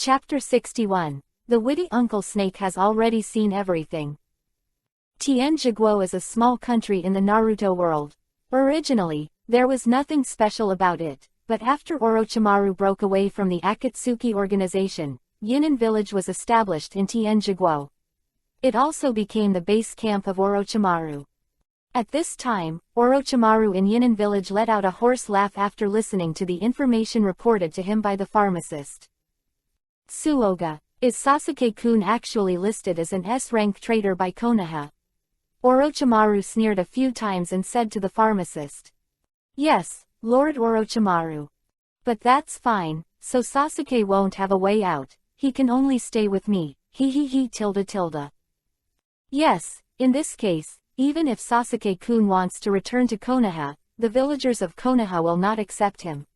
Chapter 61. The witty Uncle Snake has already seen everything. Tianjiguo is a small country in the Naruto world. Originally, there was nothing special about it, but after Orochimaru broke away from the Akatsuki organization, Yinan village was established in Tianjiguo. It also became the base camp of Orochimaru. At this time, Orochimaru in Yinan village let out a hoarse laugh after listening to the information reported to him by the pharmacist. Suoga, is Sasuke-kun actually listed as an S-rank traitor by Konoha? Orochimaru sneered a few times and said to the pharmacist. Yes, Lord Orochimaru. But that's fine, so Sasuke won't have a way out, he can only stay with me, tilde. Yes, in this case, even if Sasuke-kun wants to return to Konoha, the villagers of Konoha will not accept him.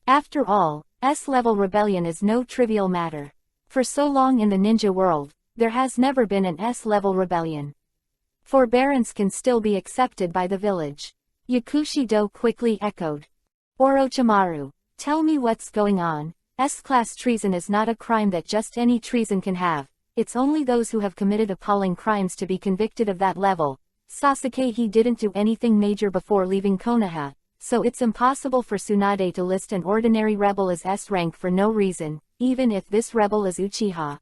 After all, S-level rebellion is no trivial matter. For so long in the ninja world, there has never been an S-level rebellion. Forbearance can still be accepted by the village. Yakushido quickly echoed. Orochimaru, tell me what's going on. S-class treason is not a crime that just any treason can have. It's only those who have committed appalling crimes to be convicted of that level. Sasuke he didn't do anything major before leaving Konoha, so it's impossible for Tsunade to list an ordinary rebel as S-rank for no reason, even if this rebel is Uchiha.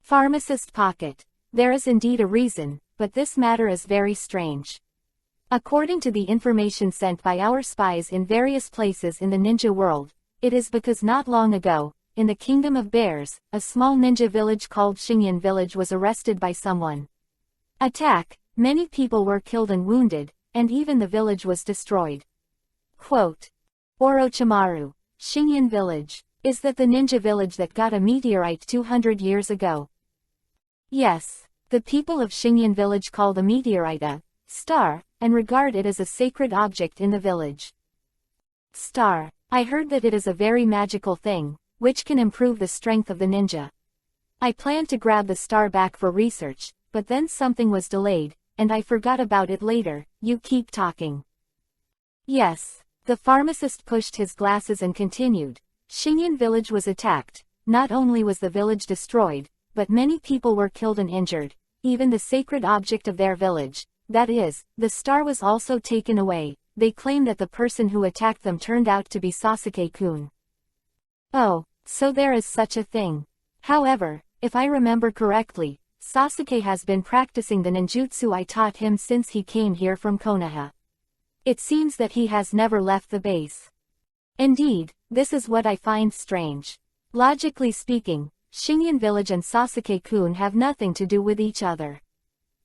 Pharmacist Pocket. There is indeed a reason, but this matter is very strange. According to the information sent by our spies in various places in the ninja world, it is because not long ago, in the Kingdom of Bears, a small ninja village called Xingyan Village was arrested by someone. Attack, many people were killed and wounded, and even the village was destroyed. Quote. Orochimaru, Xingyan Village, is that the ninja village that got a meteorite 200 years ago? Yes, the people of Xingyan Village call the meteorite a star, and regard it as a sacred object in the village. Star, I heard that it is a very magical thing, which can improve the strength of the ninja. I planned to grab the star back for research, but then something was delayed, and I forgot about it later. You keep talking. Yes. The pharmacist pushed his glasses and continued. Xingyan Village was attacked. Not only was the village destroyed, but many people were killed and injured. Even the sacred object of their village, that is, the star, was also taken away. They claim that the person who attacked them turned out to be Sasuke-kun. Oh, so there is such a thing. However, if I remember correctly, Sasuke has been practicing the ninjutsu I taught him since he came here from Konoha. It seems that he has never left the base. Indeed, this is what I find strange. Logically speaking, Xingyan Village and Sasuke-kun have nothing to do with each other.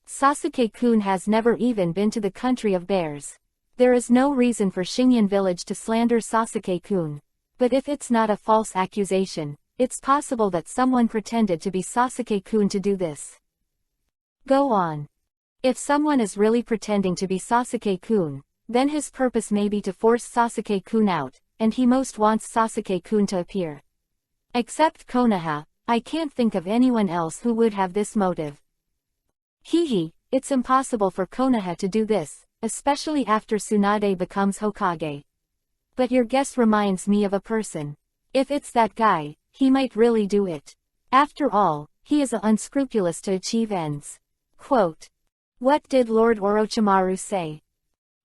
Sasuke-kun has never even been to the country of bears. There is no reason for Xingyan Village to slander Sasuke-kun. But if it's not a false accusation, it's possible that someone pretended to be Sasuke-kun to do this. Go on. If someone is really pretending to be Sasuke-kun, then his purpose may be to force Sasuke-kun out, and he most wants Sasuke-kun to appear. Except Konoha, I can't think of anyone else who would have this motive. It's impossible for Konoha to do this, especially after Tsunade becomes Hokage. But your guess reminds me of a person. If it's that guy, he might really do it. After all, he is unscrupulous to achieve ends. Quote. What did Lord Orochimaru say?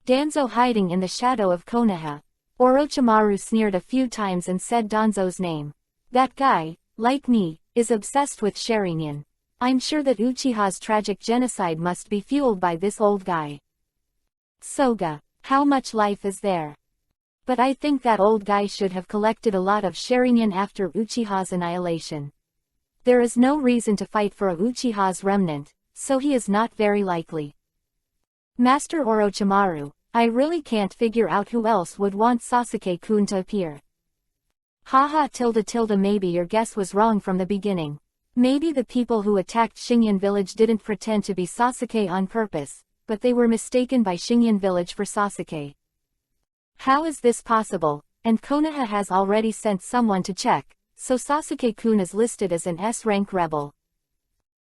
Danzo hiding in the shadow of Konoha. Orochimaru sneered a few times and said Danzo's name. That guy, like me, is obsessed with Sharingan. I'm sure that Uchiha's tragic genocide must be fueled by this old guy. Soga, how much life is there? But I think that old guy should have collected a lot of Sharingan after Uchiha's annihilation. There is no reason to fight for a Uchiha's remnant, so he is not very likely. Master Orochimaru, I really can't figure out who else would want Sasuke-kun to appear. Maybe your guess was wrong from the beginning. Maybe the people who attacked Xingyan Village didn't pretend to be Sasuke on purpose, but they were mistaken by Xingyan Village for Sasuke. How is this possible? And Konoha has already sent someone to check, so Sasuke-kun is listed as an S-rank rebel.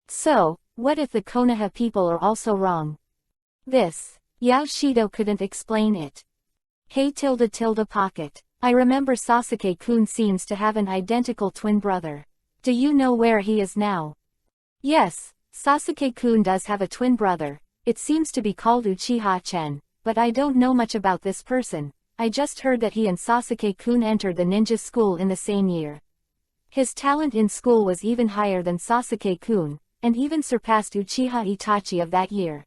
So, what if the Konoha people are also wrong? This, Yao Shido couldn't explain it. Hey Pocket. I remember Sasuke-kun seems to have an identical twin brother. Do you know where he is now? Yes, Sasuke-kun does have a twin brother. It seems to be called Uchiha-chen, but I don't know much about this person. I just heard that he and Sasuke-kun entered the ninja school in the same year. His talent in school was even higher than Sasuke-kun, and even surpassed Uchiha Itachi of that year.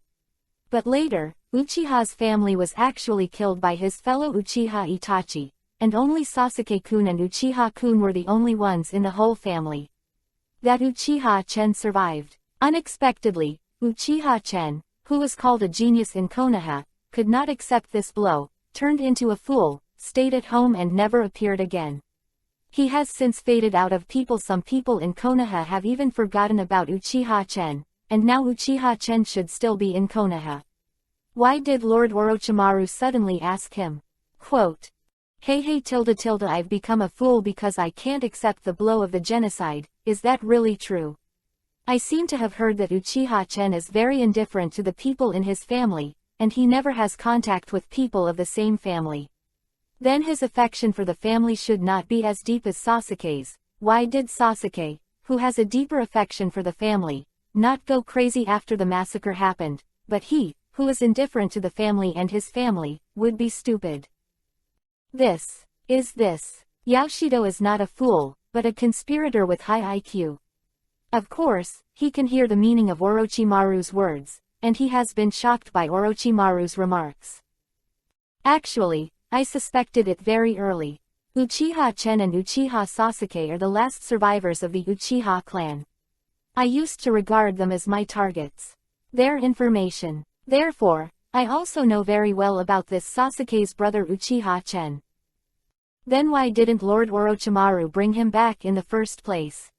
But later, Uchiha's family was actually killed by his fellow Uchiha Itachi, and only Sasuke-kun and Uchiha-kun were the only ones in the whole family. That Uchiha-chen survived. Unexpectedly, Uchiha-chen, who was called a genius in Konoha, could not accept this blow, turned into a fool, stayed at home and never appeared again. He has since faded out of people. Some people in Konoha have even forgotten about Uchiha-chen, and now Uchiha-chen should still be in Konoha. Why did Lord Orochimaru suddenly ask him? Quote, Hey I've become a fool because I can't accept the blow of the genocide, is that really true? I seem to have heard that Uchiha-chen is very indifferent to the people in his family, and he never has contact with people of the same family. Then his affection for the family should not be as deep as Sasuke's. Why did Sasuke, who has a deeper affection for the family, not go crazy after the massacre happened, but he, who is indifferent to the family and his family, would be stupid? This. Yoshido is not a fool, but a conspirator with high IQ. Of course, he can hear the meaning of Orochimaru's words, and he has been shocked by Orochimaru's remarks. Actually, I suspected it very early. Uchiha-chen and Uchiha Sasuke are the last survivors of the Uchiha clan. I used to regard them as my targets. Their information. Therefore, I also know very well about this Sasuke's brother Uchiha-chen. Then why didn't Lord Orochimaru bring him back in the first place?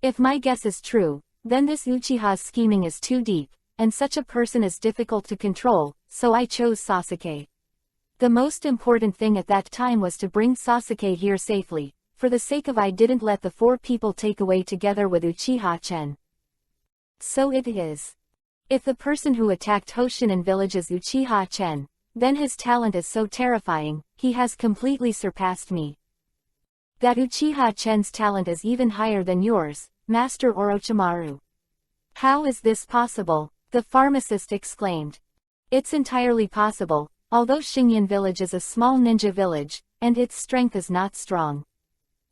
If my guess is true, then this Uchiha's scheming is too deep, and such a person is difficult to control, so I chose Sasuke. The most important thing at that time was to bring Sasuke here safely, for the sake of I didn't let the four people take away together with Uchiha-chen. So it is. If the person who attacked Hoshinan village is Uchiha-chen, then his talent is so terrifying, he has completely surpassed me. That Uchiha-chen's talent is even higher than yours, Master Orochimaru. How is this possible? The pharmacist exclaimed. It's entirely possible, although Xingyan village is a small ninja village, and its strength is not strong.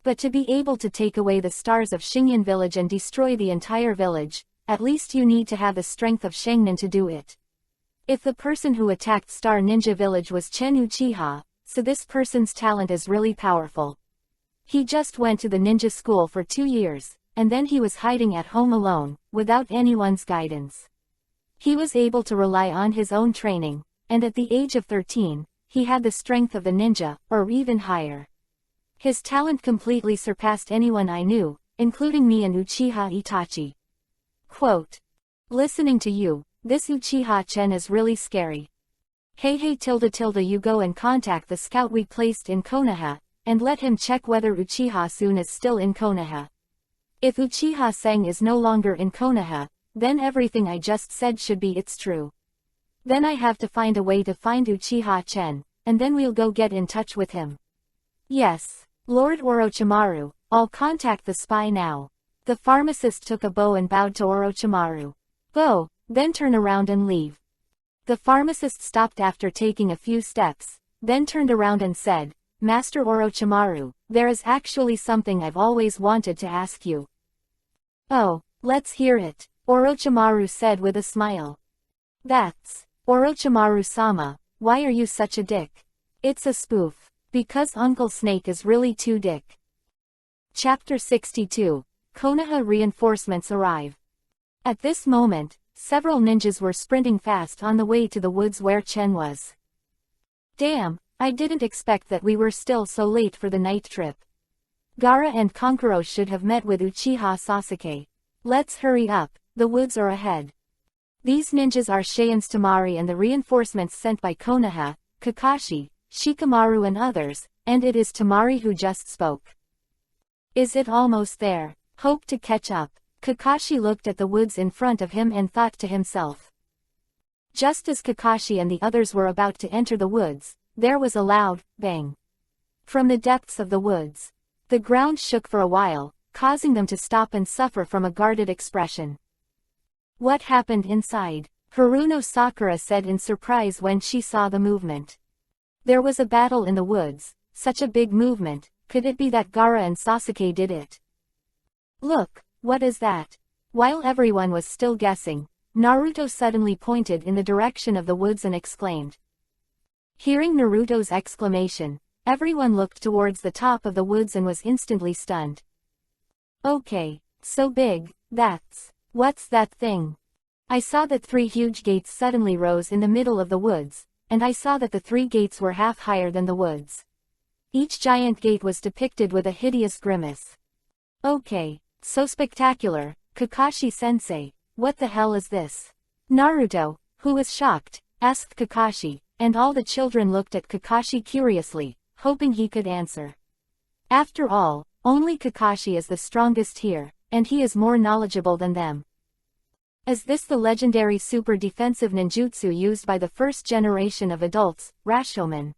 But to be able to take away the stars of Xingyan village and destroy the entire village, at least you need to have the strength of Shangnan to do it. If the person who attacked Star Ninja Village was Chen Uchiha, so this person's talent is really powerful. He just went to the ninja school for 2 years, and then he was hiding at home alone, without anyone's guidance. He was able to rely on his own training, and at the age of 13, he had the strength of the ninja, or even higher. His talent completely surpassed anyone I knew, including me and Uchiha Itachi. Quote, Listening to you, this Uchiha-chen is really scary. Hey you go and contact the scout we placed in Konoha, and let him check whether Uchiha-sun is still in Konoha. If Uchiha-sang is no longer in Konoha, then everything I just said should be it's true. Then I have to find a way to find Uchiha-chen, and then we'll go get in touch with him. Yes, Lord Orochimaru, I'll contact the spy now. The pharmacist took a bow and bowed to Orochimaru. Go, then turn around and leave. The pharmacist stopped after taking a few steps, then turned around and said, Master Orochimaru, there is actually something I've always wanted to ask you. Oh, let's hear it, Orochimaru said with a smile. That's, Orochimaru-sama, why are you such a dick? It's a spoof. Because Uncle Snake is really too dick. Chapter 62. Konoha reinforcements arrive. At this moment, several ninjas were sprinting fast on the way to the woods where Chen was. Damn, I didn't expect that we were still so late for the night trip. Gaara and Kankuro should have met with Uchiha Sasuke. Let's hurry up, the woods are ahead. These ninjas are Saiyan's Tamari and the reinforcements sent by Konoha, Kakashi, Shikamaru and others, and it is Tamari who just spoke. Is it almost there? Hope to catch up. Kakashi looked at the woods in front of him and thought to himself. Just as Kakashi and the others were about to enter the woods, there was a loud bang. From the depths of the woods. The ground shook for a while, causing them to stop and suffer from a guarded expression. What happened inside? Haruno Sakura said in surprise when she saw the movement. There was a battle in the woods, such a big movement, could it be that Gaara and Sasuke did it? Look, what is that? While everyone was still guessing, Naruto suddenly pointed in the direction of the woods and exclaimed. Hearing Naruto's exclamation, everyone looked towards the top of the woods and was instantly stunned. Okay, so big, what's that thing? I saw that 3 huge gates suddenly rose in the middle of the woods, and I saw that the 3 gates were half higher than the woods. Each giant gate was depicted with a hideous grimace. Okay, so spectacular, Kakashi-sensei, what the hell is this? Naruto, who was shocked, asked Kakashi, and all the children looked at Kakashi curiously, hoping he could answer. After all, only Kakashi is the strongest here, and he is more knowledgeable than them. Is this the legendary super defensive ninjutsu used by the first generation of adults, Rashomon?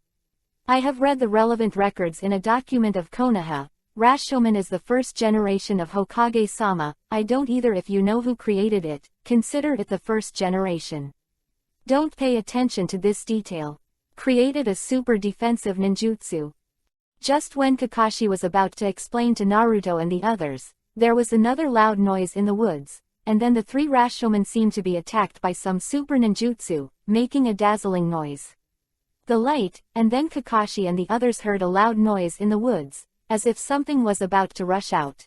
I have read the relevant records in a document of Konoha. Rashomon is the first generation of Hokage-sama. I don't either. If you know who created it, consider it the first generation. Don't pay attention to this detail. Created a super defensive ninjutsu. Just when Kakashi was about to explain to Naruto and the others, there was another loud noise in the woods, and then the 3 Rashomon seemed to be attacked by some super ninjutsu, making a dazzling noise. The light, and then Kakashi and the others heard a loud noise in the woods, as if something was about to rush out.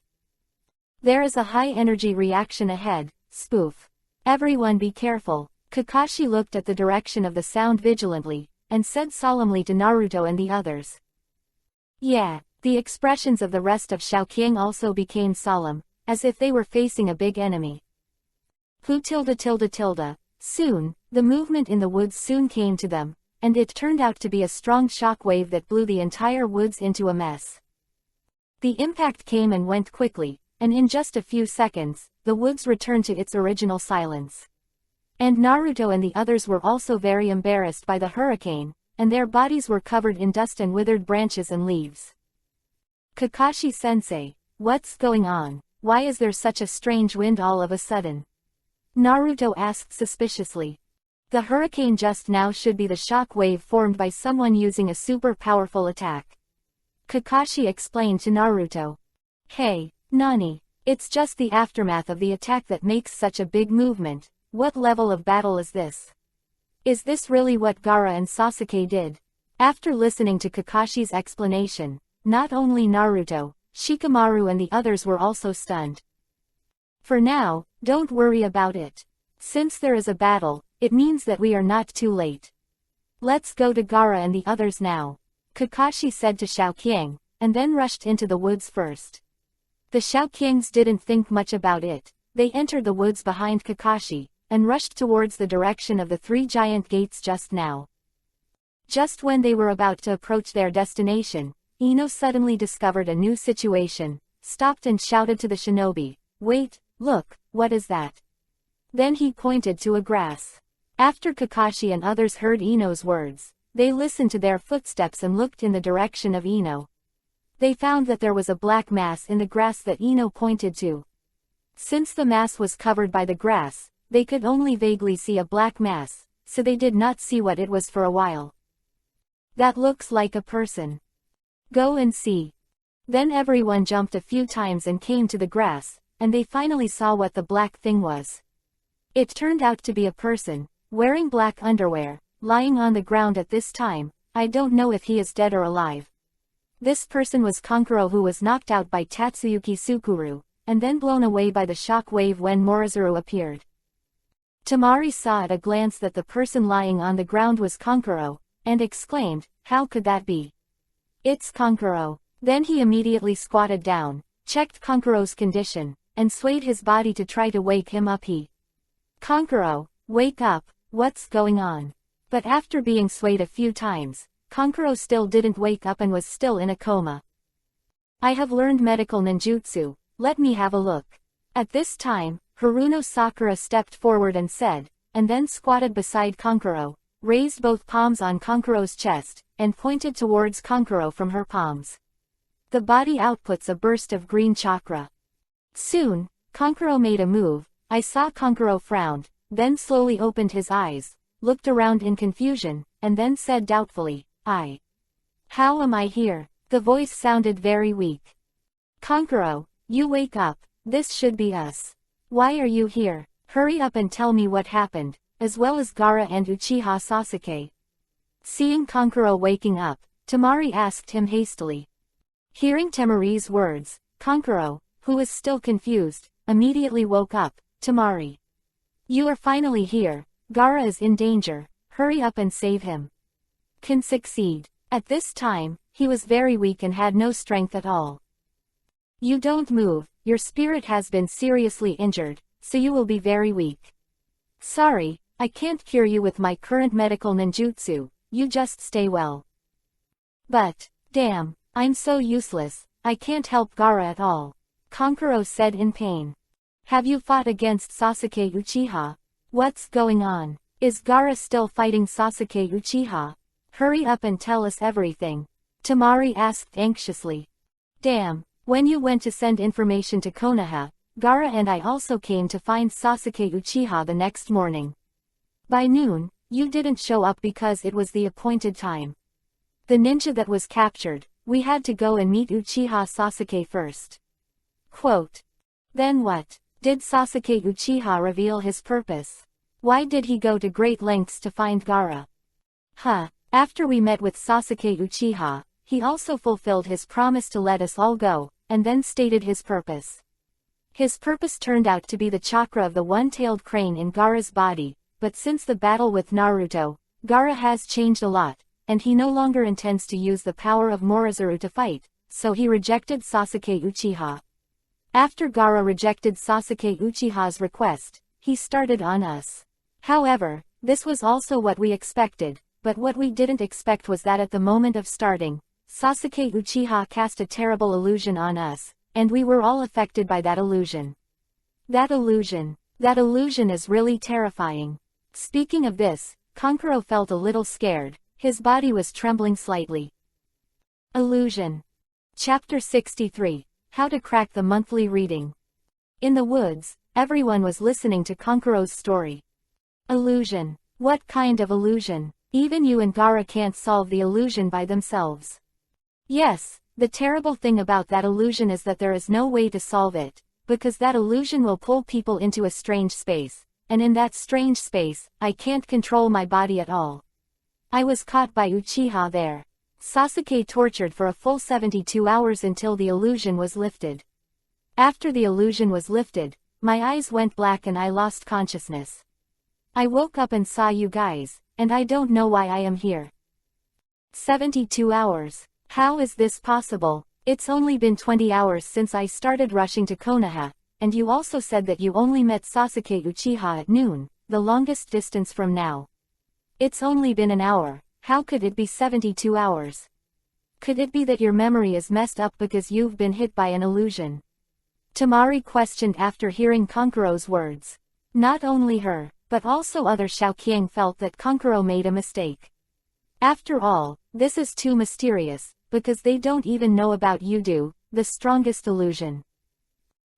There is a high-energy reaction ahead, spoof. Everyone be careful. Kakashi looked at the direction of the sound vigilantly, and said solemnly to Naruto and the others. Yeah, the expressions of the rest of Xiaoqiang also became solemn, as if they were facing a big enemy. Soon, the movement in the woods soon came to them, and it turned out to be a strong shock wave that blew the entire woods into a mess. The impact came and went quickly, and in just a few seconds, the woods returned to its original silence. And Naruto and the others were also very embarrassed by the hurricane, and their bodies were covered in dust and withered branches and leaves. Kakashi-sensei, what's going on? Why is there such a strange wind all of a sudden? Naruto asked suspiciously. The hurricane just now should be the shock wave formed by someone using a super powerful attack. Kakashi explained to Naruto. Hey, Nani, it's just the aftermath of the attack that makes such a big movement. What level of battle is this? Is this really what Gaara and Sasuke did? After listening to Kakashi's explanation, not only Naruto, Shikamaru and the others were also stunned. For now, don't worry about it. Since there is a battle, it means that we are not too late. Let's go to Gaara and the others now, Kakashi said to Xiaoqiang, and then rushed into the woods first. The Xiaoqiangs didn't think much about it. They entered the woods behind Kakashi, and rushed towards the direction of the 3 giant gates just now. Just when they were about to approach their destination, Ino suddenly discovered a new situation, stopped and shouted to the shinobi, "Wait, look, what is that?" Then he pointed to a grass. After Kakashi and others heard Ino's words, they listened to their footsteps and looked in the direction of Ino. They found that there was a black mass in the grass that Ino pointed to. Since the mass was covered by the grass, they could only vaguely see a black mass, so they did not see what it was for a while. That looks like a person. Go and see. Then everyone jumped a few times and came to the grass, and they finally saw what the black thing was. It turned out to be a person, wearing black underwear, lying on the ground at this time. I don't know if he is dead or alive. This person was Kankuro, who was knocked out by Tatsuyuki Sukuru, and then blown away by the shock wave when Morizuru appeared. Tamari saw at a glance that the person lying on the ground was Kankuro, and exclaimed, "How could that be? It's Kankuro." Then he immediately squatted down, checked Kankuro's condition, and swayed his body to try to wake him up. Kankuro, wake up, what's going on? But after being swayed a few times, Kankuro still didn't wake up and was still in a coma. I have learned medical ninjutsu, let me have a look. At this time, Haruno Sakura stepped forward and said, and then squatted beside Kankuro, raised both palms on Kankuro's chest, and pointed towards Kankuro from her palms. The body outputs a burst of green chakra. Soon, Kankuro made a move. I saw Kankuro frowned, then slowly opened his eyes, looked around in confusion, and then said doubtfully, How am I here? The voice sounded very weak. Kankuro, you wake up, this should be us. Why are you here? Hurry up and tell me what happened, as well as Gaara and Uchiha Sasuke. Seeing Kankuro waking up, Temari asked him hastily. Hearing Temari's words, Kankuro, who was still confused, immediately woke up. Temari. You are finally here, Gaara is in danger, hurry up and save him. Can succeed. At this time, he was very weak and had no strength at all. You don't move, your spirit has been seriously injured, so you will be very weak. Sorry, I can't cure you with my current medical ninjutsu, you just stay well. But, damn, I'm so useless, I can't help Gaara at all. Kankuro said in pain. Have you fought against Sasuke Uchiha? What's going on? Is Gaara still fighting Sasuke Uchiha? Hurry up and tell us everything. Temari asked anxiously. Damn, when you went to send information to Konoha, Gaara and I also came to find Sasuke Uchiha the next morning. By noon, you didn't show up because it was the appointed time. The ninja that was captured, we had to go and meet Uchiha Sasuke first. Quote. Then what? Did Sasuke Uchiha reveal his purpose? Why did he go to great lengths to find Gaara? After we met with Sasuke Uchiha, he also fulfilled his promise to let us all go, and then stated his purpose. His purpose turned out to be the chakra of the one-tailed crane in Gaara's body, but since the battle with Naruto, Gaara has changed a lot, and he no longer intends to use the power of Morizuru to fight, so he rejected Sasuke Uchiha. After Gaara rejected Sasuke Uchiha's request, he started on us. However, this was also what we expected, but what we didn't expect was that at the moment of starting, Sasuke Uchiha cast a terrible illusion on us, and we were all affected by that illusion. That illusion is really terrifying. Speaking of this, Kankuro felt a little scared, his body was trembling slightly. Illusion. Chapter 63. How to Crack the Monthly Reading. In the woods, everyone was listening to Kankuro's story. Illusion. What kind of illusion? Even you and Gaara can't solve the illusion by themselves. Yes, the terrible thing about that illusion is that there is no way to solve it, because that illusion will pull people into a strange space, and in that strange space, I can't control my body at all. I was caught by Uchiha there. Sasuke tortured for a full 72 hours until the illusion was lifted. After the illusion was lifted, my eyes went black and I lost consciousness. I woke up and saw you guys, and I don't know why I am here. 72 hours. How is this possible? It's only been 20 hours since I started rushing to Konoha, and you also said that you only met Sasuke Uchiha at noon, the longest distance from now. It's only been an hour. How could it be 72 hours? Could it be that your memory is messed up because you've been hit by an illusion? Temari questioned after hearing Kankuro's words. Not only her, but also other Xiaoqiang felt that Kankuro made a mistake. After all, this is too mysterious, because they don't even know about Yudu, the strongest illusion.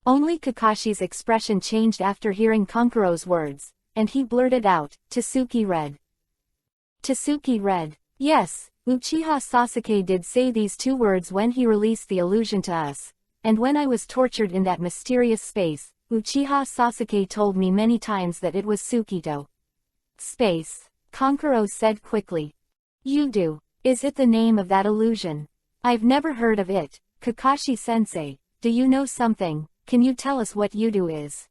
Only Kakashi's expression changed after hearing Kankuro's words, and he blurted out, Tsuki read. Tsuki read. Yes, Uchiha Sasuke did say these two words when he released the illusion to us, and when I was tortured in that mysterious space, Uchiha Sasuke told me many times that it was Tsukito. Space. Kankuro said quickly. Yudu. Is it the name of that illusion? I've never heard of it. Kakashi-sensei, do you know something? Can you tell us what Yudu is?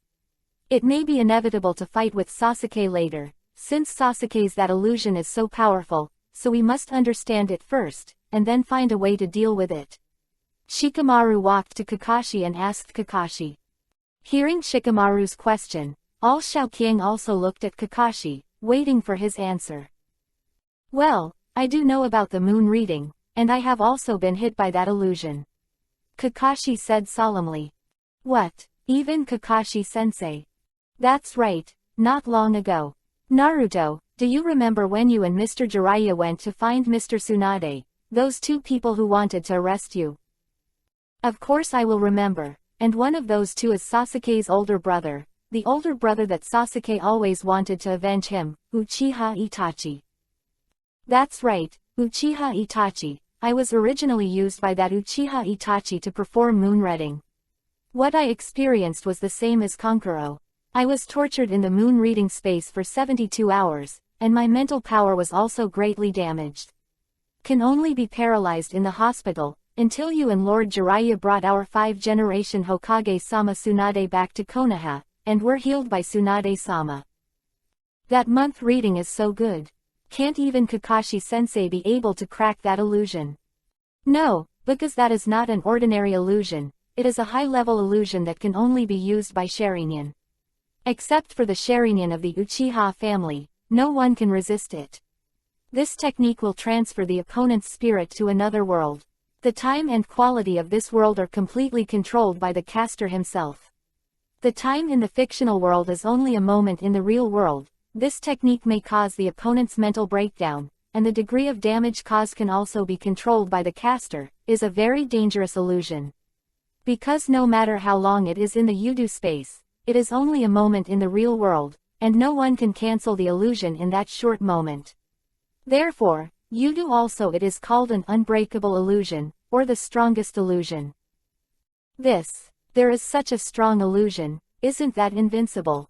It may be inevitable to fight with Sasuke later, since Sasuke's that illusion is so powerful, so we must understand it first, and then find a way to deal with it. Shikamaru walked to Kakashi and asked Kakashi. Hearing Shikamaru's question, all Xiaoqiang also looked at Kakashi, waiting for his answer. Well, I do know about the moon reading, and I have also been hit by that illusion. Kakashi said solemnly. What, even Kakashi-sensei? That's right, not long ago. Naruto, Do you remember when you and Mr. Jiraiya went to find Mr. Tsunade, those two people who wanted to arrest you? Of course I will remember, and one of those two is Sasuke's older brother, the older brother that Sasuke always wanted to avenge him, Uchiha Itachi. That's right, Uchiha Itachi. I was originally used by that Uchiha Itachi to perform moon reading. What I experienced was the same as Kankuro. I was tortured in the moon reading space for 72 hours, and my mental power was also greatly damaged. Can only be paralyzed in the hospital, until you and Lord Jiraiya brought our 5th-generation Hokage-sama Tsunade back to Konoha, and were healed by Tsunade-sama. That month reading is so good. Can't even Kakashi-sensei be able to crack that illusion? No, because that is not an ordinary illusion, it is a high-level illusion that can only be used by Sharingan. Except for the Sharingan of the Uchiha family, no one can resist it. This technique will transfer the opponent's spirit to another world. The time and quality of this world are completely controlled by the caster himself. The time in the fictional world is only a moment in the real world. This technique may cause the opponent's mental breakdown, and the degree of damage caused can also be controlled by the caster, is a very dangerous illusion. Because no matter how long it is in the Yudu space, it is only a moment in the real world, and no one can cancel the illusion in that short moment. Therefore, Yudu also it is called an unbreakable illusion, or the strongest illusion. There is such a strong illusion, isn't that invincible?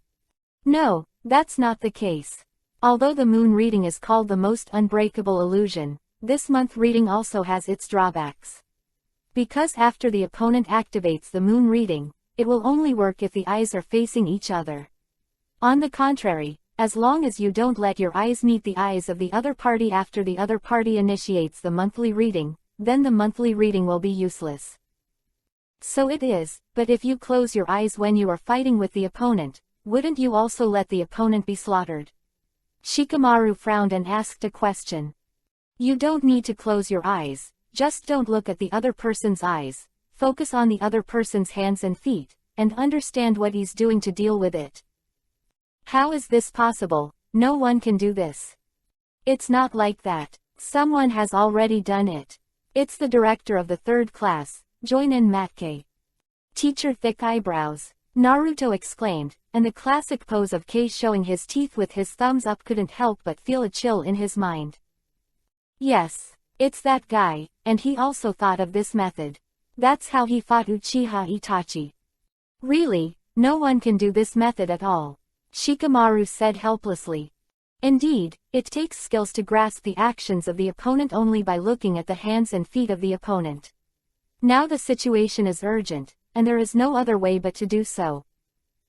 No, that's not the case. Although the moon reading is called the most unbreakable illusion, this month reading also has its drawbacks. Because after the opponent activates the moon reading, it will only work if the eyes are facing each other. On the contrary, as long as you don't let your eyes meet the eyes of the other party after the other party initiates the monthly reading, then the monthly reading will be useless. So it is, but if you close your eyes when you are fighting with the opponent, wouldn't you also let the opponent be slaughtered? Shikamaru frowned and asked a question. You don't need to close your eyes, just don't look at the other person's eyes, focus on the other person's hands and feet, and understand what he's doing to deal with it. How is this possible? No one can do this. It's not like that. Someone has already done it. It's the director of the 3rd class, Joinin Matke. Teacher thick eyebrows. Naruto exclaimed, and the classic pose of Kei showing his teeth with his thumbs up couldn't help but feel a chill in his mind. Yes, it's that guy, and he also thought of this method. That's how he fought Uchiha Itachi. Really, no one can do this method at all, Shikamaru said helplessly. Indeed, it takes skills to grasp the actions of the opponent only by looking at the hands and feet of the opponent. Now the situation is urgent, and there is no other way but to do so.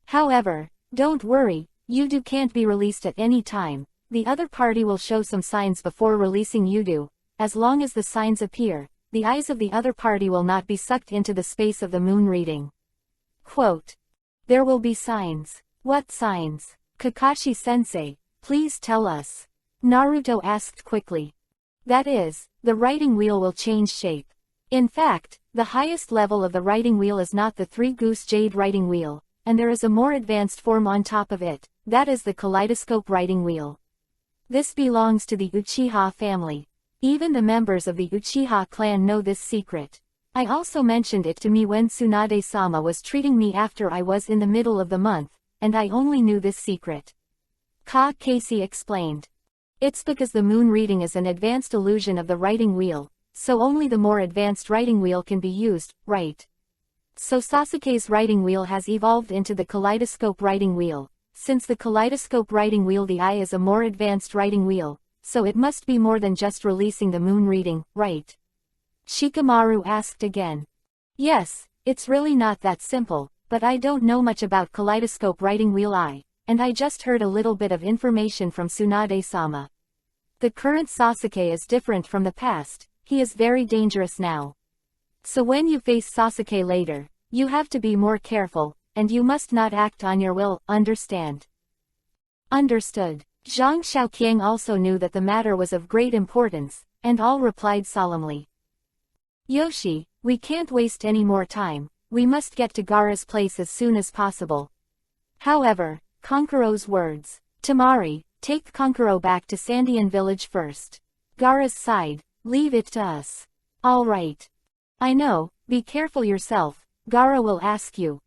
However, don't worry, Yudu can't be released at any time, the other party will show some signs before releasing Yudu. As long as the signs appear, the eyes of the other party will not be sucked into the space of the moon reading. Quote. There will be signs. What signs? Kakashi-sensei, please tell us. Naruto asked quickly. That is, the writing wheel will change shape. In fact, the highest level of the writing wheel is not the 3-goose jade writing wheel, and there is a more advanced form on top of it, that is the kaleidoscope writing wheel. This belongs to the Uchiha family. Even the members of the Uchiha clan know this secret. I also mentioned it to me when Tsunade-sama was treating me after I was in the middle of the month, and I only knew this secret. Casey explained. It's because the moon reading is an advanced illusion of the writing wheel, so only the more advanced writing wheel can be used, right? So Sasuke's writing wheel has evolved into the kaleidoscope writing wheel. Since the kaleidoscope writing wheel the eye is a more advanced writing wheel, so it must be more than just releasing the moon reading, right? Shikamaru asked again. Yes, it's really not that simple, but I don't know much about kaleidoscope writing wheel eye, and I just heard a little bit of information from Tsunade-sama. The current Sasuke is different from the past, he is very dangerous now. So when you face Sasuke later, you have to be more careful, and you must not act on your will, understand? Understood. Zhang Shaoqiang also knew that the matter was of great importance, and all replied solemnly. Yoshi, we can't waste any more time, we must get to Gaara's place as soon as possible. However, Kankuro's words, Tamari, Take Konkuro back to Sandian village first. Gaara sighed. Leave it to us. All right. I know, be careful yourself, Gaara will ask you.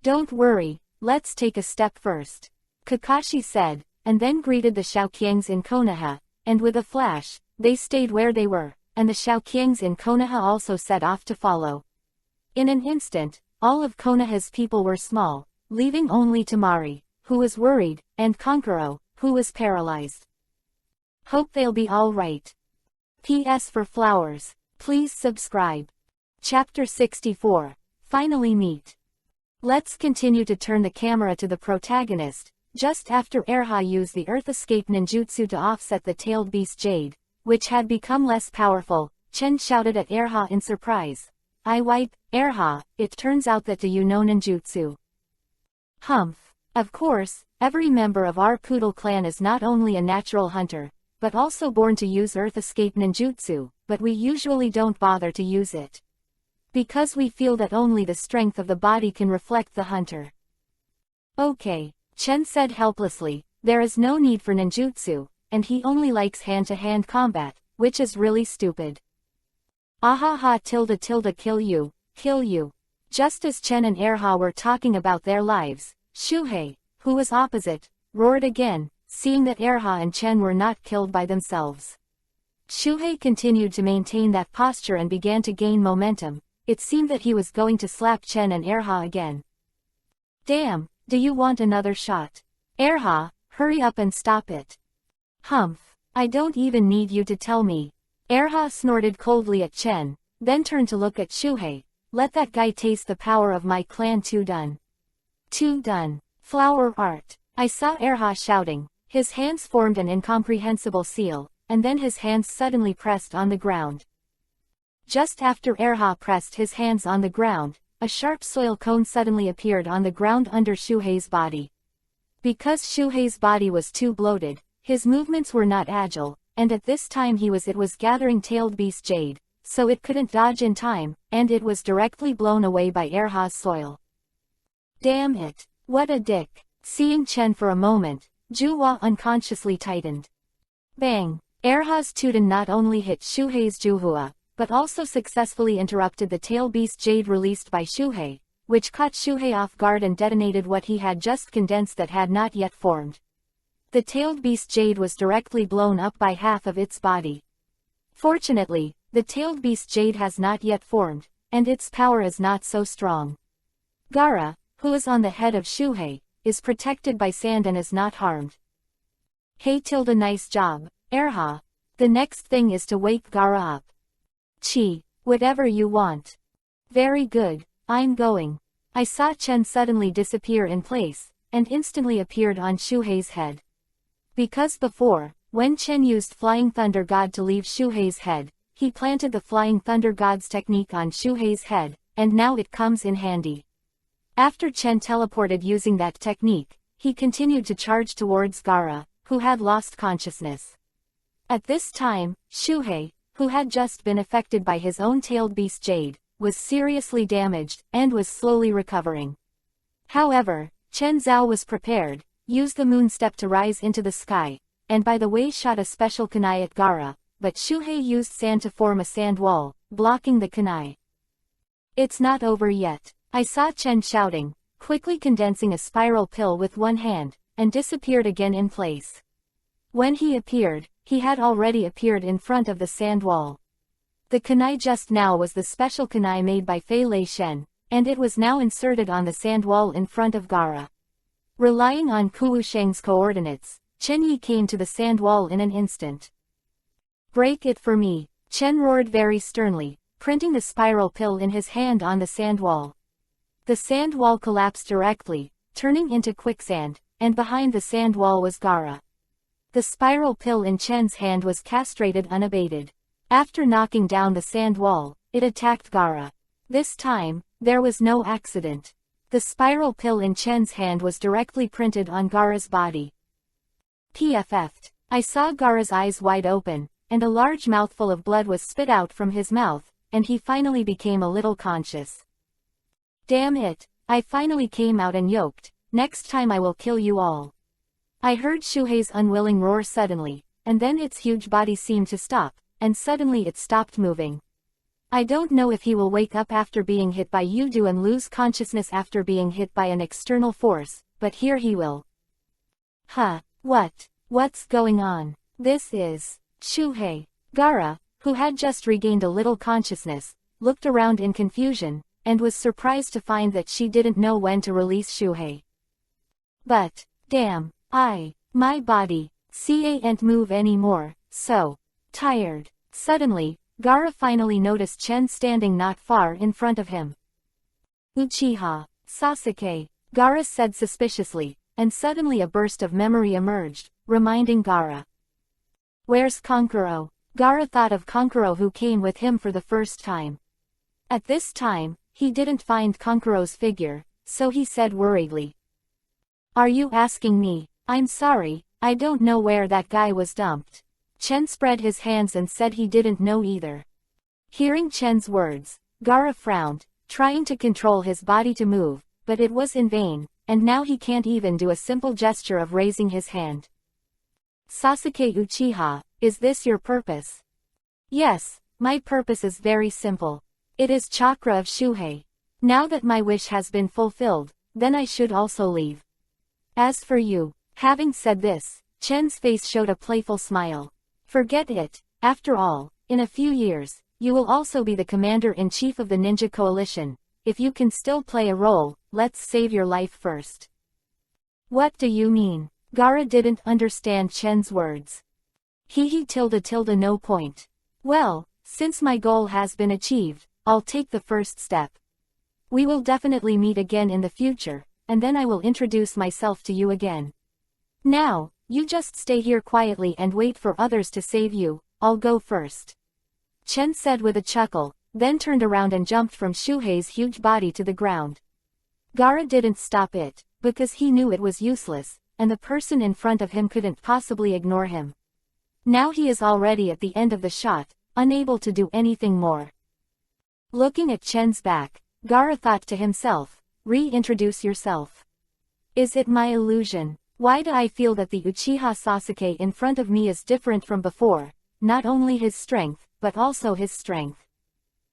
Don't worry, let's take a step first. Kakashi said, and then greeted the Xiaoqiangs in Konoha, and with a flash, they stayed where they were, and the Xiaoqiangs in Konoha also set off to follow. In an instant, all of Konoha's people were small, leaving only Temari, who was worried, and Konkuro, who was paralyzed. Hope they'll be all right. P.S. for flowers, please subscribe. Chapter 64. Finally meet. Let's continue to turn the camera to the protagonist. Just after Erha used the Earth Escape ninjutsu to offset the tailed beast Jade, which had become less powerful, Chen shouted at Erha in surprise. I wipe, Erha, it turns out that do you know ninjutsu? Humph. Of course, every member of our poodle clan is not only a natural hunter, but also born to use Earth Escape ninjutsu, but we usually don't bother to use it. Because we feel that only the strength of the body can reflect the hunter. Okay, Chen said helplessly, there is no need for ninjutsu, and he only likes hand-to-hand combat, which is really stupid. Ahaha kill you. Just as Chen and Erha were talking about their lives, Shuhei, who was opposite, roared again, seeing that Erha and Chen were not killed by themselves. Shuhei continued to maintain that posture and began to gain momentum. It seemed that he was going to slap Chen and Erha again. Damn, do you want another shot? Erha, hurry up and stop it. Humph, I don't even need you to tell me. Erha snorted coldly at Chen, then turned to look at Shuhei. Let that guy taste the power of my clan. Too done. Flower art. I saw Erha shouting. His hands formed an incomprehensible seal, and then his hands suddenly pressed on the ground. Just after Erha pressed his hands on the ground, a sharp soil cone suddenly appeared on the ground under Shuhei's body. Because Shuhei's body was too bloated, his movements were not agile, and at this time it was gathering tailed beast Jade, so it couldn't dodge in time, and it was directly blown away by Erha's soil. Damn it, what a dick. Seeing Chen for a moment, Juhua unconsciously tightened. Bang! Erha's Tuden not only hit Shuhei's Juhua, but also successfully interrupted the tail beast Jade released by Shuhei, which caught Shuhei off guard and detonated what he had just condensed that had not yet formed. The tailed beast Jade was directly blown up by half of its body. Fortunately, the tailed beast Jade has not yet formed, and its power is not so strong. Gaara, who is on the head of Shuhei, is protected by sand and is not harmed. Hey nice job, Erha. The next thing is to wake Gaara up. Chi, whatever you want. Very good, I'm going. I saw Chen suddenly disappear in place, and instantly appeared on Shuhei's head. Because before, when Chen used Flying Thunder God to leave Shuhei's head, he planted the Flying Thunder God's technique on Shuhei's head, and now it comes in handy. After Chen teleported using that technique, he continued to charge towards Gaara, who had lost consciousness. At this time, Shuhei, who had just been affected by his own tailed beast Jade, was seriously damaged, and was slowly recovering. However, Chen Zhao was prepared, used the moon step to rise into the sky, and by the way shot a special kunai at Gaara, but Shuhei used sand to form a sand wall, blocking the kunai. It's not over yet. I saw Chen shouting, quickly condensing a spiral pill with one hand, and disappeared again in place. When he appeared, he had already appeared in front of the sand wall. The kunai just now was the special kunai made by Fei Lei Shen, and it was now inserted on the sand wall in front of Gaara. Relying on Ku Sheng's coordinates, Chen Yi came to the sand wall in an instant. Break it for me, Chen roared very sternly, printing the spiral pill in his hand on the sand wall. The sand wall collapsed directly, turning into quicksand, and behind the sand wall was Gaara. The spiral pill in Chen's hand was castrated unabated. After knocking down the sand wall, it attacked Gaara. This time, there was no accident. The spiral pill in Chen's hand was directly printed on Gaara's body. PFF'd. I saw Gaara's eyes wide open, and a large mouthful of blood was spit out from his mouth, and he finally became a little conscious. Damn it, I finally came out and yoked, next time I will kill you all. I heard Shuhei's unwilling roar suddenly, and then its huge body seemed to stop, and suddenly it stopped moving. I don't know if he will wake up after being hit by Yudu and lose consciousness after being hit by an external force, but here he will. Huh, what's going on? This is Shuhei. Gaara, who had just regained a little consciousness, looked around in confusion, and was surprised to find that she didn't know when to release Shuhei. But, damn, my body, can't move anymore, so tired. Suddenly, Gaara finally noticed Chen standing not far in front of him. Uchiha, Sasuke, Gaara said suspiciously, and suddenly a burst of memory emerged, reminding Gaara. Where's Kankuro? Gaara thought of Kankuro who came with him for the first time. At this time, he didn't find Kankuro's figure, so he said worriedly. Are you asking me? I'm sorry, I don't know where that guy was dumped. Chen spread his hands and said he didn't know either. Hearing Chen's words, Gaara frowned, trying to control his body to move, but it was in vain, and now he can't even do a simple gesture of raising his hand. Sasuke Uchiha, is this your purpose? Yes, my purpose is very simple. It is chakra of Shuhei. Now that my wish has been fulfilled, then I should also leave. As for you, having said this, Chen's face showed a playful smile. Forget it, after all, in a few years, you will also be the commander-in-chief of the ninja coalition. If you can still play a role, let's save your life first. What do you mean? Gaara didn't understand Chen's words. No point. Well, since my goal has been achieved, I'll take the first step. We will definitely meet again in the future, and then I will introduce myself to you again. Now, you just stay here quietly and wait for others to save you. I'll go first. Chen said with a chuckle, then turned around and jumped from Shuhei's huge body to the ground. Gaara didn't stop it, because he knew it was useless, and the person in front of him couldn't possibly ignore him. Now he is already at the end of the shot, unable to do anything more. Looking at Chen's back, Gaara thought to himself, reintroduce yourself. Is it my illusion? Why do I feel that the Uchiha Sasuke in front of me is different from before, not only his strength, but also his strength.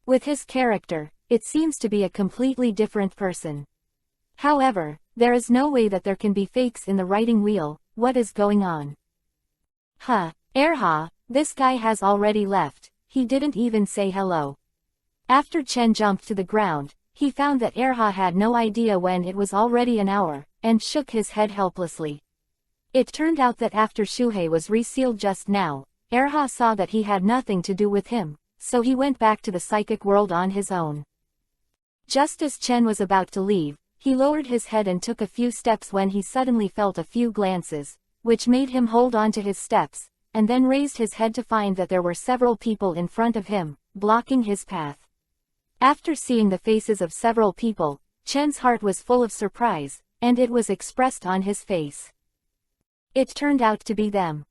With his character, it seems to be a completely different person. However, there is no way that there can be fakes in the writing wheel. What is going on? Erha, this guy has already left, he didn't even say hello. After Chen jumped to the ground, he found that Erha had no idea when it was already an hour, and shook his head helplessly. It turned out that after Shuhei was resealed just now, Erha saw that he had nothing to do with him, so he went back to the psychic world on his own. Just as Chen was about to leave, he lowered his head and took a few steps when he suddenly felt a few glances, which made him hold on to his steps, and then raised his head to find that there were several people in front of him, blocking his path. After seeing the faces of several people, Chen's heart was full of surprise, and it was expressed on his face. It turned out to be them.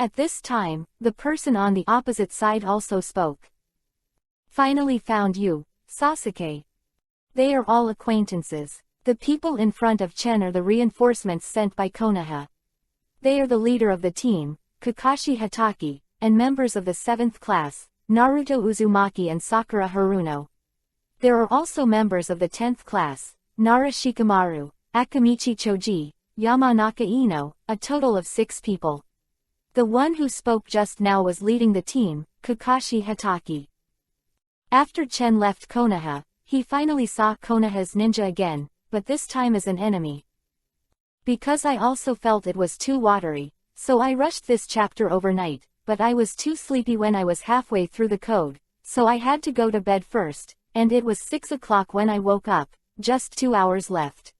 At this time, the person on the opposite side also spoke. Finally found you, Sasuke. They are all acquaintances. The people in front of Chen are the reinforcements sent by Konoha. They are the leader of the team, Kakashi Hatake, and members of the 7th class, Naruto Uzumaki and Sakura Haruno. There are also members of the 10th class, Nara Shikamaru, Akamichi Choji, Yamanaka Ino, a total of 6 people. The one who spoke just now was leading the team, Kakashi Hatake. After Chen left Konoha, he finally saw Konoha's ninja again, but this time as an enemy. Because I also felt it was too watery, so I rushed this chapter overnight, but I was too sleepy when I was halfway through the code, so I had to go to bed first, and it was 6 o'clock when I woke up, just 2 hours left.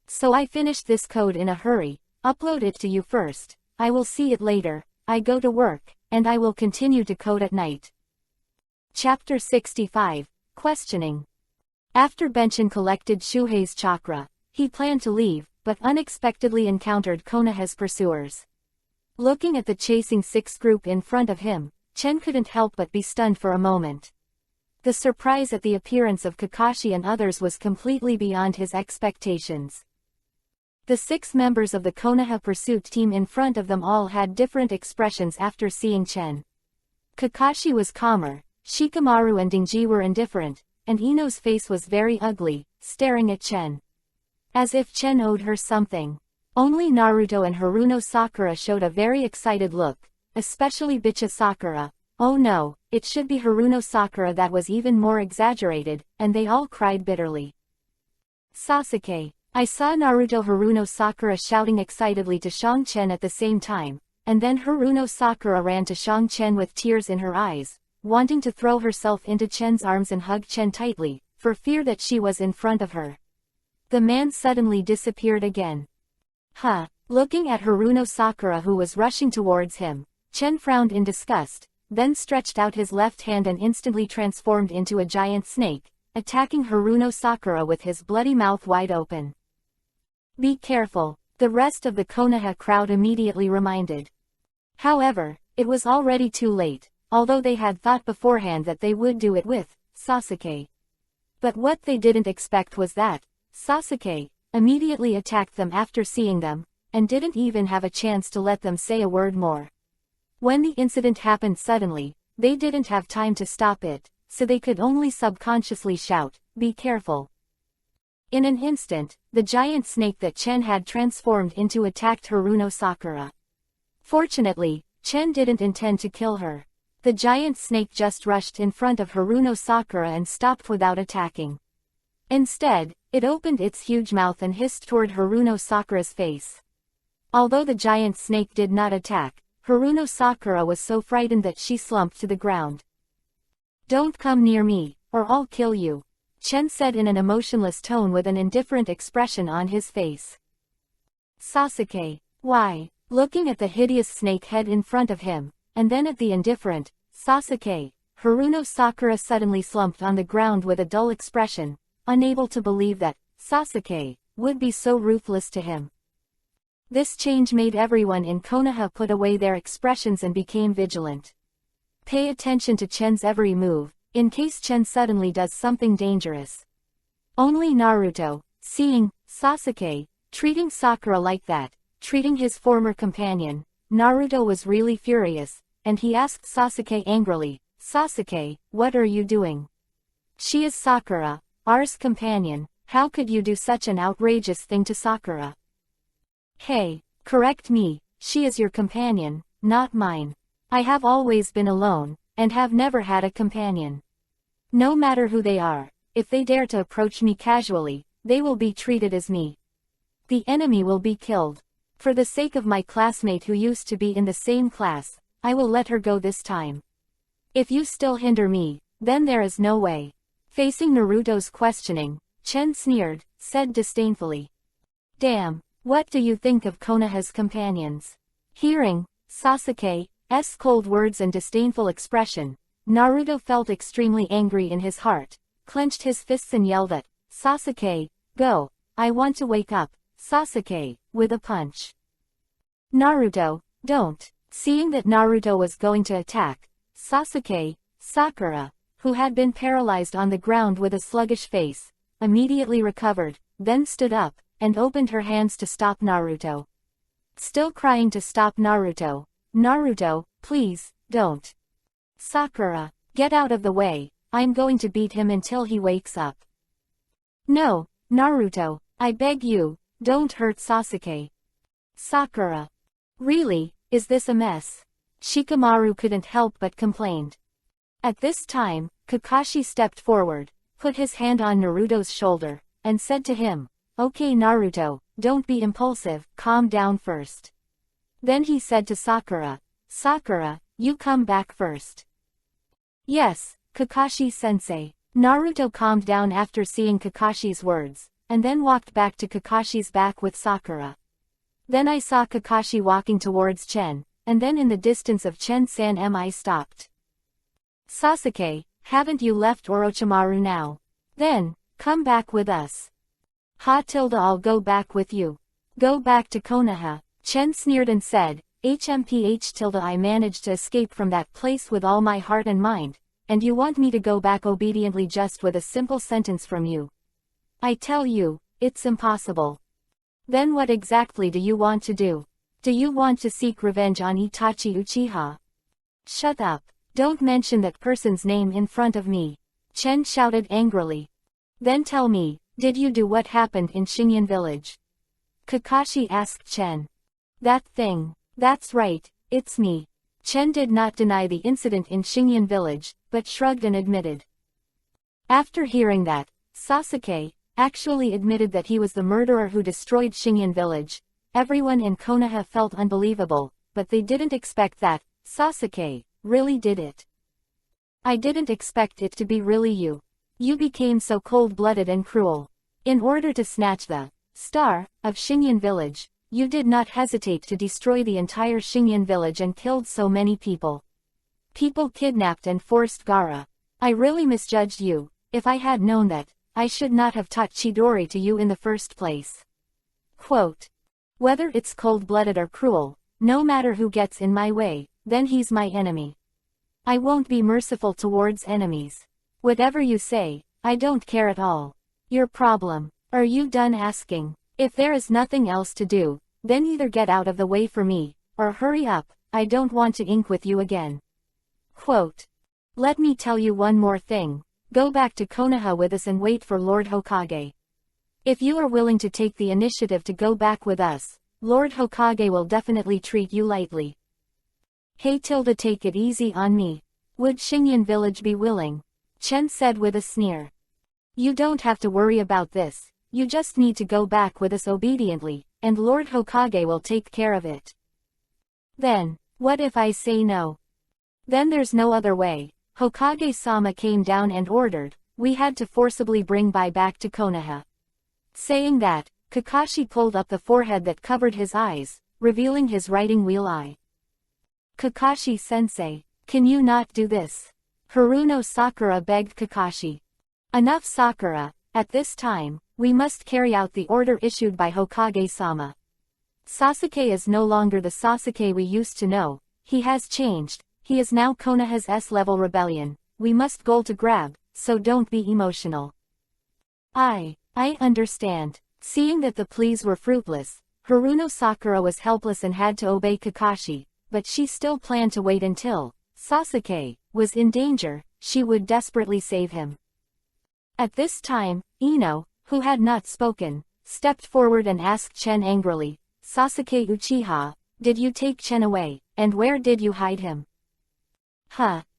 So I finished this code in a hurry, upload it to you first, I will see it later, I go to work, and I will continue to code at night. Chapter 65, Questioning. After Benshin collected Shuhei's chakra, he planned to leave, but unexpectedly encountered Konoha's pursuers. Looking at the chasing 6 group in front of him, Chen couldn't help but be stunned for a moment. The surprise at the appearance of Kakashi and others was completely beyond his expectations. The 6 members of the Konoha pursuit team in front of them all had different expressions after seeing Chen. Kakashi was calmer, Shikamaru and Dingji were indifferent, and Ino's face was very ugly, staring at Chen. As if Chen owed her something. Only Naruto and Haruno Sakura showed a very excited look, especially Bicha Sakura. Oh no, it should be Haruno Sakura that was even more exaggerated, and they all cried bitterly. Sasuke. I saw Naruto Haruno Sakura shouting excitedly to Shang Chen at the same time, and then Haruno Sakura ran to Shang Chen with tears in her eyes, wanting to throw herself into Chen's arms and hug Chen tightly, for fear that she was in front of her. The man suddenly disappeared again. Looking at Haruno Sakura who was rushing towards him, Chen frowned in disgust, then stretched out his left hand and instantly transformed into a giant snake, attacking Haruno Sakura with his bloody mouth wide open. Be careful, the rest of the Konoha crowd immediately reminded. However, it was already too late, although they had thought beforehand that they would do it with Sasuke. But what they didn't expect was that Sasuke immediately attacked them after seeing them, and didn't even have a chance to let them say a word more. When the incident happened suddenly, they didn't have time to stop it, so they could only subconsciously shout, "Be careful." In an instant, the giant snake that Chen had transformed into attacked Haruno Sakura. Fortunately, Chen didn't intend to kill her. The giant snake just rushed in front of Haruno Sakura and stopped without attacking. Instead, it opened its huge mouth and hissed toward Haruno Sakura's face. Although the giant snake did not attack, Haruno Sakura was so frightened that she slumped to the ground. "Don't come near me, or I'll kill you," Chen said in an emotionless tone with an indifferent expression on his face. Sasuke. Why? Looking at the hideous snake head in front of him, and then at the indifferent Sasuke, Haruno Sakura suddenly slumped on the ground with a dull expression, unable to believe that Sasuke would be so ruthless to him. This change made everyone in Konoha put away their expressions and became vigilant. Pay attention to Chen's every move, in case Chen suddenly does something dangerous. Only Naruto, seeing Sasuke treating Sakura like that, treating his former companion, Naruto was really furious, and he asked Sasuke angrily, "Sasuke, what are you doing? She is Sakura, ours companion, how could you do such an outrageous thing to Sakura? Hey, correct me, she is your companion, not mine. I have always been alone, and have never had a companion. No matter who they are, if they dare to approach me casually, they will be treated as me. The enemy will be killed. For the sake of my classmate who used to be in the same class, I will let her go this time. If you still hinder me, then there is no way." Facing Naruto's questioning, Chen sneered, said disdainfully. "Damn, what do you think of Konoha's companions?" Hearing Sasuke's cold words and disdainful expression, Naruto felt extremely angry in his heart, clenched his fists and yelled at Sasuke, "Go, I want to wake up, Sasuke," with a punch. "Naruto, don't." Seeing that Naruto was going to attack Sakura, who had been paralyzed on the ground with a sluggish face, immediately recovered, then stood up, and opened her hands to stop Naruto. Still crying to stop Naruto, "Naruto, please, don't. Sakura, get out of the way, I'm going to beat him until he wakes up." "No, Naruto, I beg you, don't hurt Sasuke." Sakura. "Really, is this a mess?" Shikamaru couldn't help but complained. At this time, Kakashi stepped forward, put his hand on Naruto's shoulder, and said to him, "Okay Naruto, don't be impulsive, calm down first." Then he said to Sakura, "Sakura, you come back first." "Yes, Kakashi-sensei." Naruto calmed down after seeing Kakashi's words, and then walked back to Kakashi's back with Sakura. Then I saw Kakashi walking towards Chen, and then in the distance of Chen-san I stopped. "Sasuke, haven't you left Orochimaru now? Then, come back with us." I'll go back with you. Go back to Konoha." Chen sneered and said, I managed to escape from that place with all my heart and mind, and you want me to go back obediently just with a simple sentence from you. I tell you, it's impossible." Then what exactly do you want to do? Do you want to seek revenge on Itachi Uchiha? Shut up. Don't mention that person's name in front of me. Chen shouted angrily. Then tell me, did you do what happened in Xingyan village? Kakashi asked Chen. That thing. That's right, it's me. Chen did not deny the incident in Xingyan village, but shrugged and admitted. After hearing that, Sasuke actually admitted that he was the murderer who destroyed Xingyan village. Everyone in Konoha felt unbelievable, but they didn't expect that Sasuke really did it. I didn't expect it to be really you. You became so cold-blooded and cruel. In order to snatch the star of Xingyan village, you did not hesitate to destroy the entire Xingyan village and killed so many people. People kidnapped and forced Gaara. I really misjudged you. If I had known that, I should not have taught Chidori to you in the first place. Quote. Whether it's cold-blooded or cruel, no matter who gets in my way, then he's my enemy. I won't be merciful towards enemies. Whatever you say, I don't care at all. Your problem. Are you done asking? If there is nothing else to do, then either get out of the way for me, or hurry up, I don't want to ink with you again. Quote. Let me tell you one more thing. Go back to Konoha with us and wait for Lord Hokage. If you are willing to take the initiative to go back with us, Lord Hokage will definitely treat you lightly. Hey Tilda, take it easy on me. Would Xingyan village be willing? Chen said with a sneer. You don't have to worry about this, you just need to go back with us obediently, and Lord Hokage will take care of it. Then, what if I say no? Then there's no other way. Hokage-sama came down and ordered, we had to forcibly bring Bai back to Konoha. Saying that, Kakashi pulled up the forehead that covered his eyes, revealing his writing wheel eye. Kakashi-sensei, can you not do this? Haruno Sakura begged Kakashi. Enough Sakura, at this time, we must carry out the order issued by Hokage-sama. Sasuke is no longer the Sasuke we used to know, he has changed, he is now Konoha's S-level rebellion, we must goal to grab, so don't be emotional. I understand. Seeing that the pleas were fruitless, Haruno Sakura was helpless and had to obey Kakashi, but she still planned to wait until Sasuke was in danger, she would desperately save him. At this time, Ino, who had not spoken, stepped forward and asked Chen angrily, Sasuke Uchiha, did you take Chen away, and where did you hide him?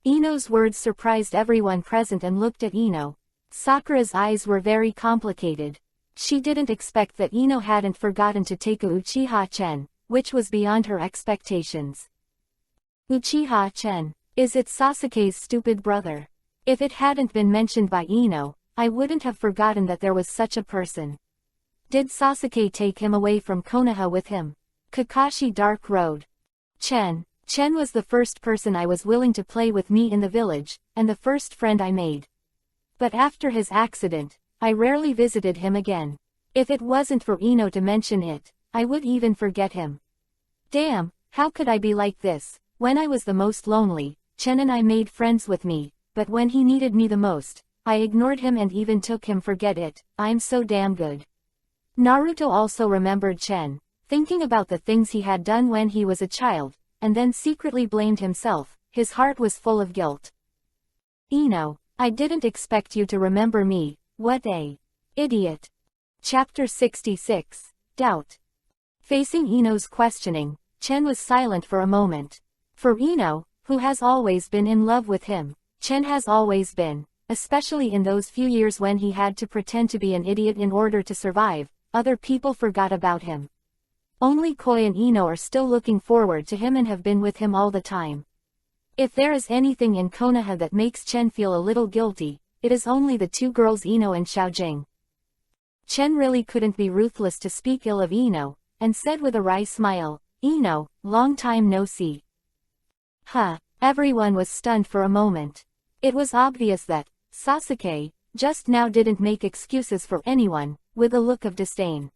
Ino's words surprised everyone present and looked at Ino. Sakura's eyes were very complicated. She didn't expect that Ino hadn't forgotten to take Uchiha Chen, which was beyond her expectations. Uchiha Chen, is it Sasuke's stupid brother? If it hadn't been mentioned by Ino, I wouldn't have forgotten that there was such a person. Did Sasuke take him away from Konoha with him? Kakashi Dark Road. Chen was the first person I was willing to play with me in the village, and the first friend I made. But after his accident, I rarely visited him again. If it wasn't for Ino to mention it, I would even forget him. Damn, how could I be like this? When I was the most lonely, Chen and I made friends with me, but when he needed me the most, I ignored him and even took him forget it, I'm so damn good. Naruto also remembered Chen, thinking about the things he had done when he was a child, and then secretly blamed himself, his heart was full of guilt. Ino, I didn't expect you to remember me, what a idiot. Chapter 66, Doubt. Facing Ino's questioning, Chen was silent for a moment. For Ino, who has always been in love with him, Chen has always been, especially in those few years when he had to pretend to be an idiot in order to survive, other people forgot about him. Only Koi and Ino are still looking forward to him and have been with him all the time. If there is anything in Konoha that makes Chen feel a little guilty, it is only the two girls Ino and Xiaojing. Chen really couldn't be ruthless to speak ill of Ino, and said with a wry smile, Ino, long time no see. Everyone was stunned for a moment. It was obvious that Sasuke just now didn't make excuses for anyone, with a look of disdain.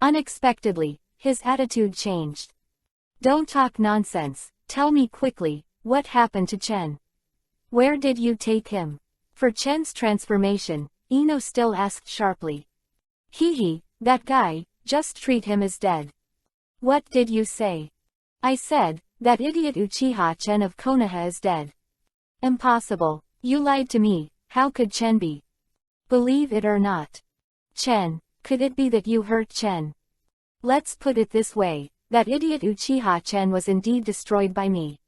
Unexpectedly, his attitude changed. Don't talk nonsense, tell me quickly, what happened to Chen? Where did you take him? For Chen's transformation, Ino still asked sharply. That guy, just treat him as dead. What did you say? I said, that idiot Uchiha Chen of Konoha is dead. Impossible. You lied to me. How could Chen be? Believe it or not. Chen, could it be that you hurt Chen? Let's put it this way, that idiot Uchiha Chen was indeed destroyed by me.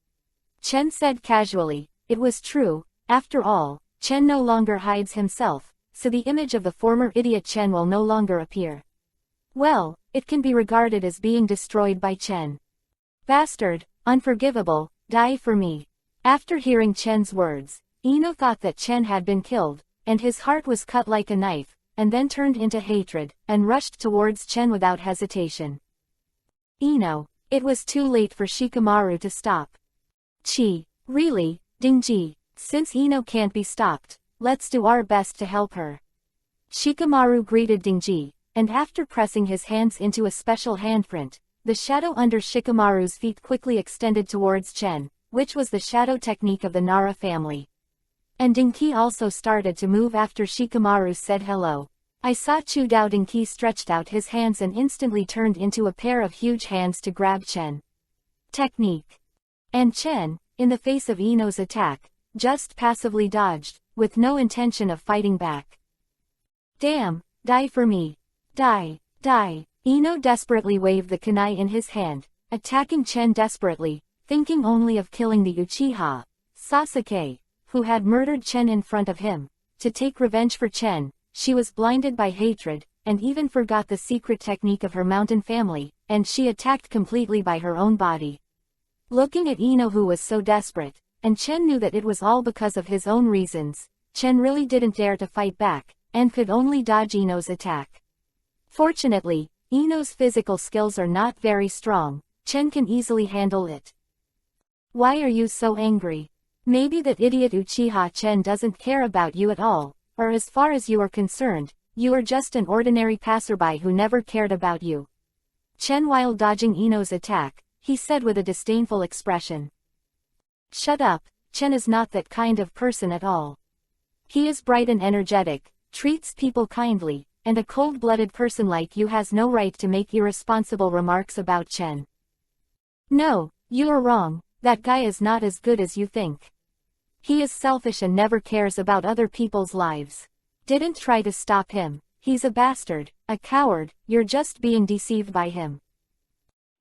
Chen said casually, it was true, after all, Chen no longer hides himself, so the image of the former idiot Chen will no longer appear. Well, it can be regarded as being destroyed by Chen. Bastard, unforgivable, die for me. After hearing Chen's words, Ino thought that Chen had been killed, and his heart was cut like a knife, and then turned into hatred, and rushed towards Chen without hesitation. Ino, it was too late for Shikamaru to stop. Really, Dingji, since Ino can't be stopped, let's do our best to help her. Shikamaru greeted Dingji, and after pressing his hands into a special handprint, the shadow under Shikamaru's feet quickly extended towards Chen, which was the shadow technique of the Nara family. And Dinki also started to move after Shikamaru said hello. I saw Chudao Dinki stretched out his hands and instantly turned into a pair of huge hands to grab Chen. Technique. And Chen, in the face of Ino's attack, just passively dodged, with no intention of fighting back. Damn, die for me. Die, die. Ino desperately waved the kunai in his hand, attacking Chen desperately, thinking only of killing the Uchiha, Sasuke, who had murdered Chen in front of him. To take revenge for Chen, she was blinded by hatred, and even forgot the secret technique of her mountain family, and she attacked completely by her own body. Looking at Ino who was so desperate, and Chen knew that it was all because of his own reasons, Chen really didn't dare to fight back, and could only dodge Ino's attack. Fortunately, Ino's physical skills are not very strong, Chen can easily handle it. Why are you so angry? Maybe that idiot Uchiha Chen doesn't care about you at all, or as far as you are concerned, you are just an ordinary passerby who never cared about you. Chen while dodging Ino's attack, he said with a disdainful expression. Shut up, Chen is not that kind of person at all. He is bright and energetic, treats people kindly, and a cold-blooded person like you has no right to make irresponsible remarks about Chen. No, you are wrong, that guy is not as good as you think. He is selfish and never cares about other people's lives. Didn't try to stop him, he's a bastard, a coward, you're just being deceived by him.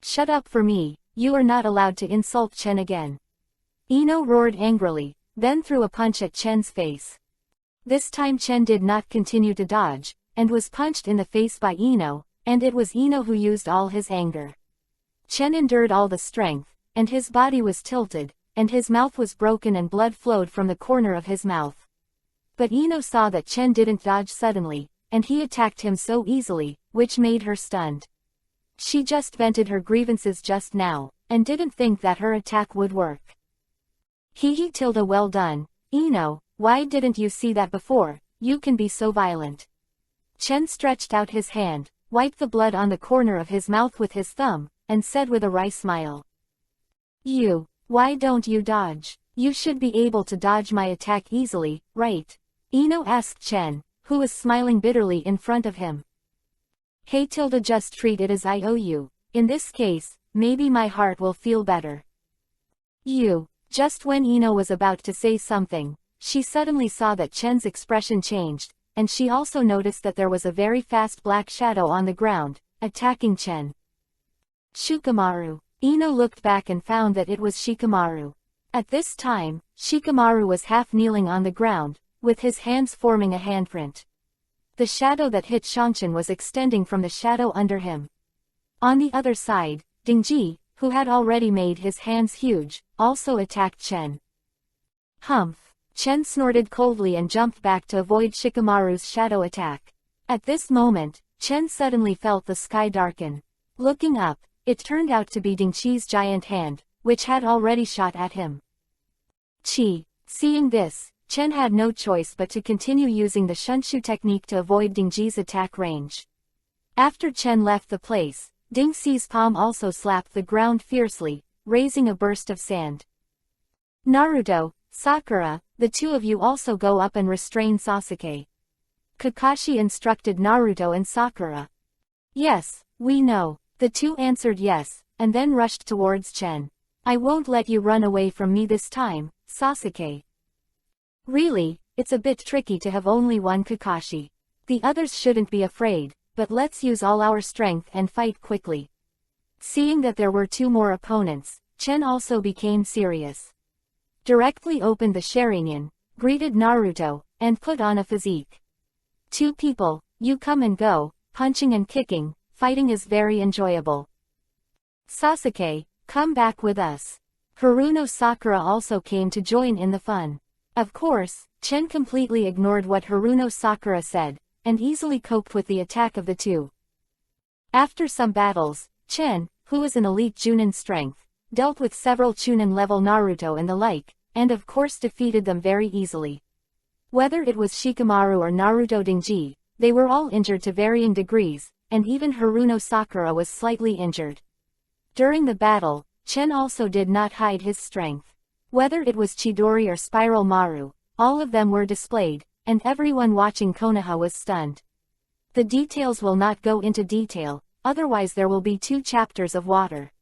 Shut up for me, you are not allowed to insult Chen again. Ino roared angrily, then threw a punch at Chen's face. This time Chen did not continue to dodge, and was punched in the face by Ino, and it was Ino who used all his anger. Chen endured all the strength, and his body was tilted, and his mouth was broken and blood flowed from the corner of his mouth. But Ino saw that Chen didn't dodge suddenly, and he attacked him so easily, which made her stunned. She just vented her grievances just now, and didn't think that her attack would work. Well done, Ino, why didn't you see that before? You can be so violent. Chen stretched out his hand, wiped the blood on the corner of his mouth with his thumb, and said with a wry smile. Why don't you dodge? You should be able to dodge my attack easily, right? Ino asked Chen, who was smiling bitterly in front of him. Hey just treat it as I owe you. In this case, maybe my heart will feel better. Just when Ino was about to say something, she suddenly saw that Chen's expression changed, and she also noticed that there was a very fast black shadow on the ground, attacking Chen. Shikamaru. Ino looked back and found that it was Shikamaru. At this time, Shikamaru was half kneeling on the ground, with his hands forming a handprint. The shadow that hit Shangshan was extending from the shadow under him. On the other side, Dingji, who had already made his hands huge, also attacked Chen. Humph! Chen snorted coldly and jumped back to avoid Shikamaru's shadow attack. At this moment, Chen suddenly felt the sky darken. Looking up, it turned out to be Dingxi's giant hand, which had already shot at him. Seeing this, Chen had no choice but to continue using the Shunshu technique to avoid Dingxi's attack range. After Chen left the place, Dingxi's palm also slapped the ground fiercely, raising a burst of sand. Naruto, Sakura, the two of you also go up and restrain Sasuke. Kakashi instructed Naruto and Sakura. Yes, we know. The two answered yes, and then rushed towards Chen. I won't let you run away from me this time, Sasuke. Really, it's a bit tricky to have only one Kakashi. The others shouldn't be afraid, but let's use all our strength and fight quickly. Seeing that there were two more opponents, Chen also became serious. Directly opened the Sharingan, greeted Naruto, and put on a physique. Two people, you come and go, punching and kicking, fighting is very enjoyable. Sasuke, come back with us. Haruno Sakura also came to join in the fun. Of course, Chen completely ignored what Haruno Sakura said, and easily coped with the attack of the two. After some battles, Chen, who is an elite Chunin strength, dealt with several Chunin-level Naruto and the like, and of course defeated them very easily. Whether it was Shikamaru or Naruto Denji, they were all injured to varying degrees, and even Haruno Sakura was slightly injured. During the battle, Chen also did not hide his strength. Whether it was Chidori or Spiral Maru, all of them were displayed, and everyone watching Konoha was stunned. The details will not go into detail, otherwise there will be 2 chapters of water.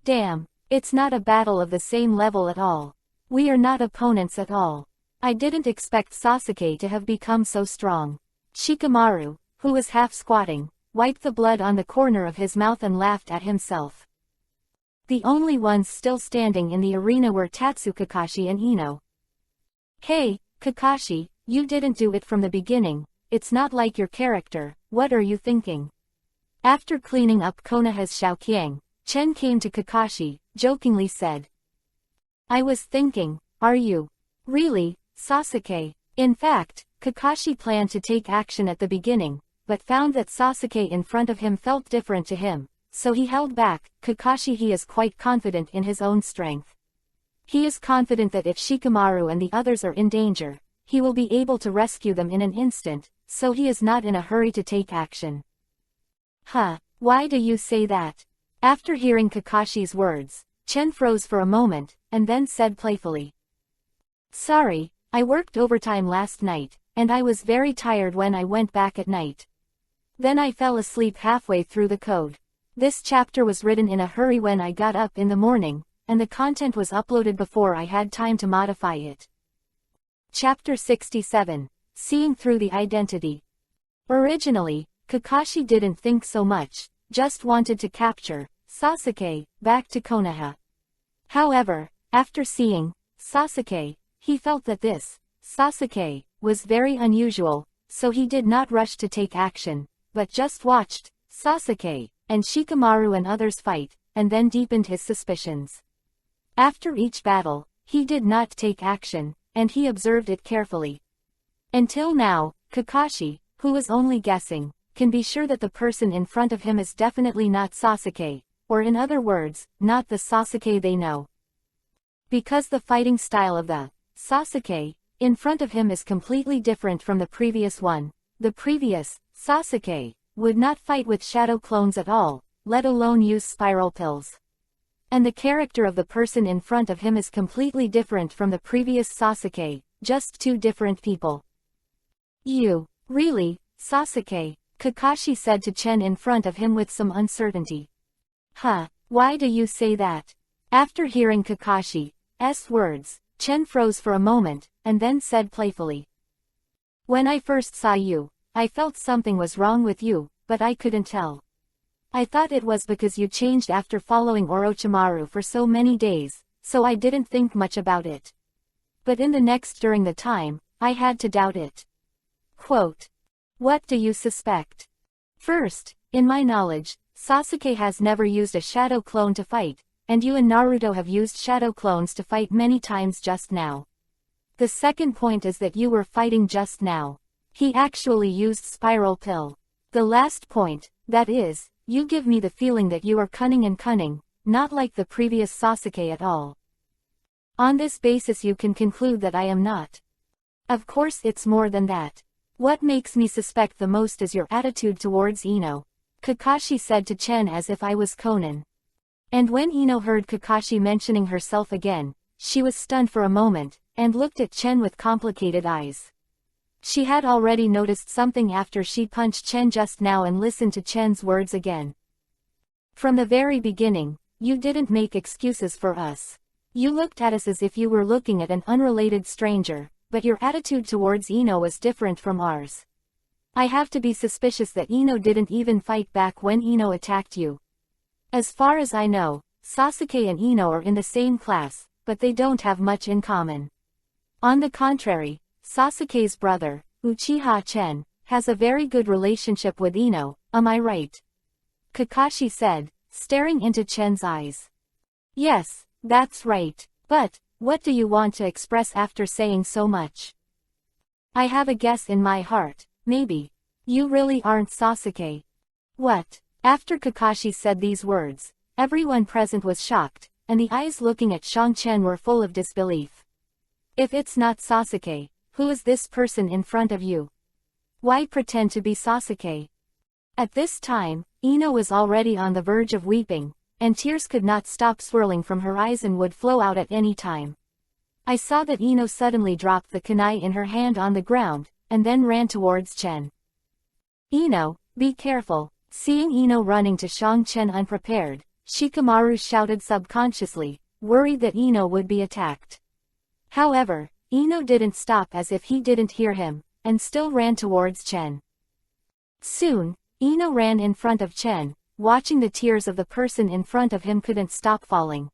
Damn, it's not a battle of the same level at all. We are not opponents at all. I didn't expect Sasuke to have become so strong. Shikamaru, who was half squatting, wiped the blood on the corner of his mouth and laughed at himself. The only ones still standing in the arena were Tatsu Kakashi and Ino. Hey, Kakashi, you didn't do it from the beginning, it's not like your character, what are you thinking? After cleaning up Konoha's Xiaoqiang, Chen came to Kakashi, jokingly said. I was thinking, are you? Really, Sasuke? In fact, Kakashi planned to take action at the beginning, but found that Sasuke in front of him felt different to him, so he held back. Kakashi, he is quite confident in his own strength. He is confident that if Shikamaru and the others are in danger, he will be able to rescue them in an instant, so he is not in a hurry to take action. Huh, why do you say that? After hearing Kakashi's words, Chen froze for a moment, and then said playfully. Sorry, I worked overtime last night, and I was very tired when I went back at night. Then I fell asleep halfway through the code. This chapter was written in a hurry when I got up in the morning, and the content was uploaded before I had time to modify it. Chapter 67, Seeing Through the Identity. Originally, Kakashi didn't think so much, just wanted to capture Sasuke back to Konoha. However, after seeing Sasuke, he felt that this Sasuke was very unusual, so he did not rush to take action, but just watched Sasuke and Shikamaru and others fight, and then deepened his suspicions. After each battle, he did not take action, and he observed it carefully. Until now, Kakashi, who was only guessing, can be sure that the person in front of him is definitely not Sasuke, or in other words, not the Sasuke they know. Because the fighting style of the Sasuke in front of him is completely different from the previous one, the previous Sasuke would not fight with shadow clones at all, let alone use spiral pills. And the character of the person in front of him is completely different from the previous Sasuke, just 2 different people. You, really, Sasuke? Kakashi said to Chen in front of him with some uncertainty. Huh, why do you say that? After hearing Kakashi's words, Chen froze for a moment, and then said playfully. When I first saw you, I felt something was wrong with you, but I couldn't tell. I thought it was because you changed after following Orochimaru for so many days, so I didn't think much about it. But in the next during the time, I had to doubt it. Quote. What do you suspect? First, in my knowledge, Sasuke has never used a shadow clone to fight, and you and Naruto have used shadow clones to fight many times just now. The second point is that you were fighting just now. He actually used spiral pill. The last point, that is, you give me the feeling that you are cunning, not like the previous Sasuke at all. On this basis you can conclude that I am not. Of course it's more than that. What makes me suspect the most is your attitude towards Ino. Kakashi said to Chen as if I was Conan. And when Ino heard Kakashi mentioning herself again, she was stunned for a moment, and looked at Chen with complicated eyes. She had already noticed something after she punched Chen just now and listened to Chen's words again. From the very beginning, you didn't make excuses for us. You looked at us as if you were looking at an unrelated stranger, but your attitude towards Ino was different from ours. I have to be suspicious that Ino didn't even fight back when Ino attacked you. As far as I know, Sasuke and Ino are in the same class, but they don't have much in common. On the contrary, Sasuke's brother, Uchiha Chen, has a very good relationship with Ino, am I right? Kakashi said, staring into Chen's eyes. Yes, that's right, but, what do you want to express after saying so much? I have a guess in my heart, maybe. You really aren't Sasuke. What? After Kakashi said these words, everyone present was shocked, and the eyes looking at Shang Chen were full of disbelief. If it's not Sasuke, who is this person in front of you? Why pretend to be Sasuke? At this time, Ino was already on the verge of weeping, and tears could not stop swirling from her eyes and would flow out at any time. I saw that Ino suddenly dropped the kunai in her hand on the ground, and then ran towards Chen. Ino, be careful. Seeing Ino running to Shang Chen unprepared, Shikamaru shouted subconsciously, worried that Ino would be attacked. However, Ino didn't stop as if he didn't hear him, and still ran towards Chen. Soon, Ino ran in front of Chen, watching the tears of the person in front of him couldn't stop falling.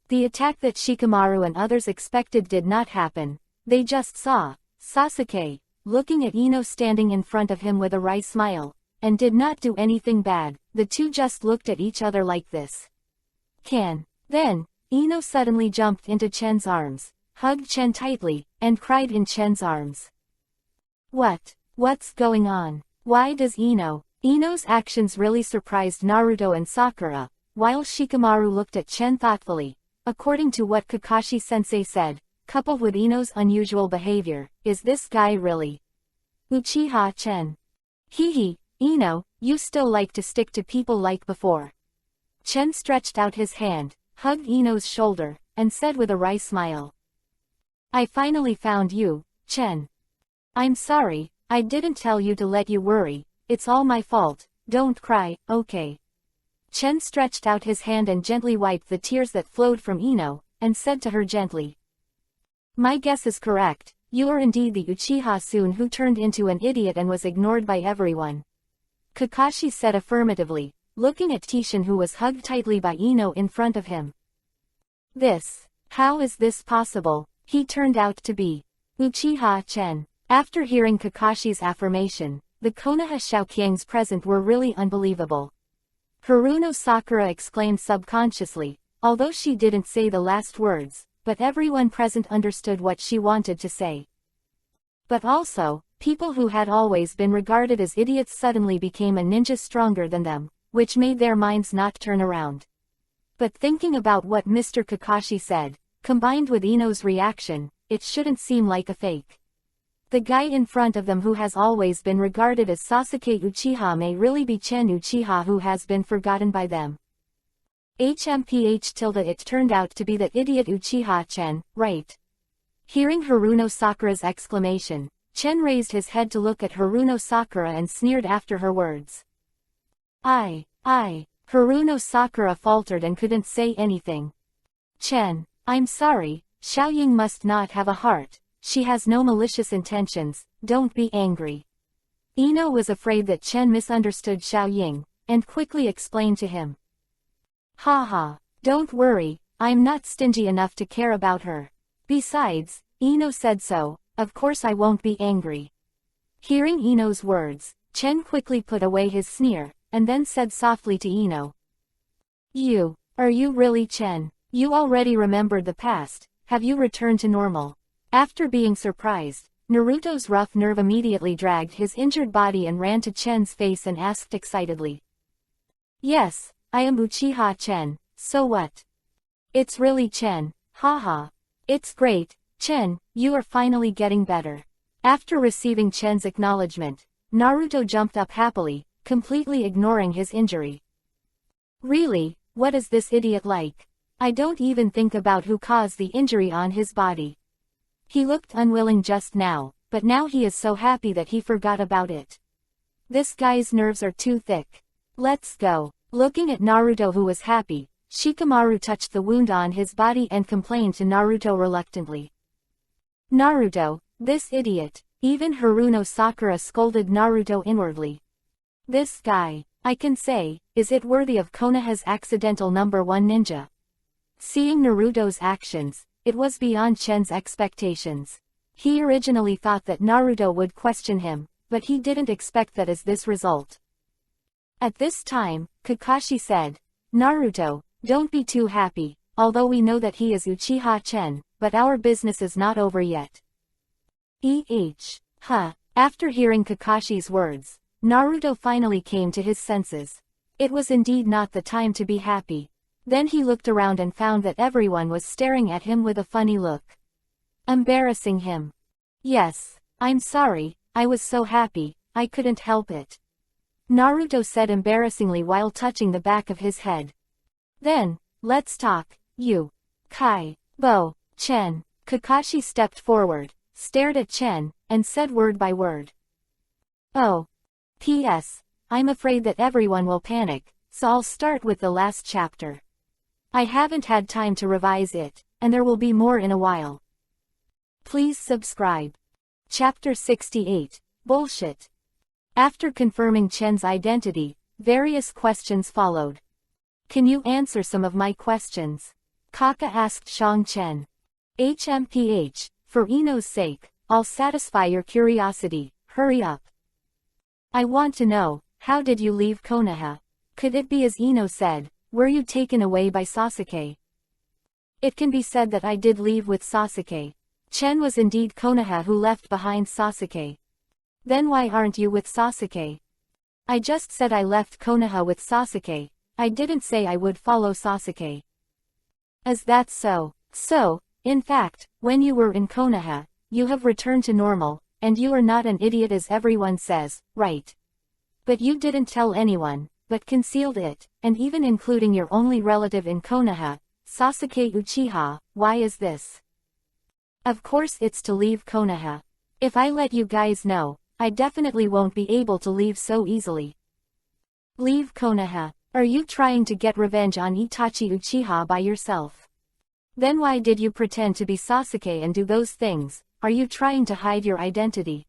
The attack that Shikamaru and others expected did not happen. They just saw Sasuke, looking at Ino standing in front of him with a wry smile, and did not do anything bad. The two just looked at each other like this. Then, Ino suddenly jumped into Chen's arms, hugged Chen tightly, and cried in Chen's arms. What's going on? Why does Ino's actions really surprised Naruto and Sakura, while Shikamaru looked at Chen thoughtfully. According to what Kakashi-sensei said, coupled with Ino's unusual behavior, is this guy really Uchiha Chen? Hehe, Ino, you still like to stick to people like before. Chen stretched out his hand, hugged Ino's shoulder, and said with a wry smile. I finally found you, Chen. I'm sorry, I didn't tell you to let you worry. It's all my fault, don't cry, okay? Chen stretched out his hand and gently wiped the tears that flowed from Ino, and said to her gently. My guess is correct, you are indeed the Uchiha Sun who turned into an idiot and was ignored by everyone. Kakashi said affirmatively, looking at Tishin who was hugged tightly by Ino in front of him. How is this possible? He turned out to be Uchiha Chen. After hearing Kakashi's affirmation, the Konoha Shoukyang's present were really unbelievable. Haruno Sakura exclaimed subconsciously, although she didn't say the last words, but everyone present understood what she wanted to say. But also, people who had always been regarded as idiots suddenly became a ninja stronger than them, which made their minds not turn around. But thinking about what Mr. Kakashi said, combined with Ino's reaction, it shouldn't seem like a fake. The guy in front of them who has always been regarded as Sasuke Uchiha may really be Chen Uchiha who has been forgotten by them. It turned out to be the idiot Uchiha Chen, right? Hearing Haruno Sakura's exclamation, Chen raised his head to look at Haruno Sakura and sneered after her words. Haruno Sakura faltered and couldn't say anything. Chen, I'm sorry, Xiaoying must not have a heart. She has no malicious intentions, don't be angry. Ino was afraid that Chen misunderstood Xiaoying, and quickly explained to him. Haha, don't worry, I'm not stingy enough to care about her. Besides, Ino said so, of course I won't be angry. Hearing Ino's words, Chen quickly put away his sneer, and then said softly to Ino. Are you really Chen? You already remembered the past, have you returned to normal? After being surprised, Naruto's rough nerve immediately dragged his injured body and ran to Chen's face and asked excitedly. Yes, I am Uchiha Chen, so what? It's really Chen, haha. It's great, Chen, you are finally getting better. After receiving Chen's acknowledgement, Naruto jumped up happily, completely ignoring his injury. Really, what is this idiot like? I don't even think about who caused the injury on his body. He looked unwilling just now, but now he is so happy that he forgot about it. This guy's nerves are too thick. Let's go. Looking at Naruto, who was happy, Shikamaru touched the wound on his body and complained to Naruto reluctantly. Naruto, this idiot. Even Haruno Sakura scolded Naruto inwardly. This guy, I can say, is it worthy of Konoha's accidental #1 ninja? Seeing Naruto's actions, it was beyond Chen's expectations. He originally thought that Naruto would question him, but he didn't expect that as this result. At this time, Kakashi said, Naruto, don't be too happy, although we know that he is Uchiha Chen, but our business is not over yet. After hearing Kakashi's words, Naruto finally came to his senses. It was indeed not the time to be happy. Then he looked around and found that everyone was staring at him with a funny look. Embarrassing him. Yes, I'm sorry, I was so happy, I couldn't help it. Naruto said embarrassingly while touching the back of his head. Then, let's talk, you. Kai, Bo, Chen. Kakashi stepped forward, stared at Chen, and said word by word. Oh. P.S. I'm afraid that everyone will panic, so I'll start with the last chapter. I haven't had time to revise it, and there will be more in a while. Please subscribe. Chapter 68, Bullshit. After confirming Chen's identity, various questions followed. Can you answer some of my questions? Kaka asked Shang Chen. HMPH, for Ino's sake, I'll satisfy your curiosity, hurry up. I want to know, how did you leave Konoha? Could it be as Ino said, were you taken away by Sasuke? It can be said that I did leave with Sasuke. Chen was indeed Konoha who left behind Sasuke. Then why aren't you with Sasuke? I just said I left Konoha with Sasuke, I didn't say I would follow Sasuke. Is that so? So, in fact, when you were in Konoha, you have returned to normal, and you are not an idiot as everyone says, right? But you didn't tell anyone, but concealed it, and even including your only relative in Konoha, Sasuke Uchiha. Why is this? Of course it's to leave Konoha. If I let you guys know, I definitely won't be able to leave so easily. Leave Konoha? Are you trying to get revenge on Itachi Uchiha by yourself? Then why did you pretend to be Sasuke and do those things? Are you trying to hide your identity?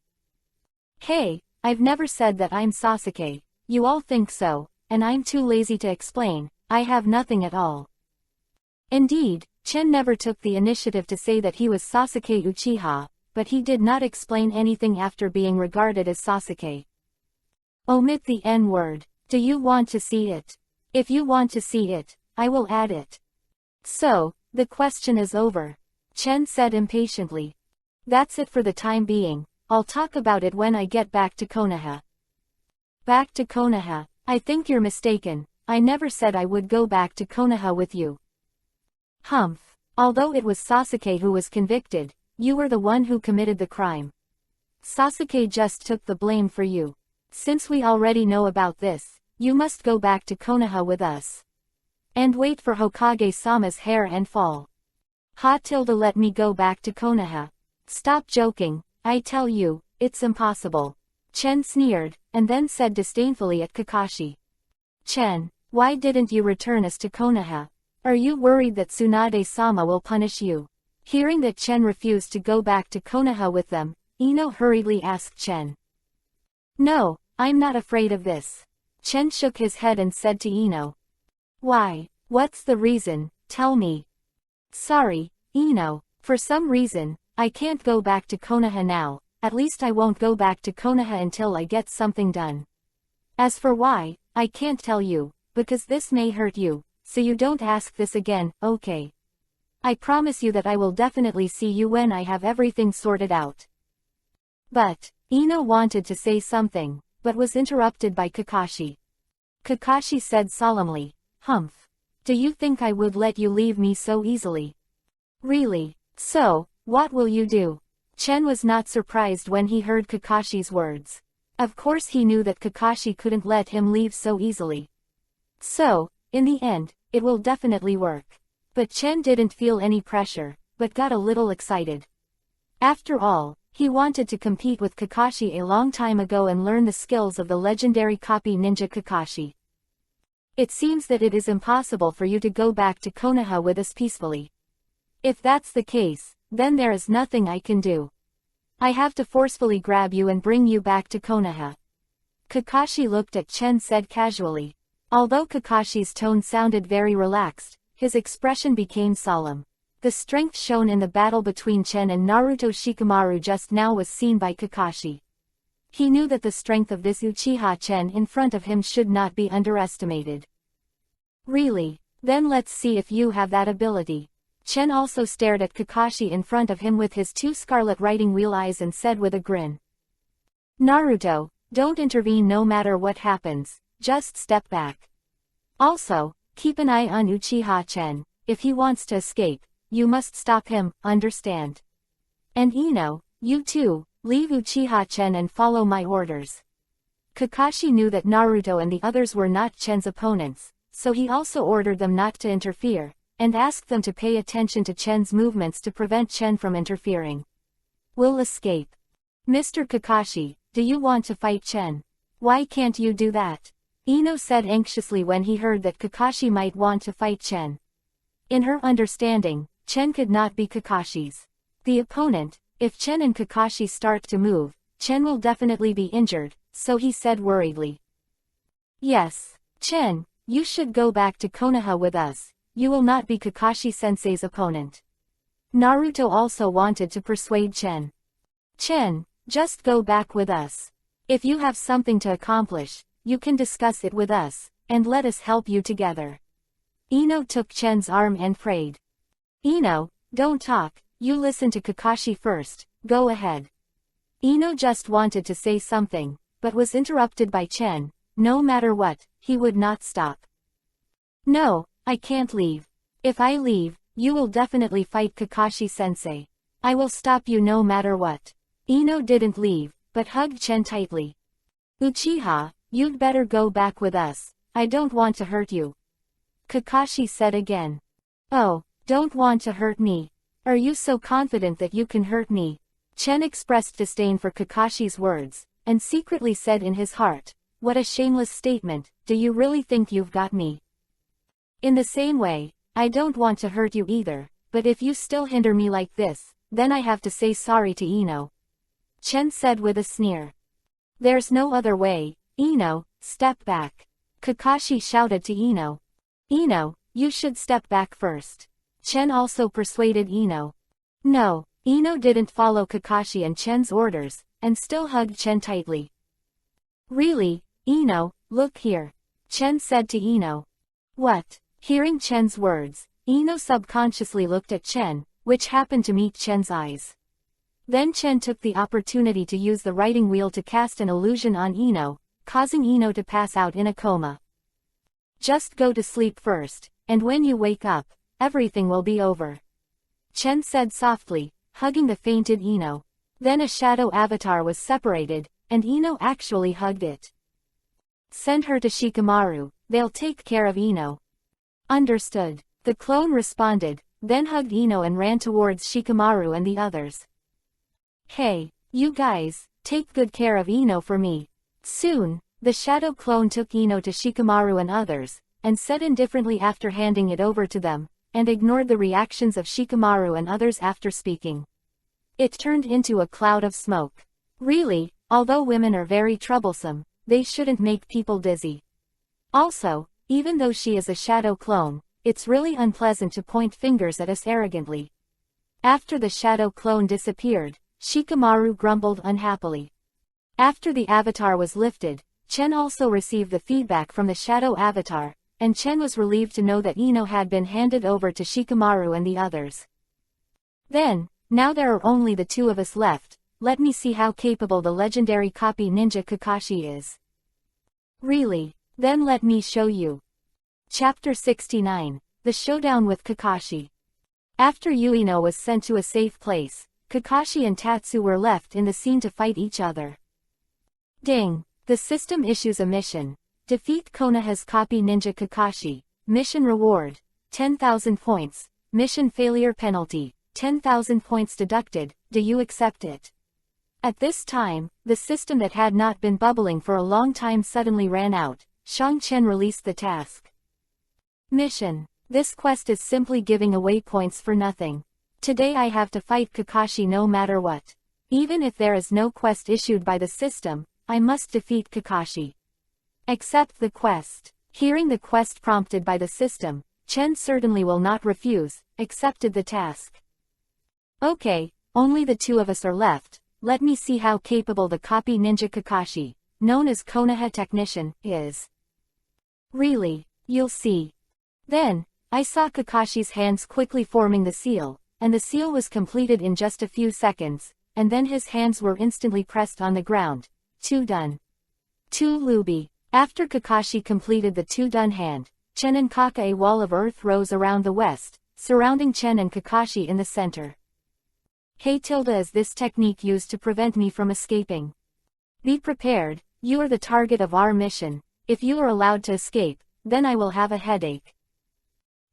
Hey, I've never said that I'm Sasuke. You all think so, and I'm too lazy to explain. I have nothing at all. Indeed, Chen never took the initiative to say that he was Sasuke Uchiha, but he did not explain anything after being regarded as Sasuke. Omit the N-word. Do you want to see it? If you want to see it, I will add it. So, the question is over. Chen said impatiently. That's it for the time being, I'll talk about it when I get back to Konoha. Back to Konoha? I think you're mistaken, I never said I would go back to Konoha with you. Humph. Although it was Sasuke who was convicted, you were the one who committed the crime. Sasuke just took the blame for you. Since we already know about this, you must go back to Konoha with us. And wait for Hokage-sama's hair and fall. Let me go back to Konoha. Stop joking, I tell you, it's impossible. Chen sneered, and then said disdainfully at Kakashi. Chen, why didn't you return us to Konoha? Are you worried that Tsunade-sama will punish you? Hearing that Chen refused to go back to Konoha with them, Ino hurriedly asked Chen. No, I'm not afraid of this. Chen shook his head and said to Ino. Why? What's the reason? Tell me. Sorry, Ino, for some reason, I can't go back to Konoha now, at least I won't go back to Konoha until I get something done. As for why, I can't tell you, because this may hurt you, so you don't ask this again, okay? I promise you that I will definitely see you when I have everything sorted out. But, Ino wanted to say something, but was interrupted by Kakashi. Kakashi said solemnly, Humph. Do you think I would let you leave me so easily? Really? So, what will you do? Chen was not surprised when he heard Kakashi's words. Of course he knew that Kakashi couldn't let him leave so easily. So, in the end, it will definitely work. But Chen didn't feel any pressure, but got a little excited. After all, He wanted to compete with Kakashi a long time ago and learn the skills of the legendary copy ninja Kakashi. It seems that it is impossible for you to go back to Konoha with us peacefully. If that's the case, then there is nothing I can do. I have to forcefully grab you and bring you back to Konoha. Kakashi looked at Chen said casually. Although Kakashi's tone sounded very relaxed, his expression became solemn. The strength shown in the battle between Chen and Naruto Shikamaru just now was seen by Kakashi. He knew that the strength of this Uchiha Chen in front of him should not be underestimated. Really? Then let's see if you have that ability. Chen also stared at Kakashi in front of him with his two scarlet writing wheel eyes and said with a grin. Naruto, don't intervene no matter what happens, just step back. Also, keep an eye on Uchiha Chen. If he wants to escape, you must stop him, understand? And Ino, you too, leave Uchiha Chen and follow my orders. Kakashi knew that Naruto and the others were not Chen's opponents, so he also ordered them not to interfere, and asked them to pay attention to Chen's movements to prevent Chen from interfering. We'll escape. Mr. Kakashi, do you want to fight Chen? Why can't you do that? Ino said anxiously when he heard that Kakashi might want to fight Chen. In her understanding, Chen could not be Kakashi's the opponent. If Chen and Kakashi start to move, Chen will definitely be injured, so he said worriedly. Yes, Chen, you should go back to Konoha with us. You will not be Kakashi-sensei's opponent. Naruto also wanted to persuade Chen. Chen, just go back with us. If you have something to accomplish, you can discuss it with us, and let us help you together. Ino took Chen's arm and prayed. Ino, don't talk, you listen to Kakashi first, go ahead. Ino just wanted to say something, but was interrupted by Chen. No matter what, he would not stop. No, I can't leave. If I leave, you will definitely fight Kakashi-sensei. I will stop you no matter what. Ino didn't leave, but hugged Chen tightly. Uchiha, you'd better go back with us. I don't want to hurt you. Kakashi said again. Oh, don't want to hurt me. Are you so confident that you can hurt me? Chen expressed disdain for Kakashi's words, and secretly said in his heart, what a shameless statement, do you really think you've got me? In the same way, I don't want to hurt you either, but if you still hinder me like this, then I have to say sorry to Ino. Chen said with a sneer. There's no other way, Ino, step back. Kakashi shouted to Ino. Ino, you should step back first. Chen also persuaded Ino. No, Ino didn't follow Kakashi and Chen's orders, and still hugged Chen tightly. Really, Ino, look here. Chen said to Ino. What? Hearing Chen's words, Ino subconsciously looked at Chen, which happened to meet Chen's eyes. Then Chen took the opportunity to use the writing wheel to cast an illusion on Ino, causing Ino to pass out in a coma. Just go to sleep first, and when you wake up, everything will be over. Chen said softly, hugging the fainted Ino. Then a shadow avatar was separated, and Ino actually hugged it. Send her to Shikamaru, they'll take care of Ino. Understood. The clone responded, then hugged Ino and ran towards Shikamaru and the others. Hey, you guys, take good care of Ino for me. Soon, the shadow clone took Ino to Shikamaru and others, and said indifferently after handing it over to them, and ignored the reactions of Shikamaru and others after speaking. It turned into a cloud of smoke. Really, although women are very troublesome, they shouldn't make people dizzy. Also, even though she is a shadow clone, it's really unpleasant to point fingers at us arrogantly. After the shadow clone disappeared, Shikamaru grumbled unhappily. After the avatar was lifted, Chen also received the feedback from the shadow avatar, and Chen was relieved to know that Ino had been handed over to Shikamaru and the others. Then, now there are only the two of us left, let me see how capable the legendary copy ninja Kakashi is. Really? Then let me show you. Chapter 69, The Showdown with Kakashi. After Yuino was sent to a safe place, Kakashi and Tatsu were left in the scene to fight each other. Ding! The system issues a mission. Defeat Konoha's copy ninja Kakashi. Mission reward, 10,000 points. Mission failure penalty, 10,000 points deducted. Do you accept it? At this time, the system that had not been bubbling for a long time suddenly ran out. Shang Chen released the task. Mission. This quest is simply giving away points for nothing. Today I have to fight Kakashi no matter what. Even if there is no quest issued by the system, I must defeat Kakashi. Accept the quest. Hearing the quest prompted by the system, Chen certainly will not refuse, accepted the task. Okay, only the two of us are left. Let me see how capable the copy ninja Kakashi, known as Konoha Technician, is. Really, you'll see. Then, I saw Kakashi's hands quickly forming the seal, and the seal was completed in just a few seconds, and then his hands were instantly pressed on the ground. 2 done. 2 Luby. After Kakashi completed the 2 done hand, Chen and Kaka, a wall of earth rose around the west, surrounding Chen and Kakashi in the center. Hey tilde, is this technique used to prevent me from escaping? Be prepared, you are the target of our mission. If you are allowed to escape, then I will have a headache.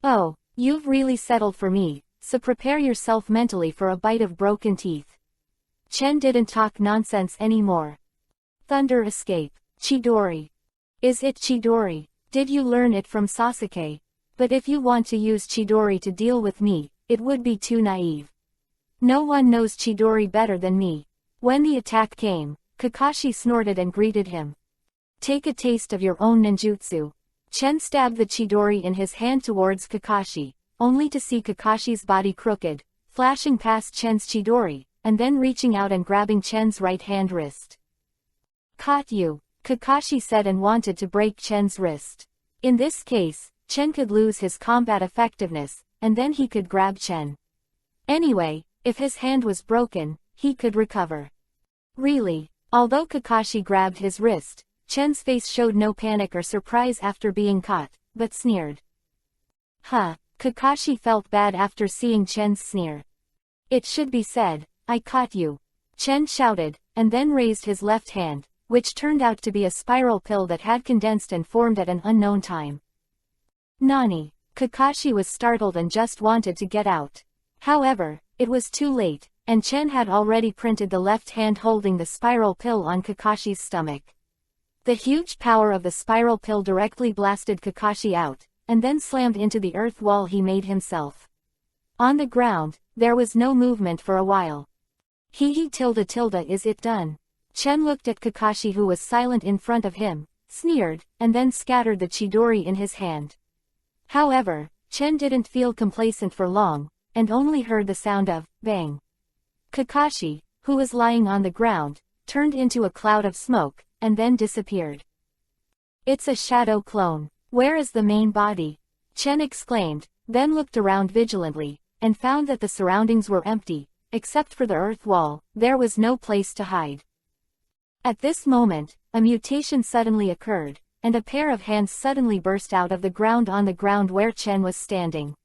Oh, you've really settled for me, so prepare yourself mentally for a bite of broken teeth. Chen didn't talk nonsense anymore. Thunder escape. Chidori. Is it Chidori? Did you learn it from Sasuke? But if you want to use Chidori to deal with me, it would be too naive. No one knows Chidori better than me. When the attack came, Kakashi snorted and greeted him. Take a taste of your own ninjutsu. Chen stabbed the Chidori in his hand towards Kakashi, only to see Kakashi's body crooked, flashing past Chen's Chidori, and then reaching out and grabbing Chen's right hand wrist. Caught you, Kakashi said and wanted to break Chen's wrist. In this case, Chen could lose his combat effectiveness, and then he could grab Chen. Anyway, if his hand was broken, he could recover. Really, although Kakashi grabbed his wrist, Chen's face showed no panic or surprise after being caught, but sneered. Huh, Kakashi felt bad after seeing Chen's sneer. It should be said, I caught you. Chen shouted, and then raised his left hand, which turned out to be a spiral pill that had condensed and formed at an unknown time. Nani? Kakashi was startled and just wanted to get out. However, it was too late, and Chen had already printed the left hand holding the spiral pill on Kakashi's stomach. The huge power of the spiral pill directly blasted Kakashi out, and then slammed into the earth wall he made himself. On the ground, there was no movement for a while. Tilde, is it done? Chen looked at Kakashi, who was silent in front of him, sneered, and then scattered the Chidori in his hand. However, Chen didn't feel complacent for long, and only heard the sound of bang. Kakashi, who was lying on the ground, turned into a cloud of smoke, and then disappeared. It's a shadow clone. Where is the main body? Chen exclaimed, then looked around vigilantly, and found that the surroundings were empty, except for the earth wall. There was no place to hide. At this moment, a mutation suddenly occurred, and a pair of hands suddenly burst out of the ground on the ground where Chen was standing.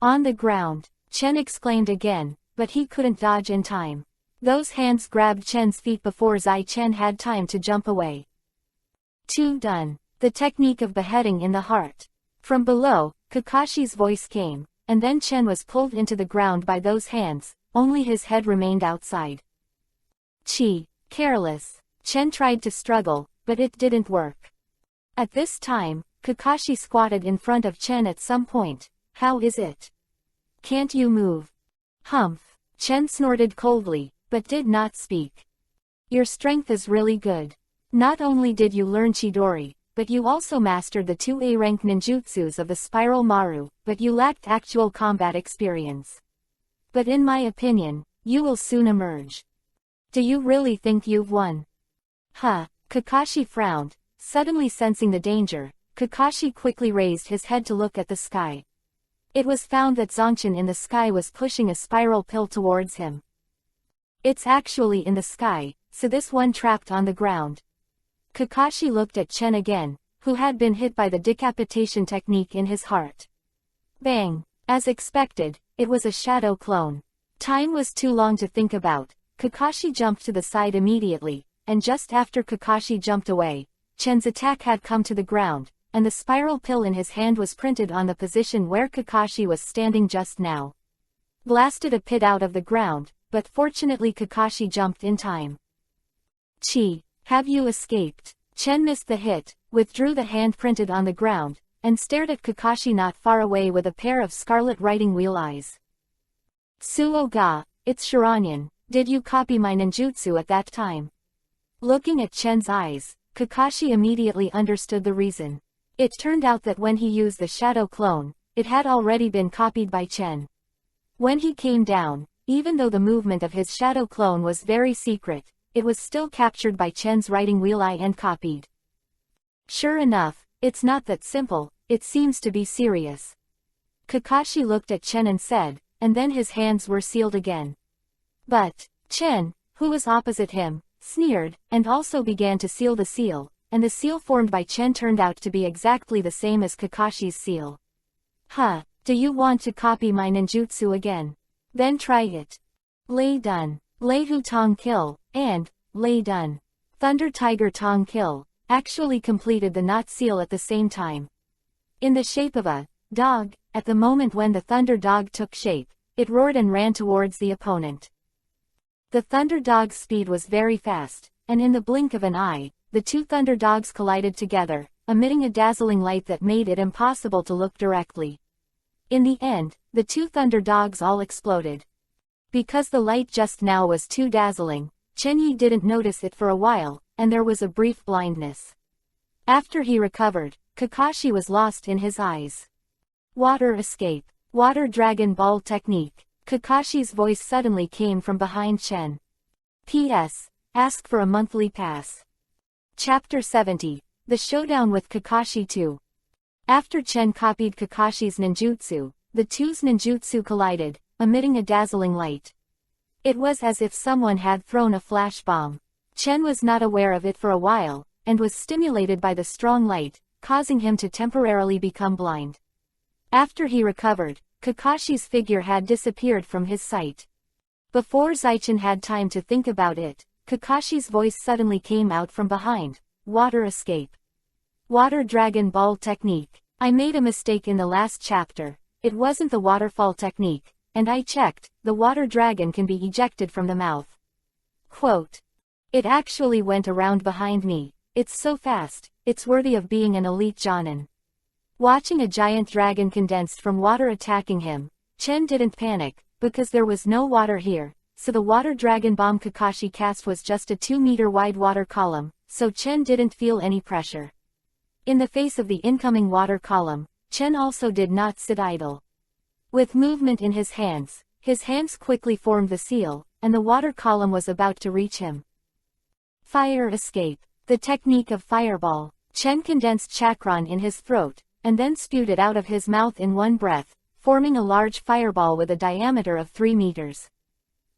On the ground, Chen exclaimed again, but he couldn't dodge in time. Those hands grabbed Chen's feet before Zai Chen had time to jump away. 2 done. The technique of beheading in the heart. From below, Kakashi's voice came, and then Chen was pulled into the ground by those hands, only his head remained outside. Chi. Careless. Chen tried to struggle, but it didn't work. At this time, Kakashi squatted in front of Chen at some point. How is it? Can't you move? Humph. Chen snorted coldly, but did not speak. Your strength is really good. Not only did you learn Chidori, but you also mastered the 2A rank ninjutsus of the Spiral Maru, but you lacked actual combat experience. But in my opinion, you will soon emerge. Do you really think you've won? Huh, Kakashi frowned, suddenly sensing the danger. Kakashi quickly raised his head to look at the sky. It was found that Zongchen in the sky was pushing a spiral pill towards him. It's actually in the sky, so this one trapped on the ground. Kakashi looked at Chen again, who had been hit by the decapitation technique in his heart. Bang! As expected, it was a shadow clone. Time was too long to think about. Kakashi jumped to the side immediately, and just after Kakashi jumped away, Chen's attack had come to the ground, and the spiral pill in his hand was printed on the position where Kakashi was standing just now. Blasted a pit out of the ground, but fortunately Kakashi jumped in time. "Chi, have you escaped?" Chen missed the hit, withdrew the hand printed on the ground, and stared at Kakashi not far away with a pair of scarlet writing wheel eyes. "Suo ga, it's Shiranyan, did you copy my ninjutsu at that time?" Looking at Chen's eyes, Kakashi immediately understood the reason. It turned out that when he used the shadow clone, it had already been copied by Chen. When he came down, even though the movement of his shadow clone was very secret, it was still captured by Chen's writing wheel eye and copied. "Sure enough, it's not that simple, it seems to be serious." Kakashi looked at Chen and said, and then his hands were sealed again. But Chen, who was opposite him, sneered, and also began to seal the seal, and the seal formed by Chen turned out to be exactly the same as Kakashi's seal. "Huh, do you want to copy my ninjutsu again? Then try it." Lei Dun, Lei Hu Tong Kill, and Lei Dun, Thunder Tiger Tong Kill, actually completed the knot seal at the same time. In the shape of a dog, at the moment when the thunder dog took shape, it roared and ran towards the opponent. The thunder dog's speed was very fast, and in the blink of an eye, the two thunder dogs collided together, emitting a dazzling light that made it impossible to look directly. In the end, the two thunder dogs all exploded. Because the light just now was too dazzling, Chen Yi didn't notice it for a while, and there was a brief blindness. After he recovered, Kakashi was lost in his eyes. "Water escape, water Dragon Ball technique." Kakashi's voice suddenly came from behind Chen. "P.S. Ask for a monthly pass." Chapter 70, The Showdown with Kakashi 2. After Chen copied Kakashi's ninjutsu, the two's ninjutsu collided, emitting a dazzling light. It was as if someone had thrown a flash bomb. Chen was not aware of it for a while, and was stimulated by the strong light, causing him to temporarily become blind. After he recovered, Kakashi's figure had disappeared from his sight. Before Zaichen had time to think about it, Kakashi's voice suddenly came out from behind. "Water escape. Water Dragon Ball technique. I made a mistake in the last chapter. It wasn't the waterfall technique, and I checked, the water dragon can be ejected from the mouth." Quote. "It actually went around behind me. It's so fast, it's worthy of being an elite Jonin." Watching a giant dragon condensed from water attacking him, Chen didn't panic, because there was no water here, so the water dragon bomb Kakashi cast was just a 2-meter wide water column, so Chen didn't feel any pressure. In the face of the incoming water column, Chen also did not sit idle. With movement in his hands quickly formed the seal, and the water column was about to reach him. Fire escape. The technique of fireball. Chen condensed chakran in his throat, and then spewed it out of his mouth in one breath, forming a large fireball with a diameter of 3 meters.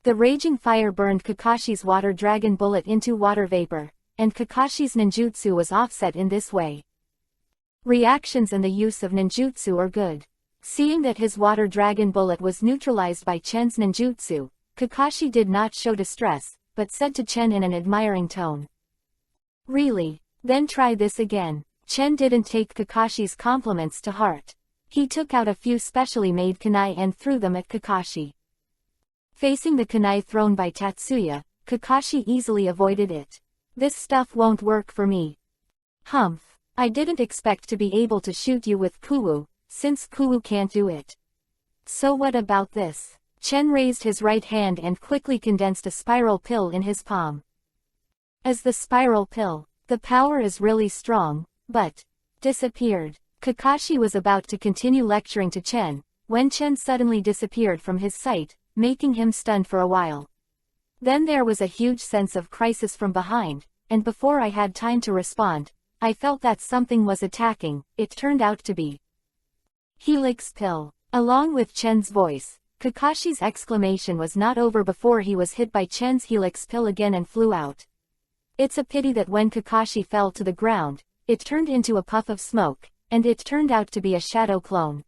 The raging fire burned Kakashi's water dragon bullet into water vapor, and Kakashi's ninjutsu was offset in this way. Reactions and the use of ninjutsu are good. Seeing that his water dragon bullet was neutralized by Chen's ninjutsu, Kakashi did not show distress, but said to Chen in an admiring tone. "Really? Then try this again." Chen didn't take Kakashi's compliments to heart. He took out a few specially made kunai and threw them at Kakashi. Facing the kunai thrown by Tatsuya, Kakashi easily avoided it. "This stuff won't work for me." "Humph. I didn't expect to be able to shoot you with Kuwu, since Kuwu can't do it. So what about this?" Chen raised his right hand and quickly condensed a spiral pill in his palm. As the spiral pill, the power is really strong, but disappeared. Kakashi was about to continue lecturing to Chen, when Chen suddenly disappeared from his sight, making him stunned for a while. Then there was a huge sense of crisis from behind, and before I had time to respond, I felt that something was attacking. It turned out to be Helix Pill. Along with Chen's voice, Kakashi's exclamation was not over before he was hit by Chen's Helix Pill again and flew out. It's a pity that when Kakashi fell to the ground, it turned into a puff of smoke, and it turned out to be a shadow clone.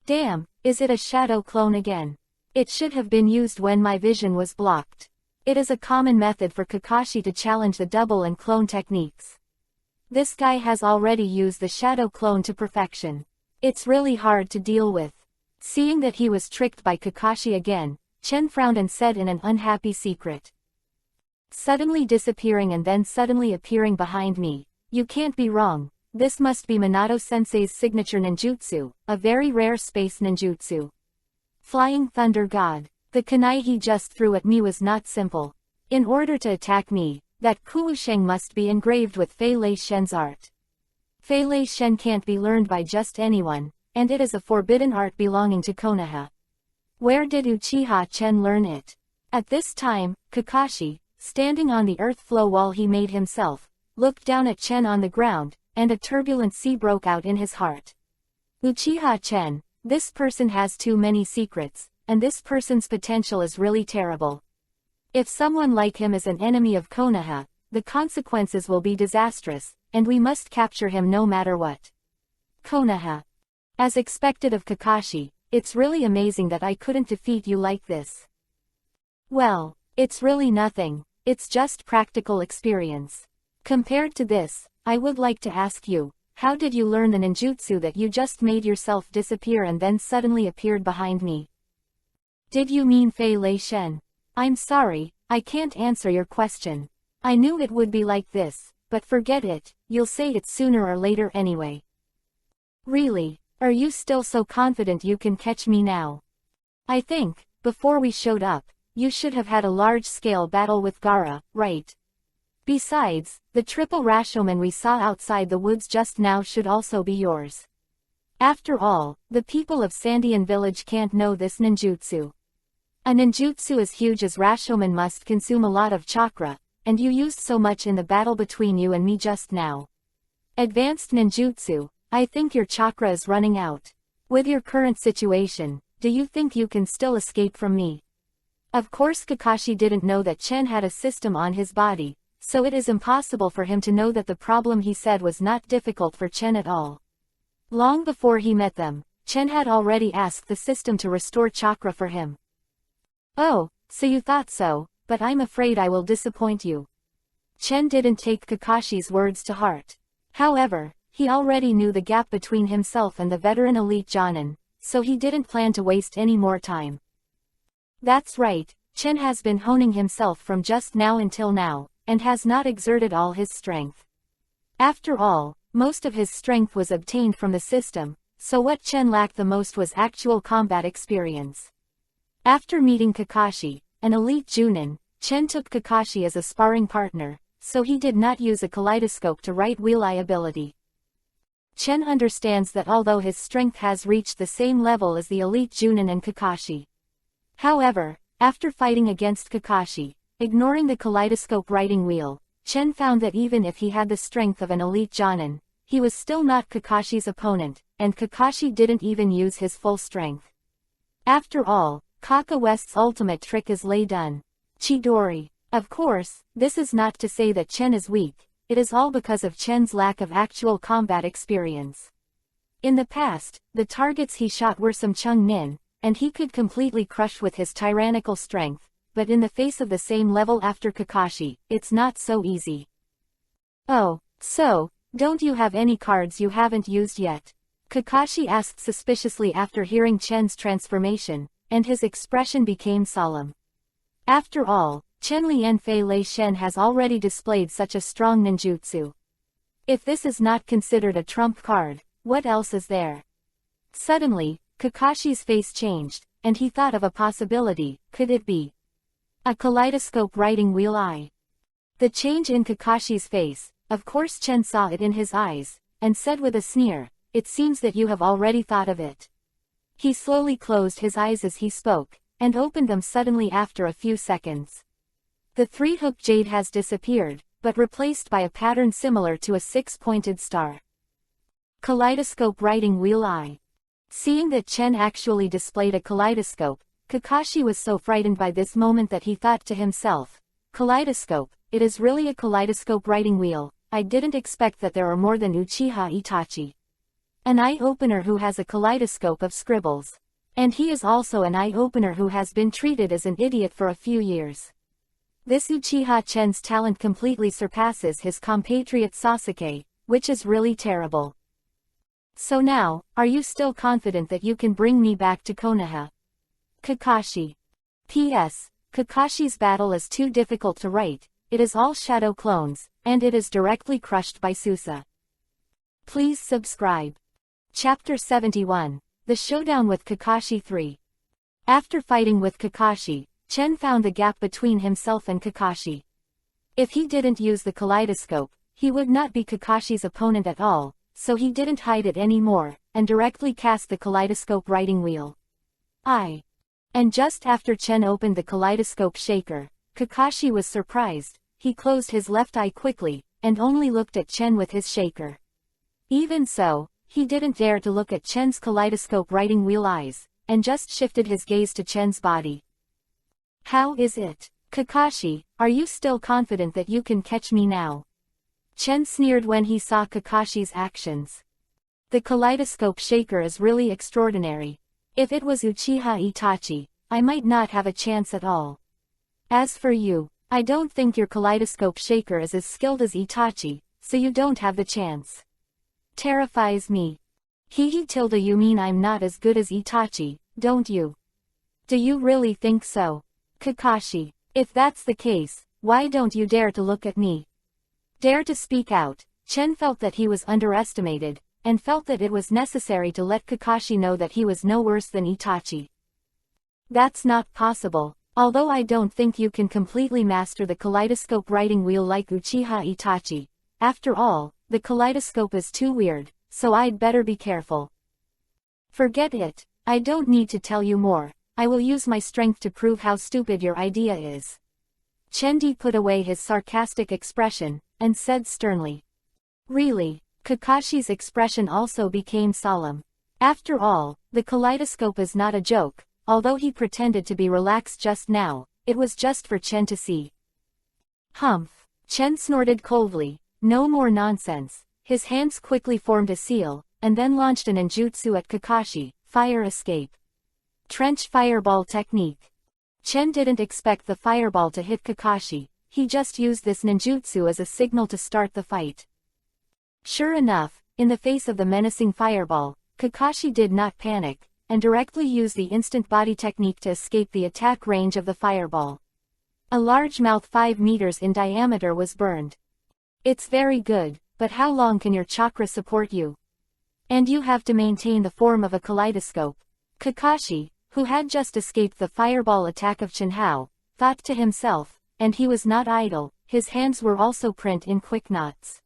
Damn, is it a shadow clone again? It should have been used when my vision was blocked. It is a common method for Kakashi to challenge the double and clone techniques. This guy has already used the shadow clone to perfection. It's really hard to deal with. Seeing that he was tricked by Kakashi again, Chen frowned and said in an unhappy secret. Suddenly disappearing and then suddenly appearing behind me. You can't be wrong. This must be Minato-sensei's signature ninjutsu, a very rare space ninjutsu. Flying Thunder God. The kunai he just threw at me was not simple. In order to attack me, that Kuusheng must be engraved with Fei Lei Shen's art. Fei Lei Shen can't be learned by just anyone, and it is a forbidden art belonging to Konoha. Where did Uchiha Chen learn it? At this time, Kakashi, standing on the earth flow wall he made himself, looked down at Chen on the ground, and a turbulent sea broke out in his heart. Uchiha Chen, this person has too many secrets, and this person's potential is really terrible. If someone like him is an enemy of Konoha, the consequences will be disastrous, and we must capture him no matter what. Konoha. As expected of Kakashi, it's really amazing that I couldn't defeat you like this. Well, it's really nothing, it's just practical experience. Compared to this, I would like to ask you, how did you learn the ninjutsu that you just made yourself disappear and then suddenly appeared behind me? Did you mean Fei Lei Shen? I'm sorry, I can't answer your question. I knew it would be like this, but forget it, you'll say it sooner or later anyway. Really, are you still so confident you can catch me now? I think, before we showed up, you should have had a large-scale battle with Gaara, right? Besides, the triple Rashomon we saw outside the woods just now should also be yours. After all, the people of Sandian Village can't know this ninjutsu. A ninjutsu as huge as Rashomon must consume a lot of chakra, and you used so much in the battle between you and me just now. Advanced ninjutsu, I think your chakra is running out. With your current situation, do you think you can still escape from me? Of course Kakashi didn't know that Chen had a system on his body, so it is impossible for him to know that the problem he said was not difficult for Chen at all. Long before he met them, Chen had already asked the system to restore chakra for him. Oh, so you thought so, but I'm afraid I will disappoint you. Chen didn't take Kakashi's words to heart. However, he already knew the gap between himself and the veteran elite Jonin, so he didn't plan to waste any more time. That's right, Chen has been honing himself from just now until now, and has not exerted all his strength. After all, most of his strength was obtained from the system, so what Chen lacked the most was actual combat experience. After meeting Kakashi, an elite Junin, Chen took Kakashi as a sparring partner, so he did not use a kaleidoscope to right-wheel eye ability. Chen understands that although his strength has reached the same level as the elite Junin and Kakashi. However, after fighting against Kakashi, ignoring the kaleidoscope writing wheel, Chen found that even if he had the strength of an elite Jonin, he was still not Kakashi's opponent, and Kakashi didn't even use his full strength. After all, Kaka West's ultimate trick is lay done. Chidori. Of course, this is not to say that Chen is weak, it is all because of Chen's lack of actual combat experience. In the past, the targets he shot were some Chung Nin, and he could completely crush with his tyrannical strength, but in the face of the same level after Kakashi, it's not so easy. Oh, so, don't you have any cards you haven't used yet? Kakashi asked suspiciously after hearing Chen's transformation, and his expression became solemn. After all, Chen Lian Fei Lei Shen has already displayed such a strong ninjutsu. If this is not considered a trump card, what else is there? Suddenly, Kakashi's face changed, and he thought of a possibility. Could it be a kaleidoscope writing wheel eye? The change in Kakashi's face, of course Chen saw it in his eyes, and said with a sneer, "It seems that you have already thought of it." He slowly closed his eyes as he spoke, and opened them suddenly after a few seconds. The three-hook jade has disappeared, but replaced by a pattern similar to a six-pointed star. Kaleidoscope writing wheel eye. Seeing that Chen actually displayed a kaleidoscope, Kakashi was so frightened by this moment that he thought to himself, "Kaleidoscope, it is really a kaleidoscope writing wheel, I didn't expect that there are more than Uchiha Itachi. An eye-opener who has a kaleidoscope of scribbles. And he is also an eye-opener who has been treated as an idiot for a few years. This Uchiha Chen's talent completely surpasses his compatriot Sasuke, which is really terrible. So now, are you still confident that you can bring me back to Konoha?" Kakashi. P.S. Kakashi's battle is too difficult to write, it is all shadow clones, and it is directly crushed by Susa. Please subscribe. Chapter 71. The Showdown with Kakashi 3. After fighting with Kakashi, Chen found the gap between himself and Kakashi. If he didn't use the kaleidoscope, he would not be Kakashi's opponent at all, so he didn't hide it anymore, and directly cast the kaleidoscope writing wheel. And just after Chen opened the kaleidoscope shaker, Kakashi was surprised. He closed his left eye quickly, and only looked at Chen with his shaker. Even so, he didn't dare to look at Chen's kaleidoscope writing wheel eyes, and just shifted his gaze to Chen's body. How is it, Kakashi, are you still confident that you can catch me now? Chen sneered when he saw Kakashi's actions. The kaleidoscope shaker is really extraordinary. If it was Uchiha Itachi, I might not have a chance at all. As for you, I don't think your kaleidoscope shaker is as skilled as Itachi, so you don't have the chance. Terrifies me. You mean I'm not as good as Itachi, don't you? Do you really think so? Kakashi, if that's the case, why don't you dare to look at me? Dare to speak out. Chen felt that he was underestimated, and felt that it was necessary to let Kakashi know that he was no worse than Itachi. That's not possible, although I don't think you can completely master the kaleidoscope writing wheel like Uchiha Itachi. After all, the kaleidoscope is too weird, so I'd better be careful. Forget it, I don't need to tell you more, I will use my strength to prove how stupid your idea is. Chendi put away his sarcastic expression, and said sternly. Really? Kakashi's expression also became solemn. After all, the kaleidoscope is not a joke, although he pretended to be relaxed just now, it was just for Chen to see. Humph! Chen snorted coldly, no more nonsense. His hands quickly formed a seal, and then launched a ninjutsu at Kakashi, fire escape. Trench fireball technique. Chen didn't expect the fireball to hit Kakashi, he just used this ninjutsu as a signal to start the fight. Sure enough, in the face of the menacing fireball, Kakashi did not panic, and directly used the instant body technique to escape the attack range of the fireball. A large mouth 5 meters in diameter was burned. It's very good, but how long can your chakra support you? And you have to maintain the form of a kaleidoscope. Kakashi, who had just escaped the fireball attack of Chenhao, thought to himself, and he was not idle, his hands were also print in quick knots.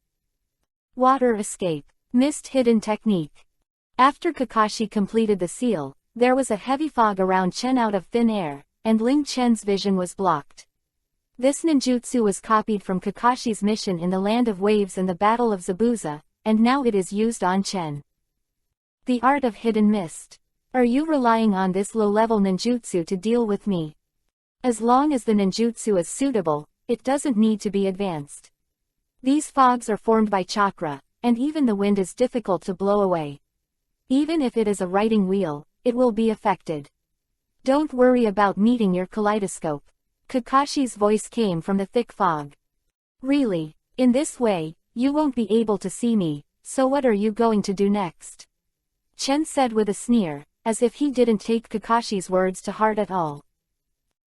Water escape. Mist hidden technique. After Kakashi completed the seal, there was a heavy fog around Chen out of thin air, and Ling Chen's vision was blocked. This ninjutsu was copied from Kakashi's mission in the Land of Waves and the Battle of Zabuza, and now it is used on Chen. The art of hidden mist. Are you relying on this low-level ninjutsu to deal with me? As long as the ninjutsu is suitable, it doesn't need to be advanced. These fogs are formed by chakra, and even the wind is difficult to blow away. Even if it is a writing wheel, it will be affected. Don't worry about meeting your kaleidoscope. Kakashi's voice came from the thick fog. Really, in this way, you won't be able to see me, so what are you going to do next? Chen said with a sneer, as if he didn't take Kakashi's words to heart at all.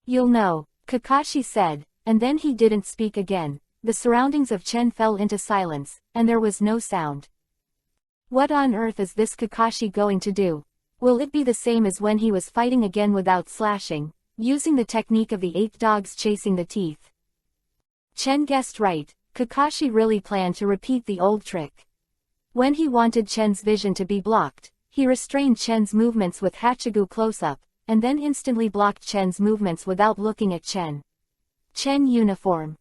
You'll know, Kakashi said, and then he didn't speak again. The surroundings of Chen fell into silence, and there was no sound. What on earth is this Kakashi going to do? Will it be the same as when he was fighting again without slashing, using the technique of the 8 dogs chasing the teeth? Chen guessed right, Kakashi really planned to repeat the old trick. When he wanted Chen's vision to be blocked, he restrained Chen's movements with Hachigu close-up, and then instantly blocked Chen's movements without looking at Chen. Chen uniform.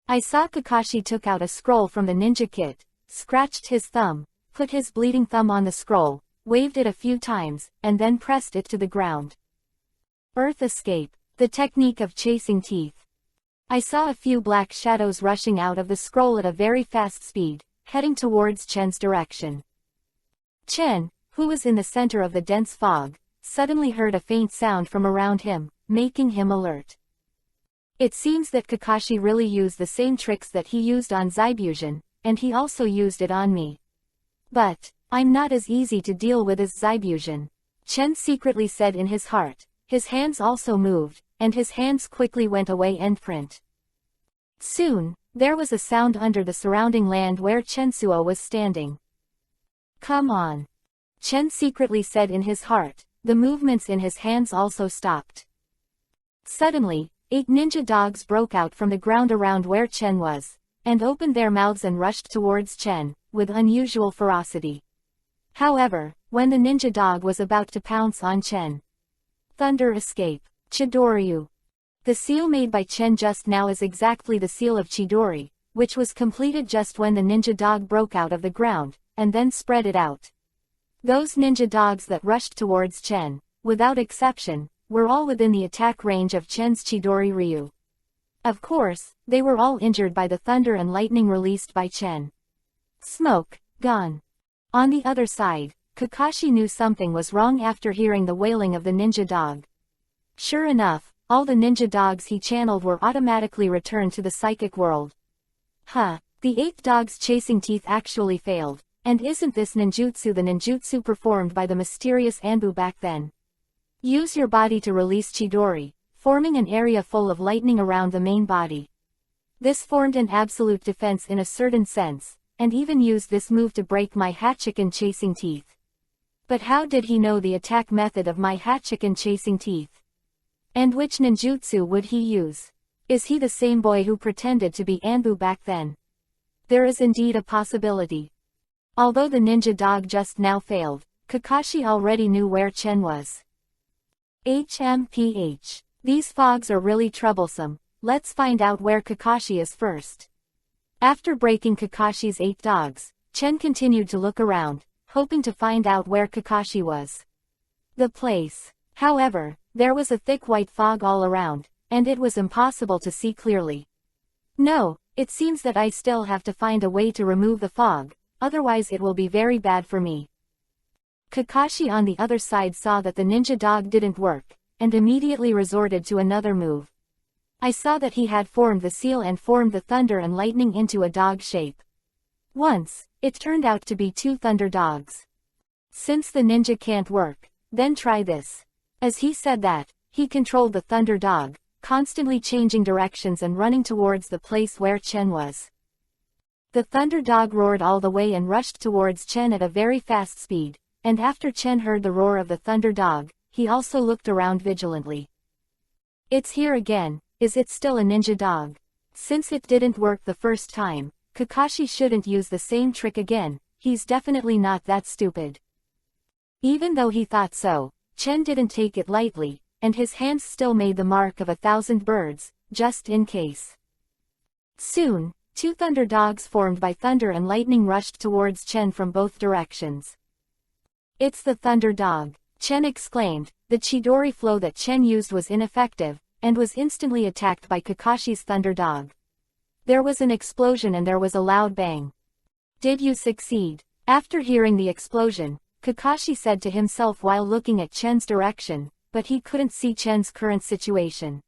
I saw Kakashi took out a scroll from the ninja kit, scratched his thumb, put his bleeding thumb on the scroll, waved it a few times, and then pressed it to the ground. Earth escape, the technique of chasing teeth. I saw a few black shadows rushing out of the scroll at a very fast speed, heading towards Chen's direction. Chen, who was in the center of the dense fog, suddenly heard a faint sound from around him, making him alert. It seems that Kakashi really used the same tricks that he used on Zaibusion, and he also used it on me. But, I'm not as easy to deal with as Zaibusion. Chen secretly said in his heart. His hands also moved, and his hands quickly went away end print. Soon, there was a sound under the surrounding land where Chensuo was standing. "Come on," Chen secretly said in his heart. The movements in his hands also stopped. Suddenly, 8 ninja dogs broke out from the ground around where Chen was, and opened their mouths and rushed towards Chen, with unusual ferocity. However, when the ninja dog was about to pounce on Chen, Thunder Escape, Chidoryu. The seal made by Chen just now is exactly the seal of Chidori, which was completed just when the ninja dog broke out of the ground, and then spread it out. Those ninja dogs that rushed towards Chen, without exception, were all within the attack range of Chen's Chidori Ryu. Of course, they were all injured by the thunder and lightning released by Chen. Smoke, gone. On the other side, Kakashi knew something was wrong after hearing the wailing of the ninja dog. Sure enough, all the ninja dogs he channeled were automatically returned to the psychic world. The 8th dog's chasing teeth actually failed, and isn't this ninjutsu the ninjutsu performed by the mysterious Anbu back then? Use your body to release Chidori, forming an area full of lightning around the main body. This formed an absolute defense in a certain sense, and even used this move to break my Hachiken chasing teeth. But how did he know the attack method of my Hachiken chasing teeth? And which ninjutsu would he use? Is he the same boy who pretended to be Anbu back then? There is indeed a possibility. Although the ninja dog just now failed, Kakashi already knew where Chen was. HMPH. These fogs are really troublesome. Let's find out where Kakashi is first. After breaking Kakashi's 8 dogs, Chen continued to look around, hoping to find out where Kakashi was. The place. However, there was a thick white fog all around, and it was impossible to see clearly. No, it seems that I still have to find a way to remove the fog, otherwise it will be very bad for me. Kakashi on the other side saw that the ninja dog didn't work, and immediately resorted to another move. I saw that he had formed the seal and formed the thunder and lightning into a dog shape. Once, it turned out to be 2 thunder dogs. Since the ninja can't work, then try this. As he said that, he controlled the thunder dog, constantly changing directions and running towards the place where Chen was. The thunder dog roared all the way and rushed towards Chen at a very fast speed, and after Chen heard the roar of the thunder dog, he also looked around vigilantly. It's here again. Is it still a ninja dog? Since it didn't work the first time, Kakashi shouldn't use the same trick again. He's definitely not that stupid. Even though he thought so, Chen didn't take it lightly, and his hands still made the mark of 1,000 birds, just in case. Soon, 2 thunder dogs formed by thunder and lightning rushed towards Chen from both directions. It's the thunder dog, Chen exclaimed. The Chidori flow that Chen used was ineffective, and was instantly attacked by Kakashi's thunder dog. There was an explosion and there was a loud bang. Did you succeed? After hearing the explosion, Kakashi said to himself while looking at Chen's direction, but he couldn't see Chen's current situation.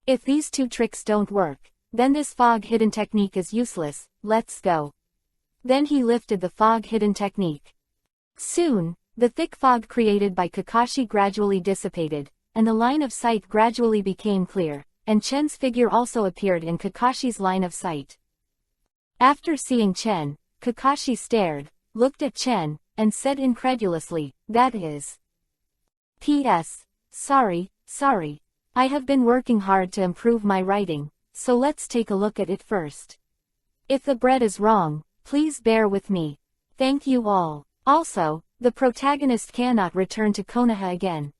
If these 2 tricks don't work, then this fog hidden technique is useless. Let's go. Then he lifted the fog hidden technique. Soon, the thick fog created by Kakashi gradually dissipated, and the line of sight gradually became clear, and Chen's figure also appeared in Kakashi's line of sight. After seeing Chen, Kakashi stared, looked at Chen, and said incredulously, "That is." P.S. Sorry. I have been working hard to improve my writing, so let's take a look at it first. If the bread is wrong, please bear with me. Thank you all. Also, the protagonist cannot return to Konoha again.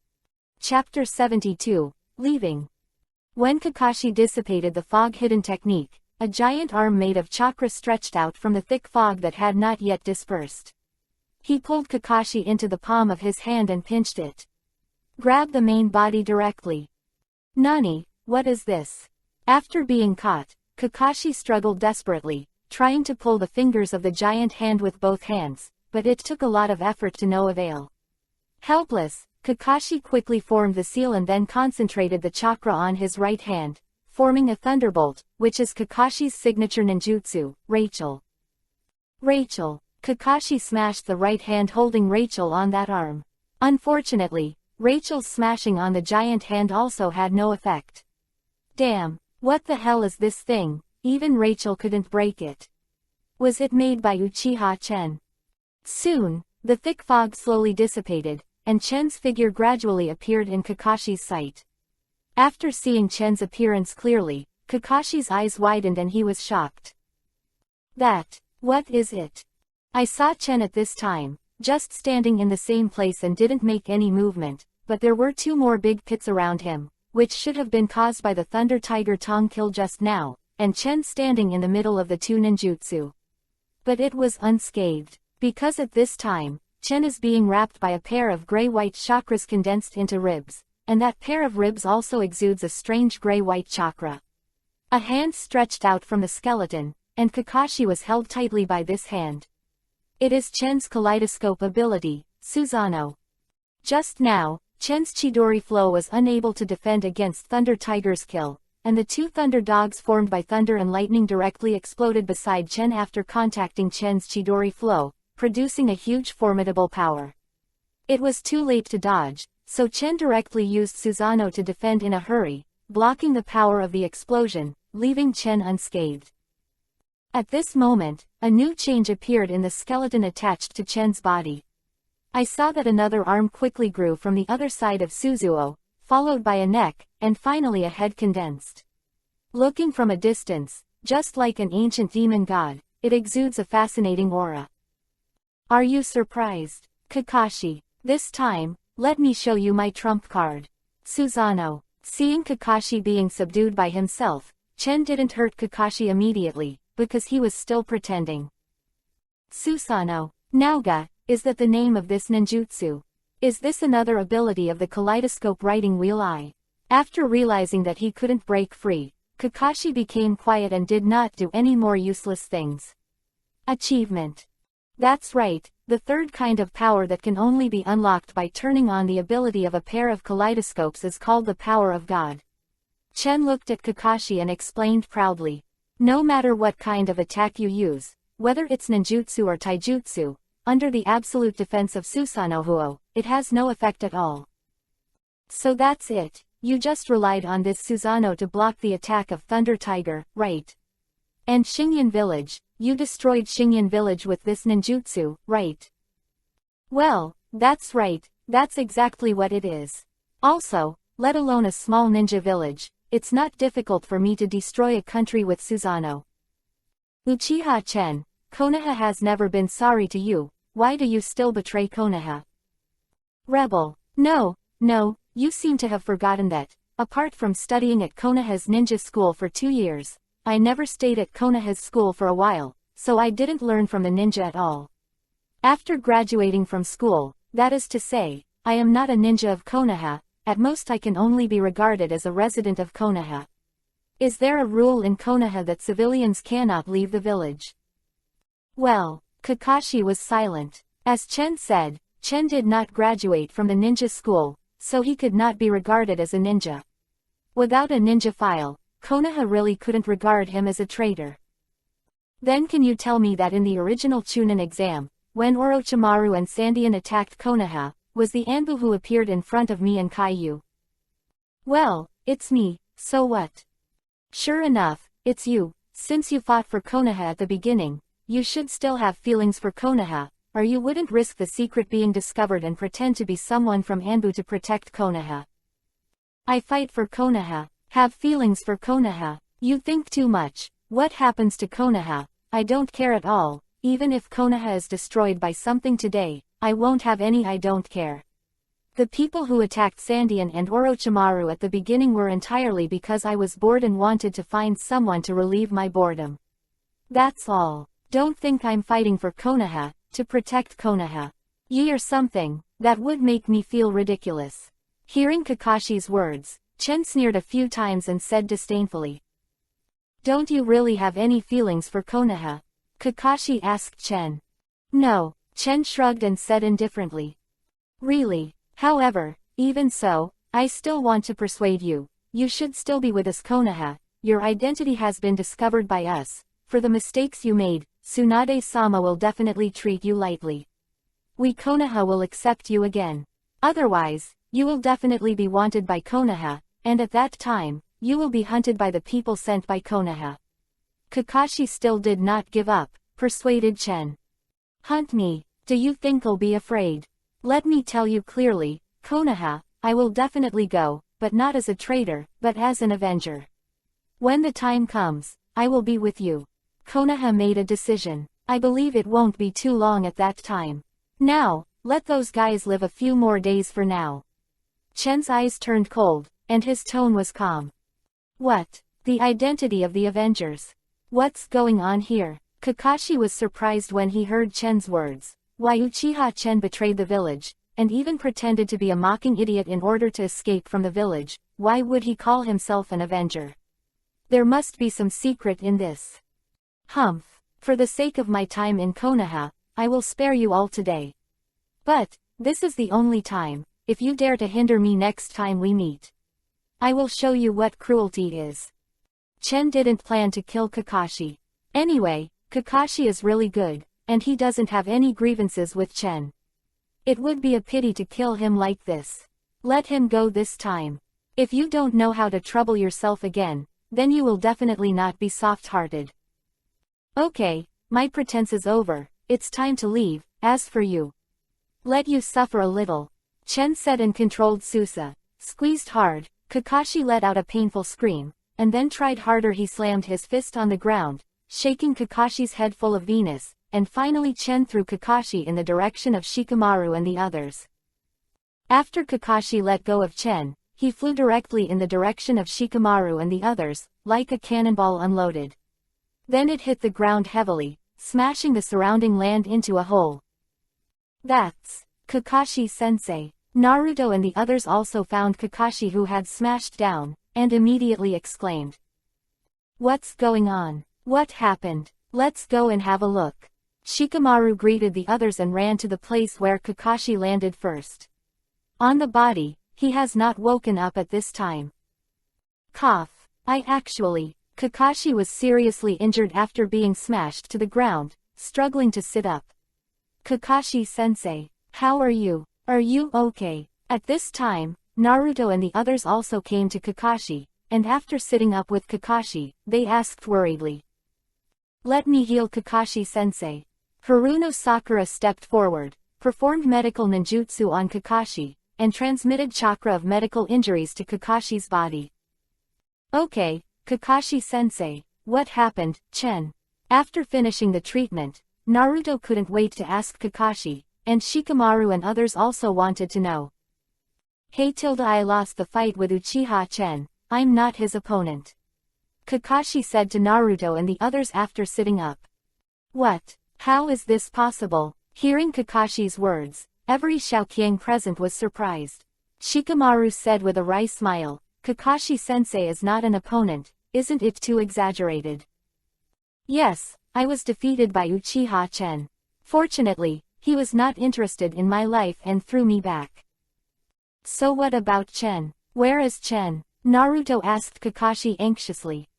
Chapter 72, Leaving. When Kakashi dissipated the fog-hidden technique, a giant arm made of chakra stretched out from the thick fog that had not yet dispersed. He pulled Kakashi into the palm of his hand and pinched it. Grab the main body directly. Nani, what is this? After being caught, Kakashi struggled desperately, trying to pull the fingers of the giant hand with both hands, but it took a lot of effort to no avail. Helpless, Kakashi quickly formed the seal and then concentrated the chakra on his right hand, forming a thunderbolt, which is Kakashi's signature ninjutsu, Rachel. Kakashi smashed the right hand holding Rachel on that arm. Unfortunately, Rachel's smashing on the giant hand also had no effect. Damn, what the hell is this thing? Even Rachel couldn't break it. Was it made by Uchiha Chen? Soon, the thick fog slowly dissipated, and Chen's figure gradually appeared in Kakashi's sight. After seeing Chen's appearance clearly, Kakashi's eyes widened and he was shocked. What is it? I saw Chen at this time, just standing in the same place and didn't make any movement, but there were 2 more big pits around him, which should have been caused by the Thunder Tiger Tong kill just now, and Chen standing in the middle of the 2 ninjutsu. But it was unscathed, because at this time, Chen is being wrapped by a pair of gray-white chakras condensed into ribs, and that pair of ribs also exudes a strange gray-white chakra. A hand stretched out from the skeleton, and Kakashi was held tightly by this hand. It is Chen's kaleidoscope ability, Susanoo. Just now, Chen's Chidori flow was unable to defend against Thunder Tiger's kill, and the 2 thunder dogs formed by thunder and lightning directly exploded beside Chen after contacting Chen's Chidori flow, producing a huge formidable power. It was too late to dodge, so Chen directly used Susanoo to defend in a hurry, blocking the power of the explosion, leaving Chen unscathed. At this moment, a new change appeared in the skeleton attached to Chen's body. I saw that another arm quickly grew from the other side of Suzuo, followed by a neck, and finally a head condensed. Looking from a distance, just like an ancient demon god, it exudes a fascinating aura. Are you surprised, Kakashi? This time, let me show you my trump card. Susanoo. Seeing Kakashi being subdued by himself, Chen didn't hurt Kakashi immediately, because he was still pretending. Susanoo. Naoga, is that the name of this ninjutsu? Is this another ability of the kaleidoscope writing wheel eye? After realizing that he couldn't break free, Kakashi became quiet and did not do any more useless things. Achievement. That's right, the third kind of power that can only be unlocked by turning on the ability of a pair of kaleidoscopes is called the power of God. Chen looked at Kakashi and explained proudly. No matter what kind of attack you use, whether it's ninjutsu or taijutsu, under the absolute defense of Susanoo, it has no effect at all. So that's it, you just relied on this Susanoo to block the attack of Thunder Tiger, right? And Xingyan Village, you destroyed Xingyan Village with this ninjutsu, right? Well, that's right, that's exactly what it is. Also, let alone a small ninja village, it's not difficult for me to destroy a country with Susanoo. Uchiha Chen, Konoha has never been sorry to you, why do you still betray Konoha? Rebel. No, you seem to have forgotten that, apart from studying at Konoha's ninja school for 2 years, I never stayed at Konoha's school for a while, so I didn't learn from the ninja at all. After graduating from school, that is to say, I am not a ninja of Konoha, at most I can only be regarded as a resident of Konoha. Is there a rule in Konoha that civilians cannot leave the village? Well, Kakashi was silent. As Chen said, Chen did not graduate from the ninja school, so he could not be regarded as a ninja. Without a ninja file, Konoha really couldn't regard him as a traitor. Then can you tell me that in the original Chunin exam, when Orochimaru and Sandian attacked Konoha, was the Anbu who appeared in front of me and Caillou? Well, it's me, so what? Sure enough, it's you. Since you fought for Konoha at the beginning, you should still have feelings for Konoha, or you wouldn't risk the secret being discovered and pretend to be someone from Anbu to protect Konoha. I fight for Konoha, have feelings for Konoha. You think too much. What happens to Konoha? I don't care at all. Even if Konoha is destroyed by something today, I won't have any I don't care. The people who attacked Sandian and Orochimaru at the beginning were entirely because I was bored and wanted to find someone to relieve my boredom. That's all. Don't think I'm fighting for Konoha, to protect Konoha. Ye or something, that would make me feel ridiculous. Hearing Kakashi's words, Chen sneered a few times and said disdainfully. Don't you really have any feelings for Konoha? Kakashi asked Chen. No, Chen shrugged and said indifferently. Really? However, even so, I still want to persuade you. You should still be with us Konoha. Your identity has been discovered by us. For the mistakes you made, Tsunade-sama will definitely treat you lightly. We Konoha will accept you again. Otherwise, you will definitely be wanted by Konoha, and at that time, you will be hunted by the people sent by Konoha. Kakashi still did not give up, persuaded Chen. Hunt me, do you think I'll be afraid? Let me tell you clearly, Konoha, I will definitely go, but not as a traitor, but as an avenger. When the time comes, I will be with you. Konoha made a decision. I believe it won't be too long at that time. Now, let those guys live a few more days for now. Chen's eyes turned cold, and his tone was calm. What? The identity of the Avengers? What's going on here? Kakashi was surprised when he heard Chen's words. Why Uchiha Chen betrayed the village, and even pretended to be a mocking idiot in order to escape from the village. Why would he call himself an Avenger? There must be some secret in this. Humph. For the sake of my time in Konoha, I will spare you all today. But, this is the only time. If you dare to hinder me next time we meet, I will show you what cruelty is. Chen didn't plan to kill Kakashi. Anyway, Kakashi is really good, and he doesn't have any grievances with Chen. It would be a pity to kill him like this. Let him go this time. If you don't know how to trouble yourself again, then you will definitely not be soft-hearted. Okay, my pretense is over, it's time to leave. As for you, let you suffer a little. Chen said and controlled Susa. Squeezed hard, Kakashi let out a painful scream, and then tried harder. He slammed his fist on the ground, shaking Kakashi's head full of Venus, and finally Chen threw Kakashi in the direction of Shikamaru and the others. After Kakashi let go of Chen, he flew directly in the direction of Shikamaru and the others, like a cannonball unloaded. Then it hit the ground heavily, smashing the surrounding land into a hole. That's Kakashi-sensei. Naruto and the others also found Kakashi, who had smashed down, and immediately exclaimed. What's going on? What happened? Let's go and have a look. Shikamaru greeted the others and ran to the place where Kakashi landed first. On the body, he has not woken up at this time. Cough. Kakashi was seriously injured after being smashed to the ground, struggling to sit up. Kakashi-sensei, how are you? Are you okay? At this time, Naruto and the others also came to Kakashi, and after sitting up with Kakashi, they asked worriedly. Let me heal Kakashi-sensei. Haruno Sakura stepped forward, performed medical ninjutsu on Kakashi, and transmitted chakra of medical injuries to Kakashi's body. Okay, Kakashi-sensei, what happened, Chen? After finishing the treatment, Naruto couldn't wait to ask Kakashi, and Shikamaru and others also wanted to know. Hey I lost the fight with Uchiha Chen, I'm not his opponent. Kakashi said to Naruto and the others after sitting up. What? How is this possible? Hearing Kakashi's words, every Shaoqiang present was surprised. Shikamaru said with a wry smile, Kakashi-sensei is not an opponent, isn't it too exaggerated? Yes, I was defeated by Uchiha Chen. Fortunately, he was not interested in my life and threw me back. So what about Chen? Where is Chen? Naruto asked Kakashi anxiously.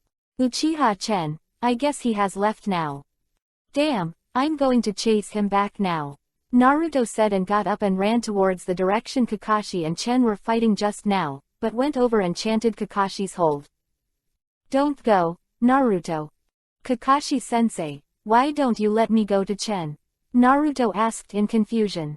Uchiha Chen, I guess he has left now. Damn, I'm going to chase him back now. Naruto said and got up and ran towards the direction Kakashi and Chen were fighting just now, but went over and chanted Kakashi's hold. Don't go, Naruto. Kakashi-sensei, why don't you let me go to Chen? Naruto asked in confusion.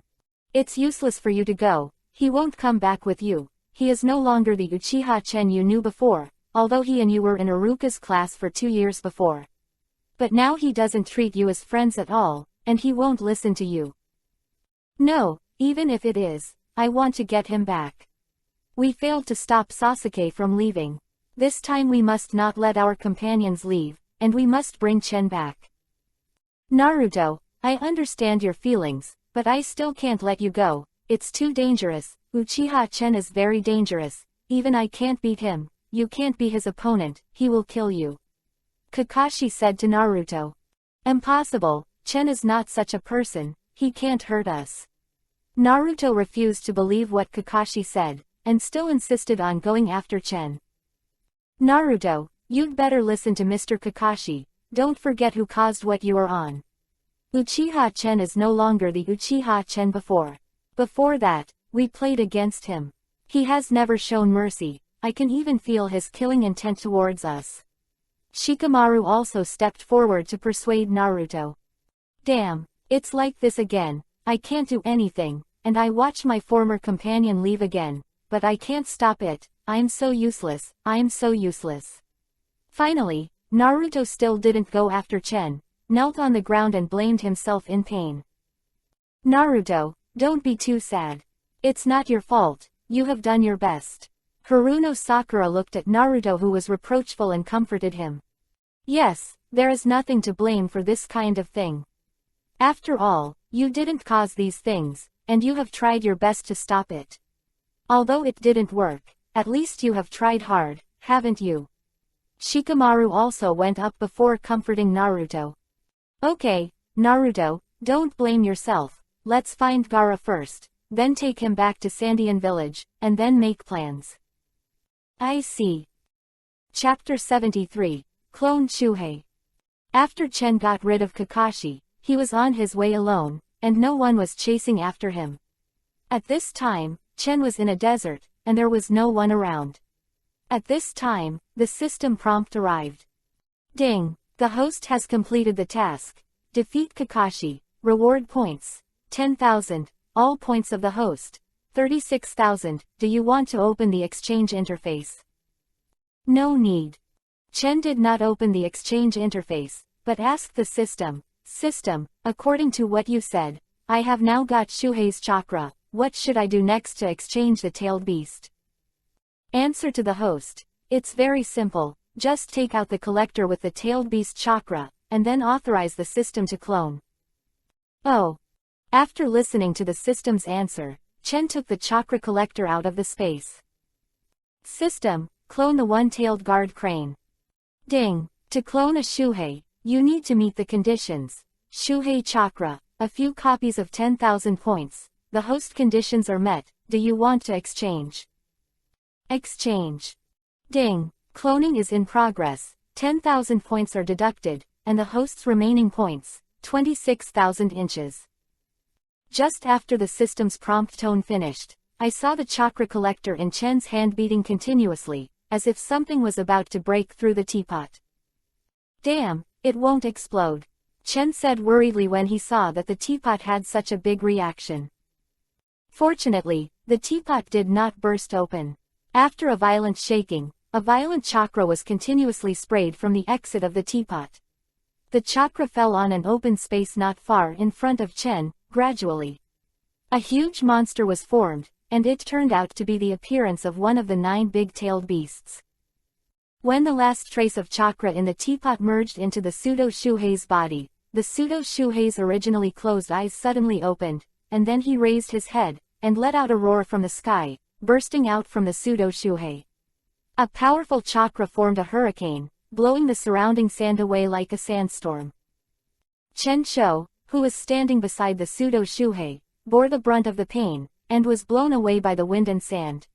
It's useless for you to go, he won't come back with you. He is no longer the Uchiha Chen you knew before, although he and you were in Iruka's class for 2 years before. But now he doesn't treat you as friends at all, and he won't listen to you. No, even if it is, I want to get him back. We failed to stop Sasuke from leaving. This time we must not let our companions leave, and we must bring Chen back. Naruto, I understand your feelings, but I still can't let you go, it's too dangerous. Uchiha Chen is very dangerous, even I can't beat him, you can't be his opponent, he will kill you. Kakashi said to Naruto. Impossible, Chen is not such a person, he can't hurt us. Naruto refused to believe what Kakashi said, and still insisted on going after Chen. Naruto, you'd better listen to Mr. Kakashi, don't forget who caused what you are on. Uchiha Chen is no longer the Uchiha Chen before. Before that, we played against him. He has never shown mercy. I can even feel his killing intent towards us. Shikamaru also stepped forward to persuade Naruto. Damn, it's like this again. I can't do anything, and I watch my former companion leave again, but I can't stop it. I'm so useless, I'm so useless. Finally, Naruto still didn't go after Chen, knelt on the ground and blamed himself in pain. Naruto, don't be too sad. It's not your fault, you have done your best. Haruno Sakura looked at Naruto, who was reproachful, and comforted him. Yes, there is nothing to blame for this kind of thing. After all, you didn't cause these things, and you have tried your best to stop it. Although it didn't work, at least you have tried hard, haven't you? Shikamaru also went up before comforting Naruto. Okay, Naruto, don't blame yourself. Let's find Gaara first, then take him back to Sandian village, and then make plans. I see. Chapter 73, Clone Shuhei. After Chen got rid of Kakashi, he was on his way alone, and no one was chasing after him. At this time, Chen was in a desert, and there was no one around. At this time, the system prompt arrived. Ding! The host has completed the task. Defeat Kakashi. Reward points. 10,000. All points of the host. 36,000. Do you want to open the exchange interface? No need. Chen did not open the exchange interface, but asked the system. System, according to what you said, I have now got Shuhei's chakra. What should I do next to exchange the tailed beast? Answer to the host. It's very simple, just take out the collector with the tailed beast chakra, and then authorize the system to clone. Oh. After listening to the system's answer, Chen took the chakra collector out of the space. System, clone the one-tailed guard crane. Ding. To clone a Shuhei, you need to meet the conditions. Shuhei chakra, a few copies of 10,000 points. The host conditions are met. Do you want to exchange? Exchange. Ding. Cloning is in progress. 10,000 points are deducted, and the host's remaining points, 26,000 inches. Just after the system's prompt tone finished, I saw the chakra collector in Chen's hand beating continuously, as if something was about to break through the teapot. Damn, it won't explode. Chen said worriedly when he saw that the teapot had such a big reaction. Fortunately, the teapot did not burst open. After a violent shaking, a violent chakra was continuously sprayed from the exit of the teapot. The chakra fell on an open space not far in front of Chen. Gradually, a huge monster was formed, and it turned out to be the appearance of one of the 9 big-tailed beasts. When the last trace of chakra in the teapot merged into the pseudo-Shuhei's body, the pseudo-Shuhei's originally closed eyes suddenly opened, and then he raised his head, and let out a roar from the sky, bursting out from the pseudo-Shuhei. A powerful chakra formed a hurricane, blowing the surrounding sand away like a sandstorm. Chen Shou, who was standing beside the pseudo-Shuhei, bore the brunt of the pain, and was blown away by the wind and sand.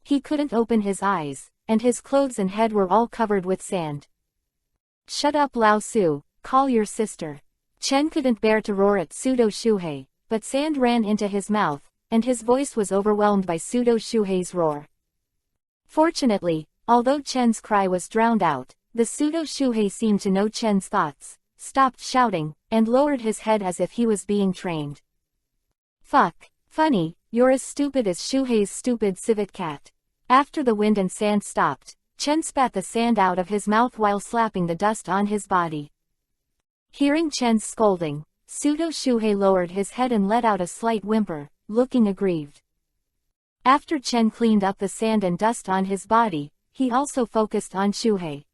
He couldn't open his eyes, and his clothes and head were all covered with sand. Shut up, Lao Su, call your sister. Chen couldn't bear to roar at pseudo-Shuhei, but sand ran into his mouth, and his voice was overwhelmed by pseudo-Shuhei's roar. Fortunately, although Chen's cry was drowned out, the pseudo-Shuhei seemed to know Chen's thoughts, stopped shouting, and lowered his head as if he was being trained. Fuck. Funny, you're as stupid as Shuhei's stupid civet cat. After the wind and sand stopped, Chen spat the sand out of his mouth while slapping the dust on his body. Hearing Chen's scolding, pseudo-Shuhei lowered his head and let out a slight whimper, looking aggrieved. After Chen cleaned up the sand and dust on his body, he also focused on Shuhei.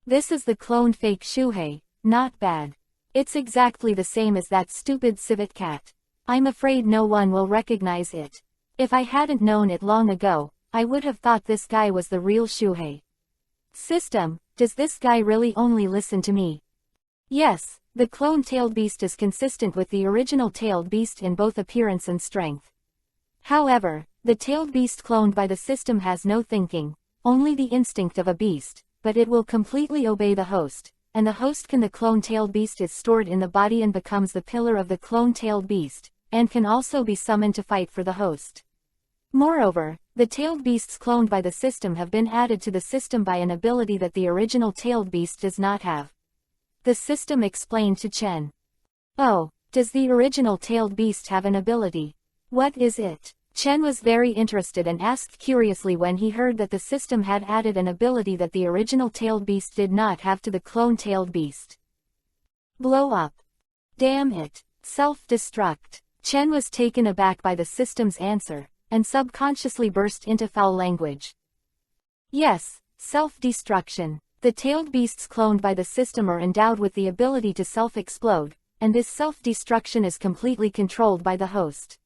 This is the cloned fake Shuhei, not bad. It's exactly the same as that stupid civet cat. I'm afraid no one will recognize it. If I hadn't known it long ago, I would have thought this guy was the real Shuhei. System, does this guy really only listen to me? Yes, the cloned tailed beast is consistent with the original tailed beast in both appearance and strength. However, the tailed beast cloned by the system has no thinking, only the instinct of a beast, but it will completely obey the host, and the host can. The cloned tailed beast is stored in the body and becomes the pillar of the cloned tailed beast, and can also be summoned to fight for the host. Moreover, the tailed beasts cloned by the system have been added to the system by an ability that the original tailed beast does not have. The system explained to Chen. Oh, does the original tailed beast have an ability? What is it? Chen was very interested and asked curiously when he heard that the system had added an ability that the original tailed beast did not have to the clone tailed beast. Blow up. Damn it. Self-destruct. Chen was taken aback by the system's answer, and subconsciously burst into foul language. Yes, self-destruction. The tailed beasts cloned by the system are endowed with the ability to self-explode, and this self-destruction is completely controlled by the host.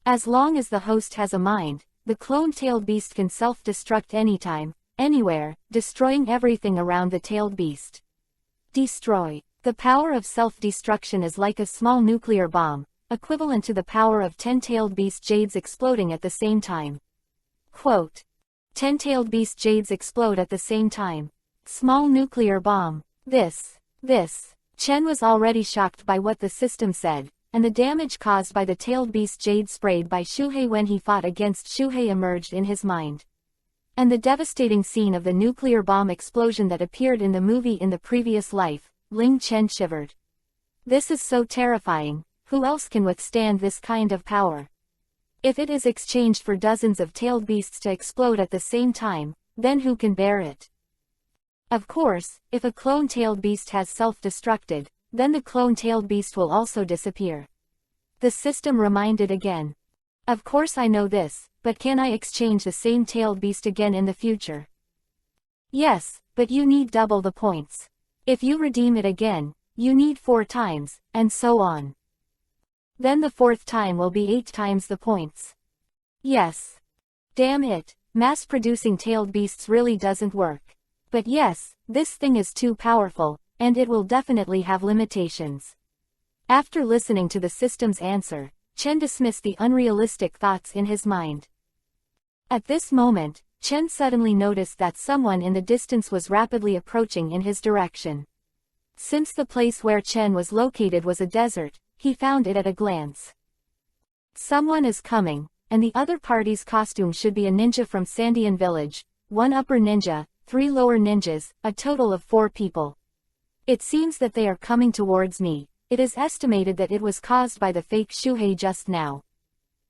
As long as the host has a mind, the cloned tailed beast can self-destruct anytime, anywhere, destroying everything around the tailed beast. Destroy. The power of self-destruction is like a small nuclear bomb, equivalent to the power of 10 tailed beast jades exploding at the same time. Quote. 10 tailed beast jades explode at the same time. Small nuclear bomb. This. Chen was already shocked by what the system said, and the damage caused by the tailed beast jade sprayed by Shuhei when he fought against Shuhei emerged in his mind. And the devastating scene of the nuclear bomb explosion that appeared in the movie in the previous life, Ling Chen shivered. This is so terrifying, who else can withstand this kind of power? If it is exchanged for dozens of tailed beasts to explode at the same time, then who can bear it? Of course, if a clone-tailed beast has self-destructed, then the clone-tailed beast will also disappear. The system reminded again. Of course I know this, but can I exchange the same tailed beast again in the future? Yes, but you need double the points. If you redeem it again, you need 4 times, and so on. Then the 4th time will be 8 times the points. Yes. Damn it, mass-producing tailed beasts really doesn't work. But yes, this thing is too powerful, and it will definitely have limitations. After listening to the system's answer, Chen dismissed the unrealistic thoughts in his mind. At this moment, Chen suddenly noticed that someone in the distance was rapidly approaching in his direction. Since the place where Chen was located was a desert, he found it at a glance. Someone is coming, and the other party's costume should be a ninja from Sandian village, 1 upper ninja, 3 lower ninjas, a total of 4 people. It seems that they are coming towards me. It is estimated that it was caused by the fake Shuhei just now.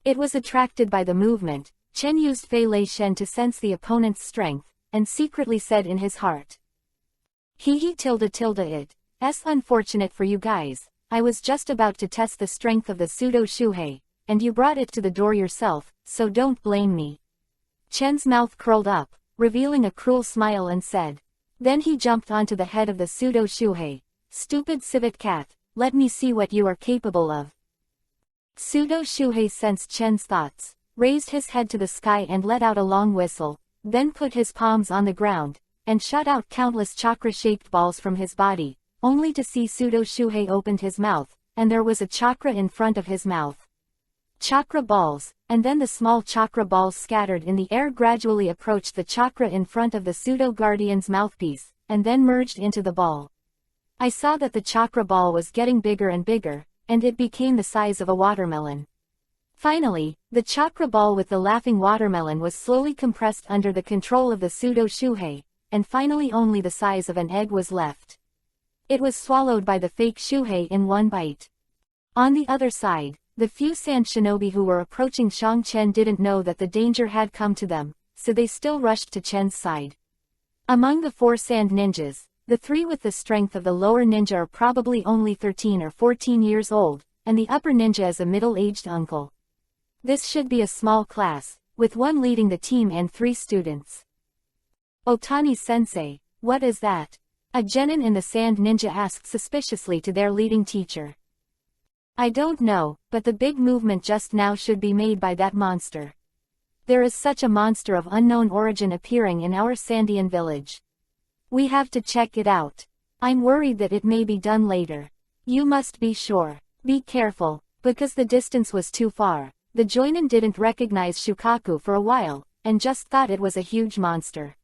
It was attracted by the movement. Chen used Fei Lei Shen to sense the opponent's strength, and secretly said in his heart. It's unfortunate for you guys. I was just about to test the strength of the pseudo Shuhei, and you brought it to the door yourself, so don't blame me. Chen's mouth curled up, revealing a cruel smile and said. Then he jumped onto the head of the pseudo Shuhei. Stupid civet cat, let me see what you are capable of. Pseudo Shuhei sensed Chen's thoughts, raised his head to the sky and let out a long whistle, then put his palms on the ground, and shot out countless chakra-shaped balls from his body, only to see pseudo Shuhei opened his mouth, and there was a chakra in front of his mouth. Chakra balls, and then the small chakra balls scattered in the air gradually approached the chakra in front of the pseudo-guardian's mouthpiece, and then merged into the ball. I saw that the chakra ball was getting bigger and bigger, and it became the size of a watermelon. Finally, the chakra ball with the laughing watermelon was slowly compressed under the control of the pseudo Shuhei, and finally only the size of an egg was left. It was swallowed by the fake Shuhei in 1 bite. On the other side, the few sand shinobi who were approaching Shang Chen didn't know that the danger had come to them, so they still rushed to Chen's side. Among the 4 sand ninjas, the 3 with the strength of the lower ninja are probably only 13 or 14 years old, and the upper ninja is a middle-aged uncle. This should be a small class, with 1 leading the team and 3 students. Otani-sensei, what is that? A genin in the sand ninja asked suspiciously to their leading teacher. I don't know, but the big movement just now should be made by that monster. There is such a monster of unknown origin appearing in our Sandian village. We have to check it out. I'm worried that it may be done later. You must be sure. Be careful, because the distance was too far. The joinin didn't recognize Shukaku for a while, and just thought it was a huge monster.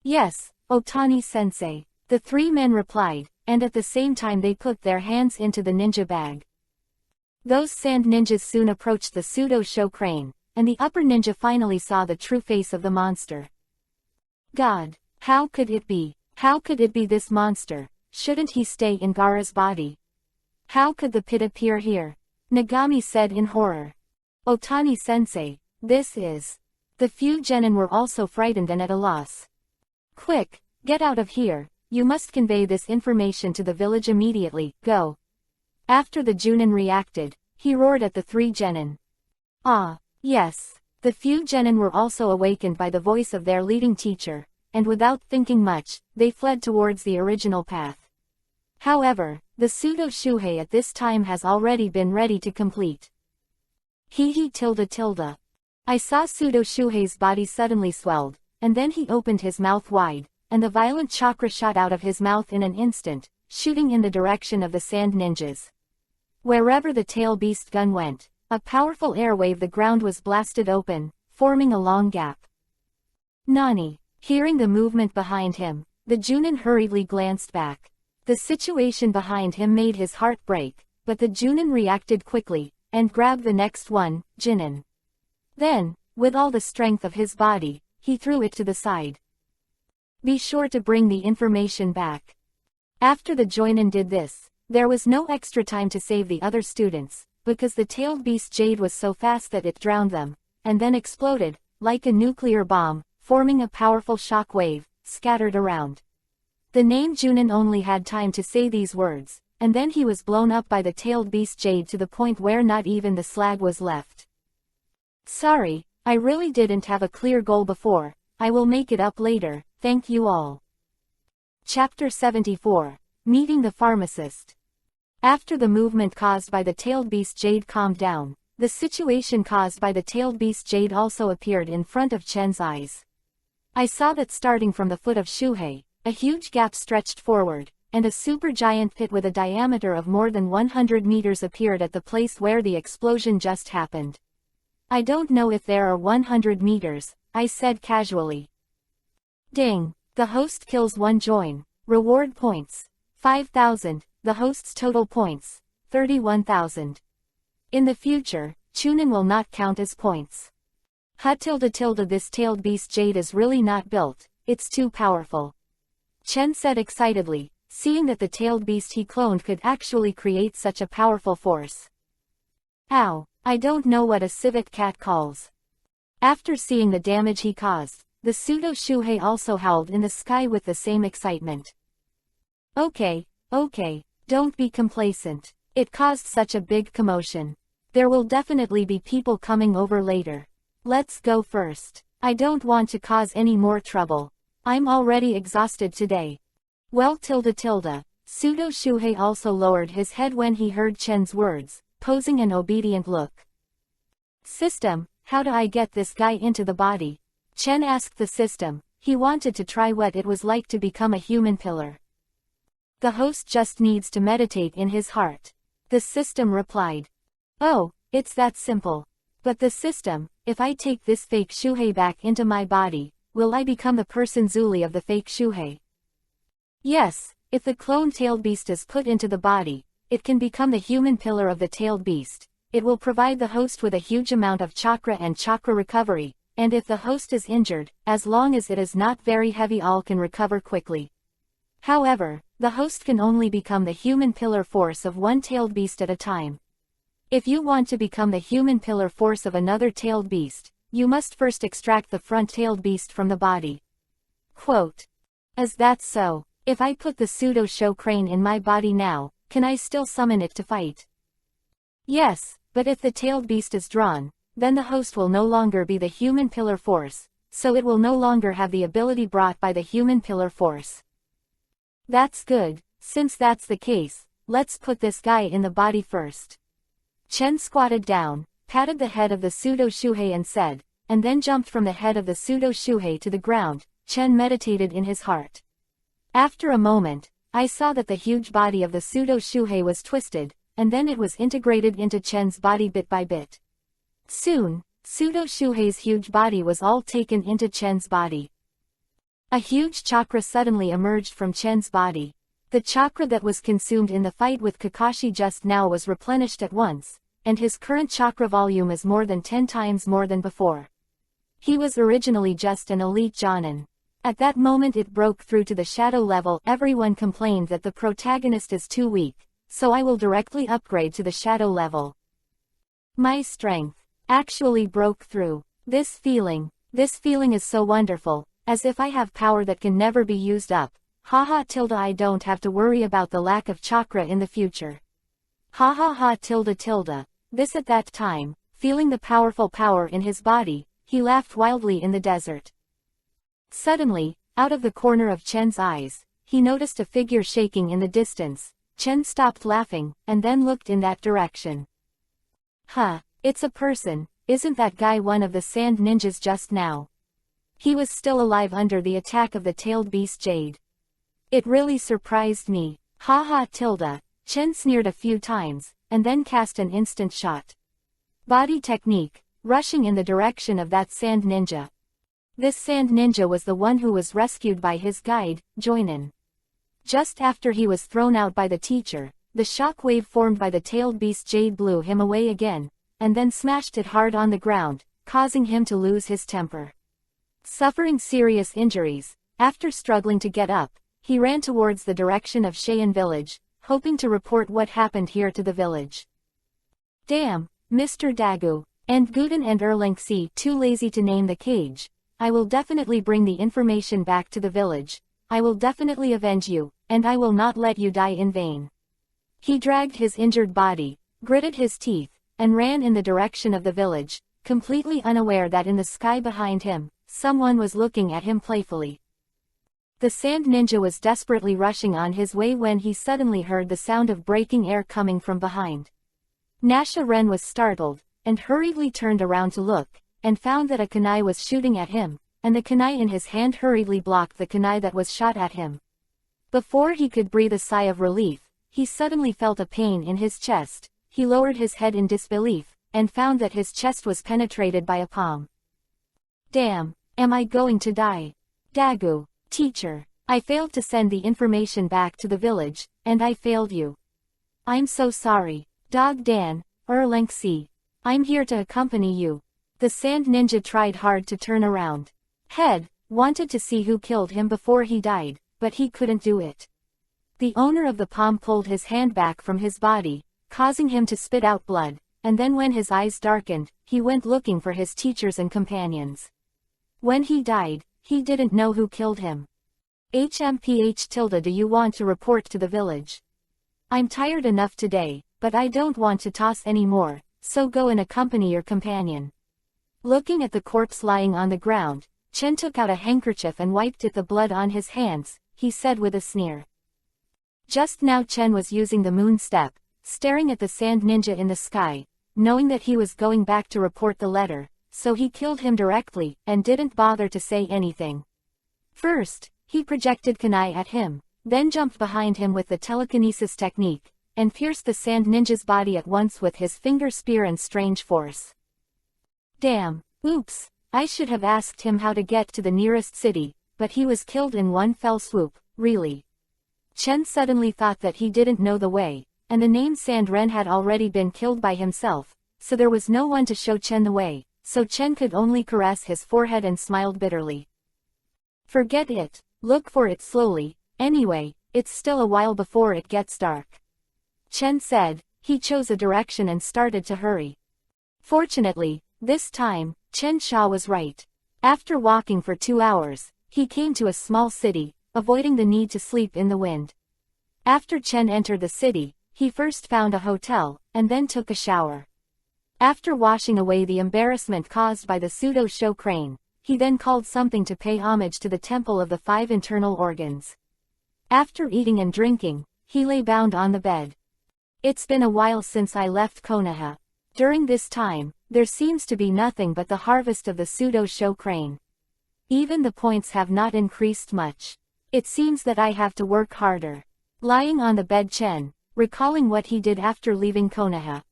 Yes, Otani-sensei, the 3 men replied, and at the same time they put their hands into the ninja bag. Those sand ninjas soon approached the pseudo-show crane, and the upper ninja finally saw the true face of the monster. God, how could it be? How could it be this monster? Shouldn't he stay in Gaara's body? How could the pit appear here? Nagami said in horror. Otani-sensei, this is... The few genin were also frightened and at a loss. Quick, get out of here, you must convey this information to the village immediately, go. After the Junin reacted, he roared at the three genin. Ah, yes. The few genin were also awakened by the voice of their leading teacher, and without thinking much, they fled towards the original path. However, the pseudo-shuhei at this time has already been ready to complete. Tilde. I saw pseudo-shuhei's body suddenly swelled, and then he opened his mouth wide, and the violent chakra shot out of his mouth in an instant, shooting in the direction of the sand ninjas. Wherever the tail beast gun went, a powerful airwave the ground was blasted open, forming a long gap. Nani, hearing the movement behind him, the Junin hurriedly glanced back. The situation behind him made his heart break, but the Junin reacted quickly, and grabbed the next one, Jinin. Then, with all the strength of his body, he threw it to the side. Be sure to bring the information back. After the Joinin did this, there was no extra time to save the other students, because the tailed beast Jade was so fast that it drowned them, and then exploded, like a nuclear bomb, forming a powerful shock wave, scattered around. The name Junin only had time to say these words, and then he was blown up by the tailed beast Jade to the point where not even the slag was left. Sorry, I really didn't have a clear goal before, I will make it up later, thank you all. Chapter 74, Meeting the Pharmacist. After the movement caused by the tailed beast Jade calmed down, the situation caused by the tailed beast Jade also appeared in front of Chen's eyes. I saw that starting from the foot of Shuhei, a huge gap stretched forward, and a supergiant pit with a diameter of more than 100 meters appeared at the place where the explosion just happened. I don't know if there are 100 meters, I said casually. Ding, the host kills one join, reward points, 5,000, the host's total points, 31,000. In the future, Chunin will not count as points. This tailed beast Jade is really not built, it's too powerful. Chen said excitedly, seeing that the tailed beast he cloned could actually create such a powerful force. Ow, I don't know what a civet cat calls. After seeing the damage he caused, the pseudo-shuhei also howled in the sky with the same excitement. Okay, don't be complacent. It caused such a big commotion. There will definitely be people coming over later. Let's go first. I don't want to cause any more trouble. I'm already exhausted today. Well pseudo-shuhei also lowered his head when he heard Chen's words, posing an obedient look. System, how do I get this guy into the body? Chen asked the system. He wanted to try what it was like to become a human pillar. The host just needs to meditate in his heart. The system replied. Oh, it's that simple. But the system, if I take this fake Shuhei back into my body, will I become the person Zuli of the fake Shuhei? Yes, if the clone tailed beast is put into the body, it can become the human pillar of the tailed beast. It will provide the host with a huge amount of chakra and chakra recovery, and if the host is injured, as long as it is not very heavy, all can recover quickly. However, the host can only become the human pillar force of one tailed beast at a time. If you want to become the human pillar force of another tailed beast, you must first extract the front-tailed beast from the body. Quote. Is that so? If I put the pseudo-show crane in my body now, can I still summon it to fight? Yes, but if the tailed beast is drawn, then the host will no longer be the human pillar force, so it will no longer have the ability brought by the human pillar force. That's good. Since that's the case, let's put this guy in the body first. Chen squatted down, patted the head of the pseudo-shuhei and said, and then jumped from the head of the pseudo-shuhei to the ground. Chen meditated in his heart. After a moment, I saw that the huge body of the pseudo-shuhei was twisted, and then it was integrated into Chen's body bit by bit. Soon, pseudo-shuhei's huge body was all taken into Chen's body. A huge chakra suddenly emerged from Chen's body. The chakra that was consumed in the fight with Kakashi just now was replenished at once, and his current chakra volume is more than 10 times more than before. He was originally just an elite Jonin. At that moment it broke through to the shadow level. Everyone complained that the protagonist is too weak, so I will directly upgrade to the shadow level. My strength actually broke through. This feeling is so wonderful, as if I have power that can never be used up. Haha tilde I don't have to worry about the lack of chakra in the future. Ha ha ha tilde tilde. This at that time, feeling the powerful power in his body, he laughed wildly in the desert. Suddenly, out of the corner of Chen's eyes, he noticed a figure shaking in the distance. Chen stopped laughing, and then looked in that direction. Huh, it's a person, isn't that guy one of the sand ninjas just now? He was still alive under the attack of the tailed beast Jade. It really surprised me. Ha ha tilde. Chen sneered a few times, and then cast an instant shot. Body technique, rushing in the direction of that sand ninja. This sand ninja was the one who was rescued by his guide, Joinin. Just after he was thrown out by the teacher, the shock wave formed by the tailed beast Jade blew him away again, and then smashed it hard on the ground, causing him to lose his temper. Suffering serious injuries, after struggling to get up, he ran towards the direction of Cheyenne village, hoping to report what happened here to the village. Damn, Mr. Dagu, and Guden and Erlingxi too lazy to name the cage. I will definitely bring the information back to the village. I will definitely avenge you, and I will not let you die in vain. He dragged his injured body, gritted his teeth, and ran in the direction of the village, completely unaware that in the sky behind him, someone was looking at him playfully. The sand ninja was desperately rushing on his way when he suddenly heard the sound of breaking air coming from behind. Nasha Ren was startled, and hurriedly turned around to look, and found that a kunai was shooting at him, and the kunai in his hand hurriedly blocked the kunai that was shot at him. Before he could breathe a sigh of relief, he suddenly felt a pain in his chest. He lowered his head in disbelief, and found that his chest was penetrated by a palm. Damn, am I going to die? Dagu, teacher, I failed to send the information back to the village, and I failed you. I'm so sorry. Dog Dan, Erlingxi. I'm here to accompany you. The sand ninja tried hard to turn around. Head, wanted to see who killed him before he died, but he couldn't do it. The owner of the palm pulled his hand back from his body, causing him to spit out blood, and then when his eyes darkened, he went looking for his teachers and companions. When he died, he didn't know who killed him. HMPH tilde do you want to report to the village? I'm tired enough today, but I don't want to toss any more, so go and accompany your companion. Looking at the corpse lying on the ground, Chen took out a handkerchief and wiped the blood on his hands, he said with a sneer. Just now Chen was using the moon step, staring at the sand ninja in the sky, knowing that he was going back to report the letter, so he killed him directly, and didn't bother to say anything. First, he projected kunai at him, then jumped behind him with the telekinesis technique, and pierced the sand ninja's body at once with his finger spear and strange force. Damn, oops, I should have asked him how to get to the nearest city, but he was killed in one fell swoop, really. Chen suddenly thought that he didn't know the way, and the name Sand Ren had already been killed by himself, so there was no one to show Chen the way, so Chen could only caress his forehead and smiled bitterly. Forget it, look for it slowly, anyway, it's still a while before it gets dark. Chen said. He chose a direction and started to hurry. Fortunately, this time, Chen Sha was right. After walking for 2 hours, he came to a small city, avoiding the need to sleep in the wind. After Chen entered the city, he first found a hotel, and then took a shower. After washing away the embarrassment caused by the pseudo-show crane, he then called something to pay homage to the temple of the 5 internal organs. After eating and drinking, he lay bound on the bed. It's been a while since I left Konoha. During this time, there seems to be nothing but the harvest of the pseudo-show crane. Even the points have not increased much. It seems that I have to work harder. Lying on the bed Chen, recalling what he did after leaving Konoha.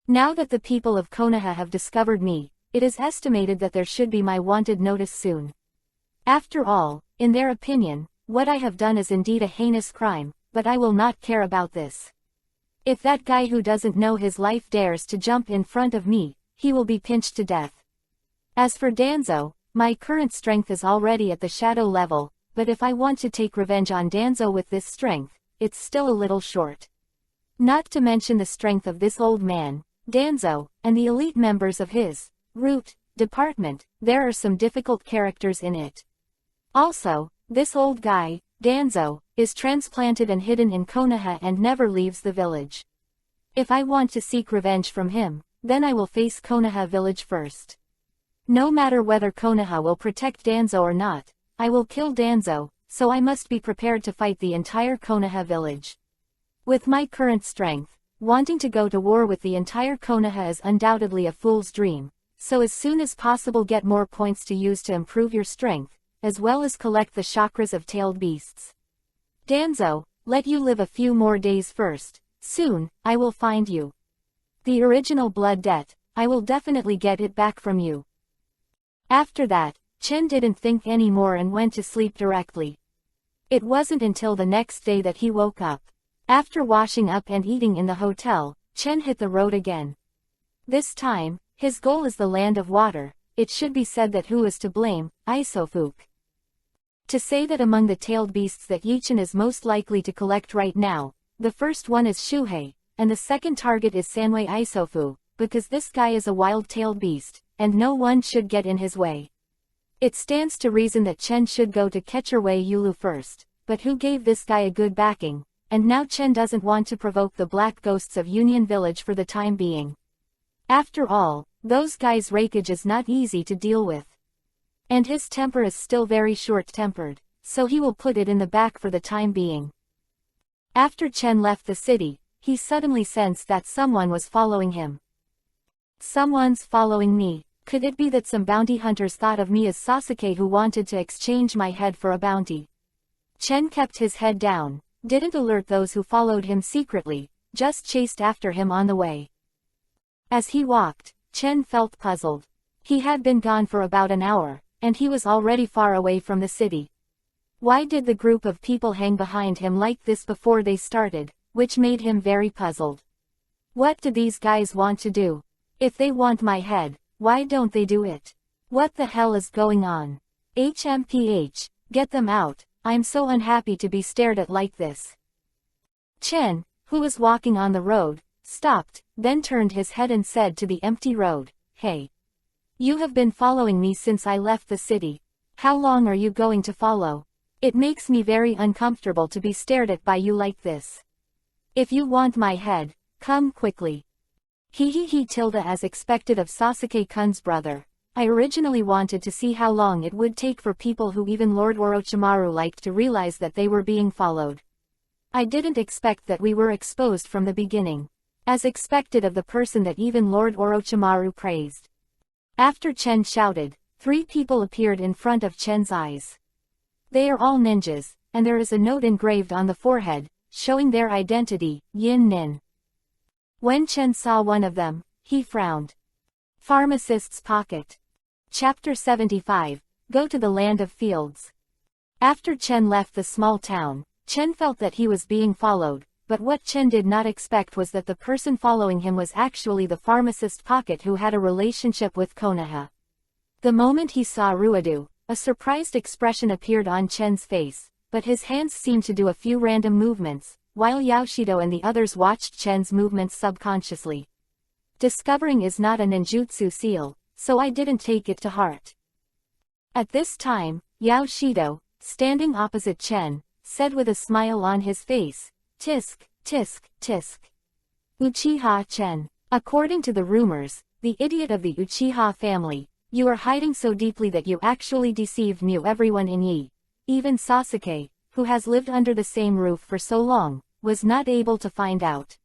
Now that the people of Konoha have discovered me, it is estimated that there should be my wanted notice soon. After all, in their opinion, what I have done is indeed a heinous crime, but I will not care about this. If that guy who doesn't know his life dares to jump in front of me, he will be pinched to death. As for Danzo, my current strength is already at the shadow level, but if I want to take revenge on Danzo with this strength, it's still a little short. Not to mention the strength of this old man, Danzo, and the elite members of his root department, there are some difficult characters in it. Also, this old guy, Danzo, is transplanted and hidden in Konoha and never leaves the village. If I want to seek revenge from him, then I will face Konoha village first. No matter whether Konoha will protect Danzo or not, I will kill Danzo, so I must be prepared to fight the entire Konoha village. With my current strength, wanting to go to war with the entire Konoha is undoubtedly a fool's dream, so as soon as possible get more points to use to improve your strength, as well as collect the chakras of tailed beasts. Danzo, let you live a few more days first, soon, I will find you. The original blood debt, I will definitely get it back from you. After that, Chen didn't think anymore and went to sleep directly. It wasn't until the next day that he woke up. After washing up and eating in the hotel, Chen hit the road again. This time, his goal is the land of water. It should be said that who is to blame, Isofuk. To say that among the tailed beasts that Yichen is most likely to collect right now, the first one is Shuhei, and the second target is Sanwei Isofu, because this guy is a wild-tailed beast, and no one should get in his way. It stands to reason that Chen should go to Ketcherwei Yulu first, but who gave this guy a good backing, and now Chen doesn't want to provoke the black ghosts of Union Village for the time being. After all, those guys' rakeage is not easy to deal with. And his temper is still very short-tempered, so he will put it in the back for the time being. After Chen left the city, he suddenly sensed that someone was following him. Someone's following me. Could it be that some bounty hunters thought of me as Sasuke who wanted to exchange my head for a bounty? Chen kept his head down, didn't alert those who followed him secretly, just chased after him on the way. As he walked, Chen felt puzzled. He had been gone for about an hour, and he was already far away from the city. Why did the group of people hang behind him like this before they started, which made him very puzzled. What do these guys want to do? If they want my head, why don't they do it? What the hell is going on? HMPH, get them out, I'm so unhappy to be stared at like this. Chen, who was walking on the road, stopped, then turned his head and said to the empty road, "Hey. You have been following me since I left the city. How long are you going to follow? It makes me very uncomfortable to be stared at by you like this. If you want my head, come quickly." He tilde as expected of Sasuke-kun's brother. I originally wanted to see how long it would take for people who even Lord Orochimaru liked to realize that they were being followed. I didn't expect that we were exposed from the beginning. As expected of the person that even Lord Orochimaru praised. After Chen shouted, 3 people appeared in front of Chen's eyes. They are all ninjas, and there is a note engraved on the forehead, showing their identity, Yin Nin. When Chen saw one of them, he frowned. Pharmacist's Pocket. Chapter 75, Go to the Land of Fields. After Chen left the small town, Chen felt that he was being followed, but what Chen did not expect was that the person following him was actually the pharmacist Pocket who had a relationship with Konoha. The moment he saw Ruido, a surprised expression appeared on Chen's face, but his hands seemed to do a few random movements, while Yaoshido and the others watched Chen's movements subconsciously. Discovering is not a ninjutsu seal, so I didn't take it to heart. At this time, Yaoshido, standing opposite Chen, said with a smile on his face, "Tisk, tisk, tisk. Uchiha Chen. According to the rumors, the idiot of the Uchiha family, you are hiding so deeply that you actually deceived everyone in Yi. Even Sasuke, who has lived under the same roof for so long, was not able to find out.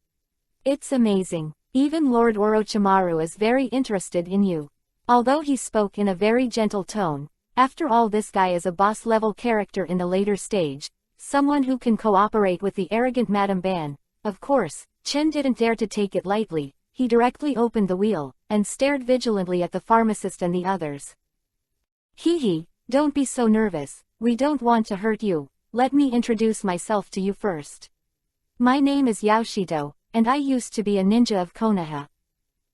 It's amazing. Even Lord Orochimaru is very interested in you." Although he spoke in a very gentle tone, after all this guy is a boss-level character in the later stage, someone who can cooperate with the arrogant Madame Ban. Of course, Chen didn't dare to take it lightly. He directly opened the wheel, and stared vigilantly at the pharmacist and the others. Don't be so nervous, we don't want to hurt you. Let me introduce myself to you first. My name is Yaoshido, and I used to be a ninja of Konoha.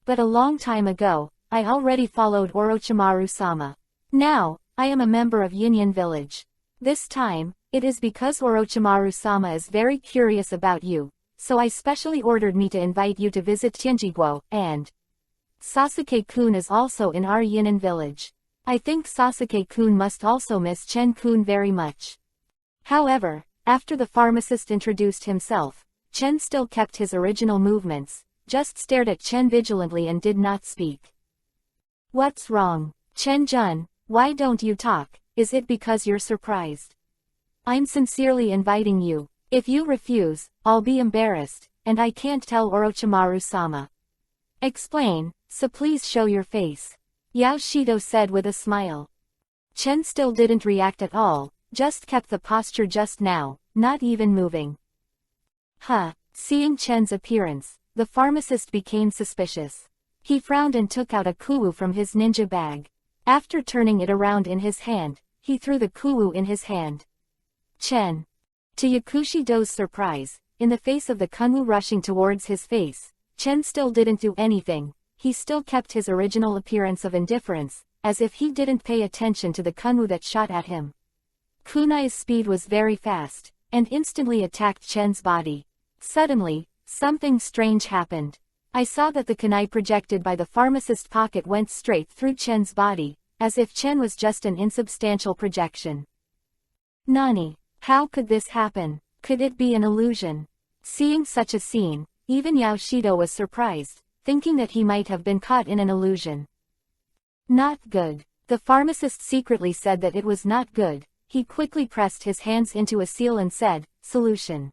But a long time ago, I already followed Orochimaru-sama. Now, I am a member of Union Village. This time, it is because Orochimaru-sama is very curious about you, so I specially ordered me to invite you to visit Tianjiguo, and Sasuke-kun is also in our Union Village. I think Sasuke-kun must also miss Chen-kun very much. However, after the pharmacist introduced himself, Chen still kept his original movements, just stared at Chen vigilantly and did not speak. What's wrong, Chen-jun? Why don't you talk? Is it because you're surprised? I'm sincerely inviting you. If you refuse, I'll be embarrassed, and I can't tell Orochimaru-sama. Explain, so please show your face. Yao Shido said with a smile. Chen still didn't react at all, just kept the posture just now, not even moving. Seeing Chen's appearance, the pharmacist became suspicious. He frowned and took out a kuwu from his ninja bag. After turning it around in his hand, he threw the kuwu in his hand. Chen. To Yakushido's surprise, in the face of the kunwu rushing towards his face, Chen still didn't do anything. He still kept his original appearance of indifference, as if he didn't pay attention to the kunwu that shot at him. Kunai's speed was very fast, and instantly attacked Chen's body. Suddenly, something strange happened. I saw that the kunai projected by the pharmacist's pocket went straight through Chen's body, as if Chen was just an insubstantial projection. Nani? How could this happen? Could it be an illusion? Seeing such a scene, even Yao Shido was surprised, thinking that he might have been caught in an illusion. Not good. The pharmacist secretly said that it was not good. He quickly pressed his hands into a seal and said, "Solution."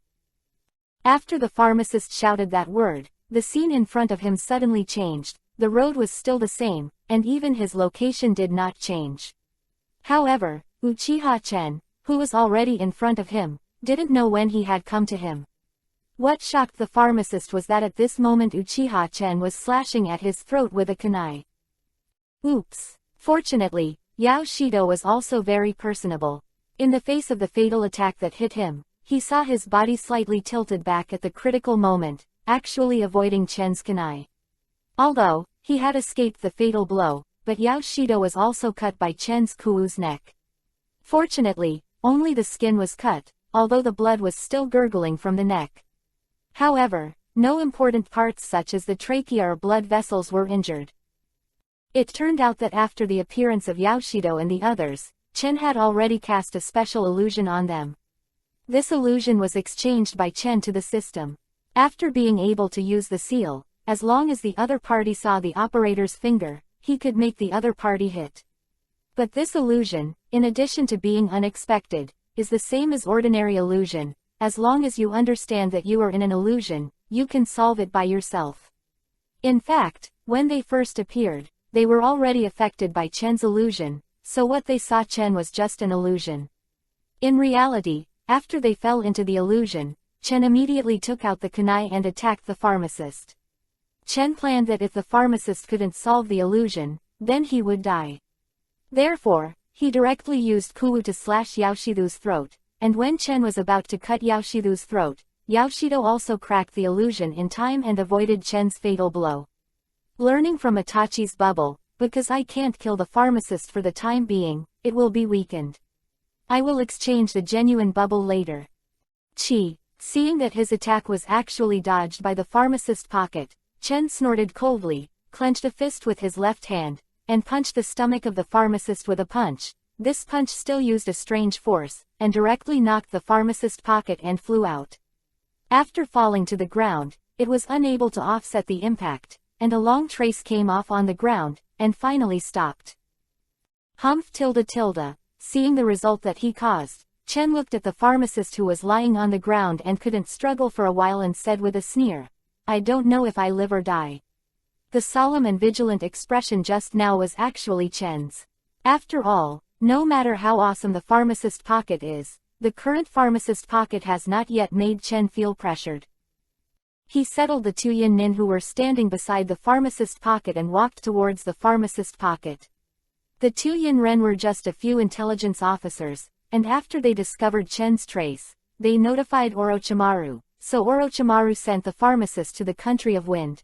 After the pharmacist shouted that word, the scene in front of him suddenly changed. The road was still the same, and even his location did not change. However, Uchiha Chen, who was already in front of him, didn't know when he had come to him. What shocked the pharmacist was that at this moment Uchiha Chen was slashing at his throat with a kunai. Oops. Fortunately, Yao Shido was also very personable. In the face of the fatal attack that hit him, he saw his body slightly tilted back at the critical moment, actually avoiding Chen's kunai. Although, he had escaped the fatal blow, but Yao Shido was also cut by Chen's kuwu's neck. Fortunately, only the skin was cut, although the blood was still gurgling from the neck. However, no important parts such as the trachea or blood vessels were injured. It turned out that after the appearance of Yao Shido and the others, Chen had already cast a special illusion on them. This illusion was exchanged by Chen to the system. After being able to use the seal, as long as the other party saw the operator's finger, he could make the other party hit. But this illusion, in addition to being unexpected, is the same as ordinary illusion. As long as you understand that you are in an illusion, you can solve it by yourself. In fact, when they first appeared, they were already affected by Chen's illusion, so what they saw Chen was just an illusion. In reality, after they fell into the illusion, Chen immediately took out the kunai and attacked the pharmacist. Chen planned that if the pharmacist couldn't solve the illusion, then he would die. Therefore, he directly used kuwu to slash Yaoshido's throat, and when Chen was about to cut Yaoshido's throat, Yaoshido also cracked the illusion in time and avoided Chen's fatal blow. Learning from Itachi's bubble, because I can't kill the pharmacist for the time being, it will be weakened. I will exchange the genuine bubble later. Seeing that his attack was actually dodged by the pharmacist's pocket, Chen snorted coldly, clenched a fist with his left hand, and punched the stomach of the pharmacist with a punch. This punch still used a strange force, and directly knocked the pharmacist's pocket and flew out. After falling to the ground, it was unable to offset the impact, and a long trace came off on the ground, and finally stopped. Humph. Seeing the result that he caused, Chen looked at the pharmacist who was lying on the ground and couldn't struggle for a while and said with a sneer, "I don't know if I live or die." The solemn and vigilant expression just now was actually Chen's. After all, no matter how awesome the pharmacist's pocket is, the current pharmacist's pocket has not yet made Chen feel pressured. He settled the two yin nin who were standing beside the pharmacist's pocket and walked towards the pharmacist's pocket. The two yin ren were just a few intelligence officers, and after they discovered Chen's trace, they notified Orochimaru, so Orochimaru sent the pharmacist to the country of wind.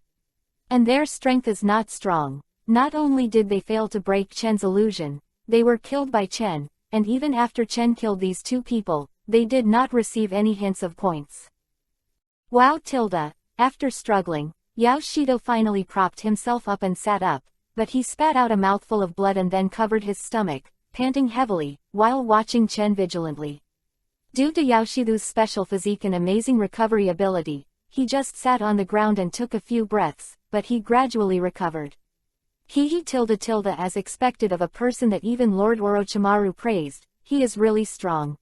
And their strength is not strong. Not only did they fail to break Chen's illusion, they were killed by Chen, and even after Chen killed these two people, they did not receive any hints of points. Wow tilde. After struggling, Yao Shido finally propped himself up and sat up, but he spat out a mouthful of blood and then covered his stomach, panting heavily, while watching Chen vigilantly. Due to Yao Shido's special physique and amazing recovery ability, he just sat on the ground and took a few breaths, but he gradually recovered. He tilde as expected of a person that even Lord Orochimaru praised, he is really strong.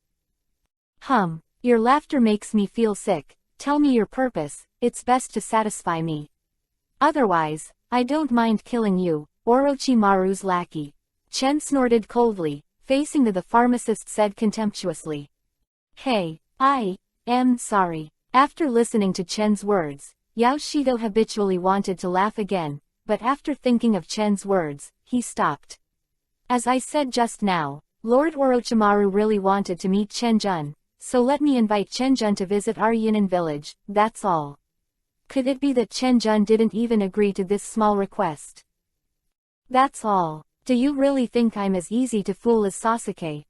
Your laughter makes me feel sick, tell me your purpose, it's best to satisfy me. Otherwise, I don't mind killing you, Orochimaru's lackey. Chen snorted coldly, facing the pharmacist said contemptuously. Hey, I am sorry. After listening to Chen's words, Yao Shido habitually wanted to laugh again, but after thinking of Chen's words, he stopped. As I said just now, Lord Orochimaru really wanted to meet Chen Jun, so let me invite Chen Jun to visit our Yinan village, that's all. Could it be that Chen Jun didn't even agree to this small request? That's all. Do you really think I'm as easy to fool as Sasuke?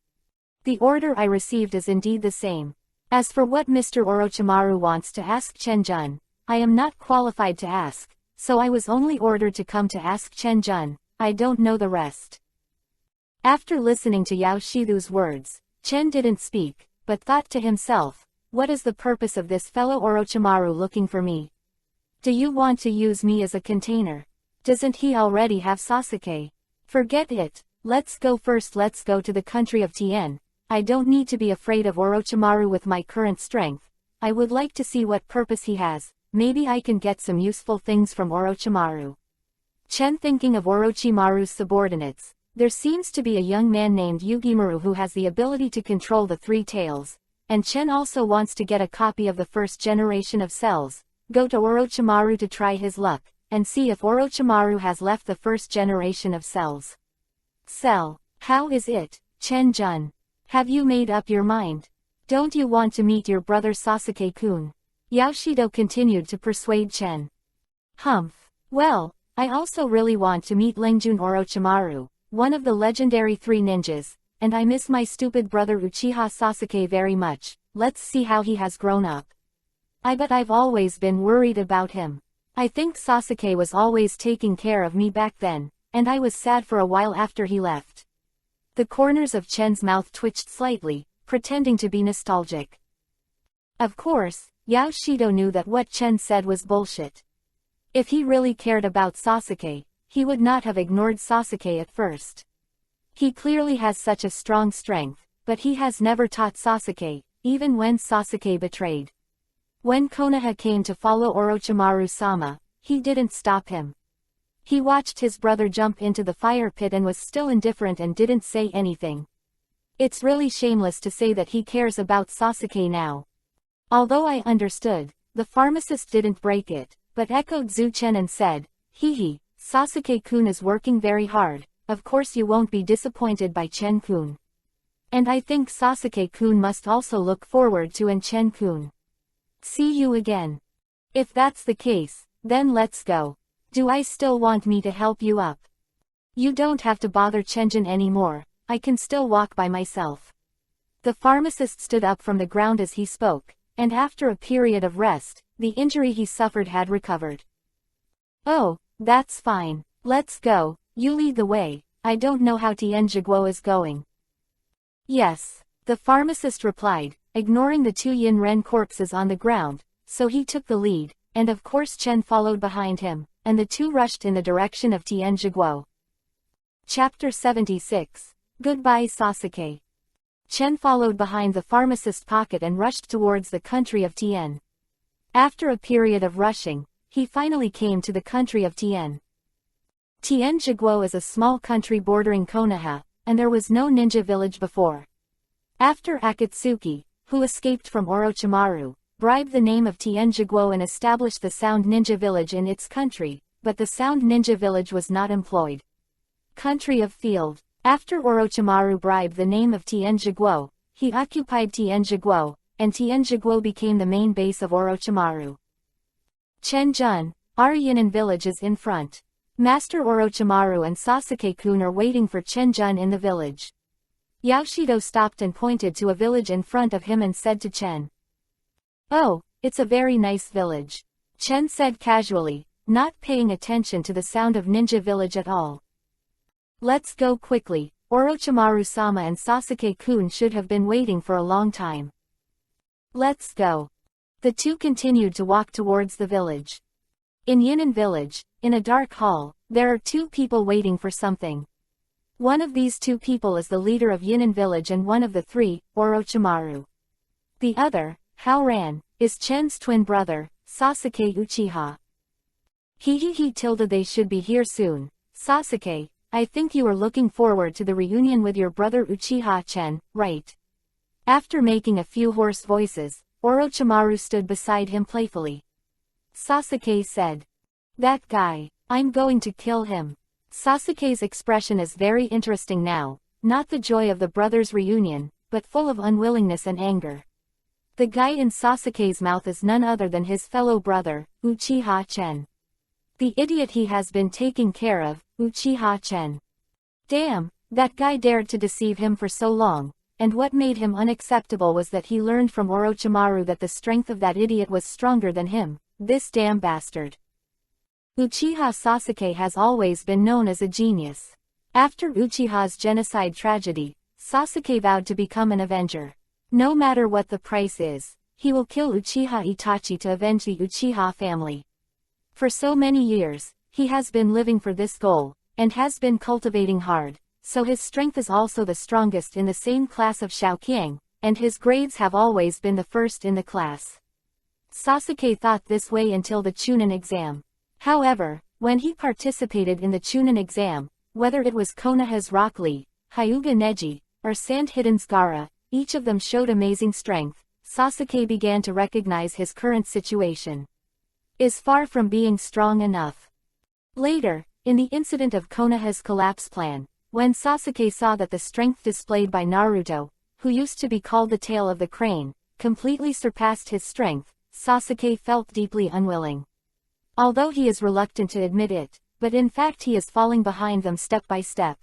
The order I received is indeed the same. As for what Mr. Orochimaru wants to ask Chen Jun, I am not qualified to ask, so I was only ordered to come to ask Chen Jun, I don't know the rest. After listening to Yao Shido's words, Chen didn't speak, but thought to himself, what is the purpose of this fellow Orochimaru looking for me? Do you want to use me as a container? Doesn't he already have Sasuke? Forget it, let's go to the country of Tien. I don't need to be afraid of Orochimaru with my current strength. I would like to see what purpose he has, maybe I can get some useful things from Orochimaru. Chen thinking of Orochimaru's subordinates, there seems to be a young man named Yugimaru who has the ability to control the three tails, and Chen also wants to get a copy of the first generation of cells, go to Orochimaru to try his luck, and see if Orochimaru has left the first generation of cells. Cell, how is it, Chen Jun? Have you made up your mind? Don't you want to meet your brother Sasuke-kun? Yao Shido continued to persuade Chen. Well, I also really want to meet Lengjun Orochimaru, one of the legendary three ninjas, and I miss my stupid brother Uchiha Sasuke very much, let's see how he has grown up. I bet I've always been worried about him. I think Sasuke was always taking care of me back then, and I was sad for a while after he left. The corners of Chen's mouth twitched slightly, pretending to be nostalgic. Of course, Yao Shido knew that what Chen said was bullshit. If he really cared about Sasuke, he would not have ignored Sasuke at first. He clearly has such a strong strength, but he has never taught Sasuke, even when Sasuke betrayed. When Konoha came to follow Orochimaru-sama, he didn't stop him. He watched his brother jump into the fire pit and was still indifferent and didn't say anything. It's really shameless to say that he cares about Sasuke now. Although I understood, the pharmacist didn't break it, but echoed Zhu Chen and said, Sasuke-kun is working very hard, of course you won't be disappointed by Chen-kun. And I think Sasuke-kun must also look forward to Chen-kun. See you again. If that's the case, then let's go. Do I still want me to help you up? You don't have to bother Chenjin anymore, I can still walk by myself. The pharmacist stood up from the ground as he spoke, and after a period of rest, the injury he suffered had recovered. Oh, that's fine, let's go, you lead the way, I don't know how Tien Jiguo is going. Yes, the pharmacist replied, ignoring the two Yin Ren corpses on the ground, so he took the lead, and of course Chen followed behind him, and the two rushed in the direction of Tien Jiguo. Chapter 76. Goodbye Sasuke. Chen followed behind the pharmacist pocket and rushed towards the country of Tien. After a period of rushing, he finally came to the country of Tien. Tien Jiguo is a small country bordering Konoha, and there was no ninja village before. After Akatsuki, who escaped from Orochimaru, bribed the name of Tien Jiguo and established the Sound Ninja Village in its country, but the Sound Ninja Village was not employed. Country of Field. After Orochimaru bribed the name of Tien Jiguo, he occupied Tien Jiguo, and Tianjiguo became the main base of Orochimaru. Chenjun, our Yunnan village is in front. Master Orochimaru and Sasuke-kun are waiting for Chenjun in the village. Yaoshido stopped and pointed to a village in front of him and said to Chen. "Oh, it's a very nice village," Chen said casually, not paying attention to the sound of ninja village at all. "Let's go quickly, Orochimaru-sama and Sasuke-kun should have been waiting for a long time." "Let's go." The two continued to walk towards the village. In Yunnan village, in a dark hall, there are two people waiting for something. One of these two people is the leader of Yunnan village and one of the three, Orochimaru. The other, Haoran, is Chen's twin brother, Sasuke Uchiha. They should be here soon. Sasuke, I think you are looking forward to the reunion with your brother Uchiha Chen, right? After making a few hoarse voices, Orochimaru stood beside him playfully. Sasuke said. "That guy, I'm going to kill him." Sasuke's expression is very interesting now, not the joy of the brothers' reunion, but full of unwillingness and anger. The guy in Sasuke's mouth is none other than his fellow brother, Uchiha Chen. The idiot he has been taking care of, Uchiha Chen. Damn, that guy dared to deceive him for so long, and what made him unacceptable was that he learned from Orochimaru that the strength of that idiot was stronger than him, this damn bastard. Uchiha Sasuke has always been known as a genius. After Uchiha's genocide tragedy, Sasuke vowed to become an avenger. No matter what the price is, he will kill Uchiha Itachi to avenge the Uchiha family. For so many years, he has been living for this goal, and has been cultivating hard, so his strength is also the strongest in the same class of Shaoqiang, and his grades have always been the first in the class. Sasuke thought this way until the Chunin exam. However, when he participated in the Chunin exam, whether it was Konoha's Rock Lee, Hyuga Neji, or Sand-Hidden's Gaara, each of them showed amazing strength. Sasuke began to recognize his current situation is far from being strong enough. Later, in the incident of Konoha's collapse plan, when Sasuke saw that the strength displayed by Naruto, who used to be called the tail of the crane, completely surpassed his strength, Sasuke felt deeply unwilling. Although he is reluctant to admit it, but in fact he is falling behind them step by step.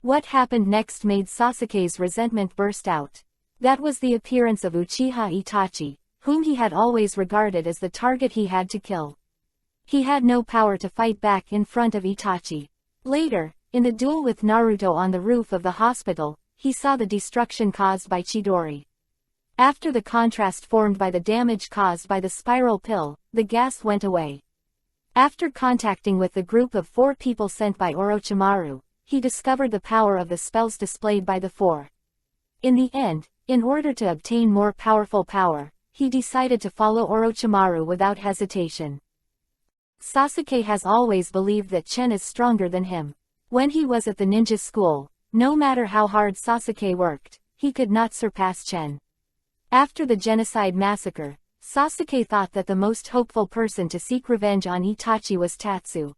What happened next made Sasuke's resentment burst out. That was the appearance of Uchiha Itachi, whom he had always regarded as the target he had to kill. He had no power to fight back in front of Itachi. Later, in the duel with Naruto on the roof of the hospital, he saw the destruction caused by Chidori. After the contrast formed by the damage caused by the spiral pill, the gas went away. After contacting with the group of 4 people sent by Orochimaru, he discovered the power of the spells displayed by the 4. In the end, in order to obtain more powerful power, he decided to follow Orochimaru without hesitation. Sasuke has always believed that Chen is stronger than him. When he was at the ninja school, no matter how hard Sasuke worked, he could not surpass Chen. After the genocide massacre, Sasuke thought that the most hopeful person to seek revenge on Itachi was Tatsu.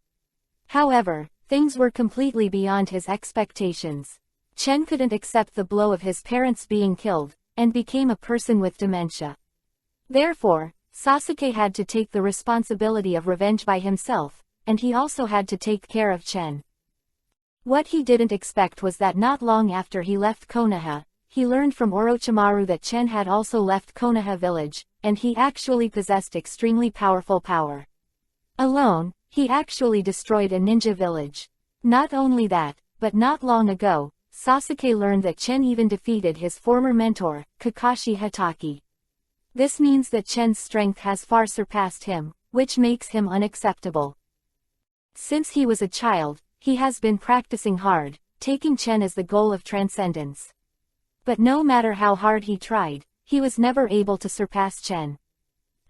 However, things were completely beyond his expectations. Chen couldn't accept the blow of his parents being killed, and became a person with dementia. Therefore, Sasuke had to take the responsibility of revenge by himself, and he also had to take care of Chen. What he didn't expect was that not long after he left Konoha, he learned from Orochimaru that Chen had also left Konoha village, and he actually possessed extremely powerful power. Alone, he actually destroyed a ninja village. Not only that, but not long ago, Sasuke learned that Chen even defeated his former mentor, Kakashi Hatake. This means that Chen's strength has far surpassed him, which makes him unacceptable. Since he was a child, he has been practicing hard, taking Chen as the goal of transcendence. But no matter how hard he tried, he was never able to surpass Chen.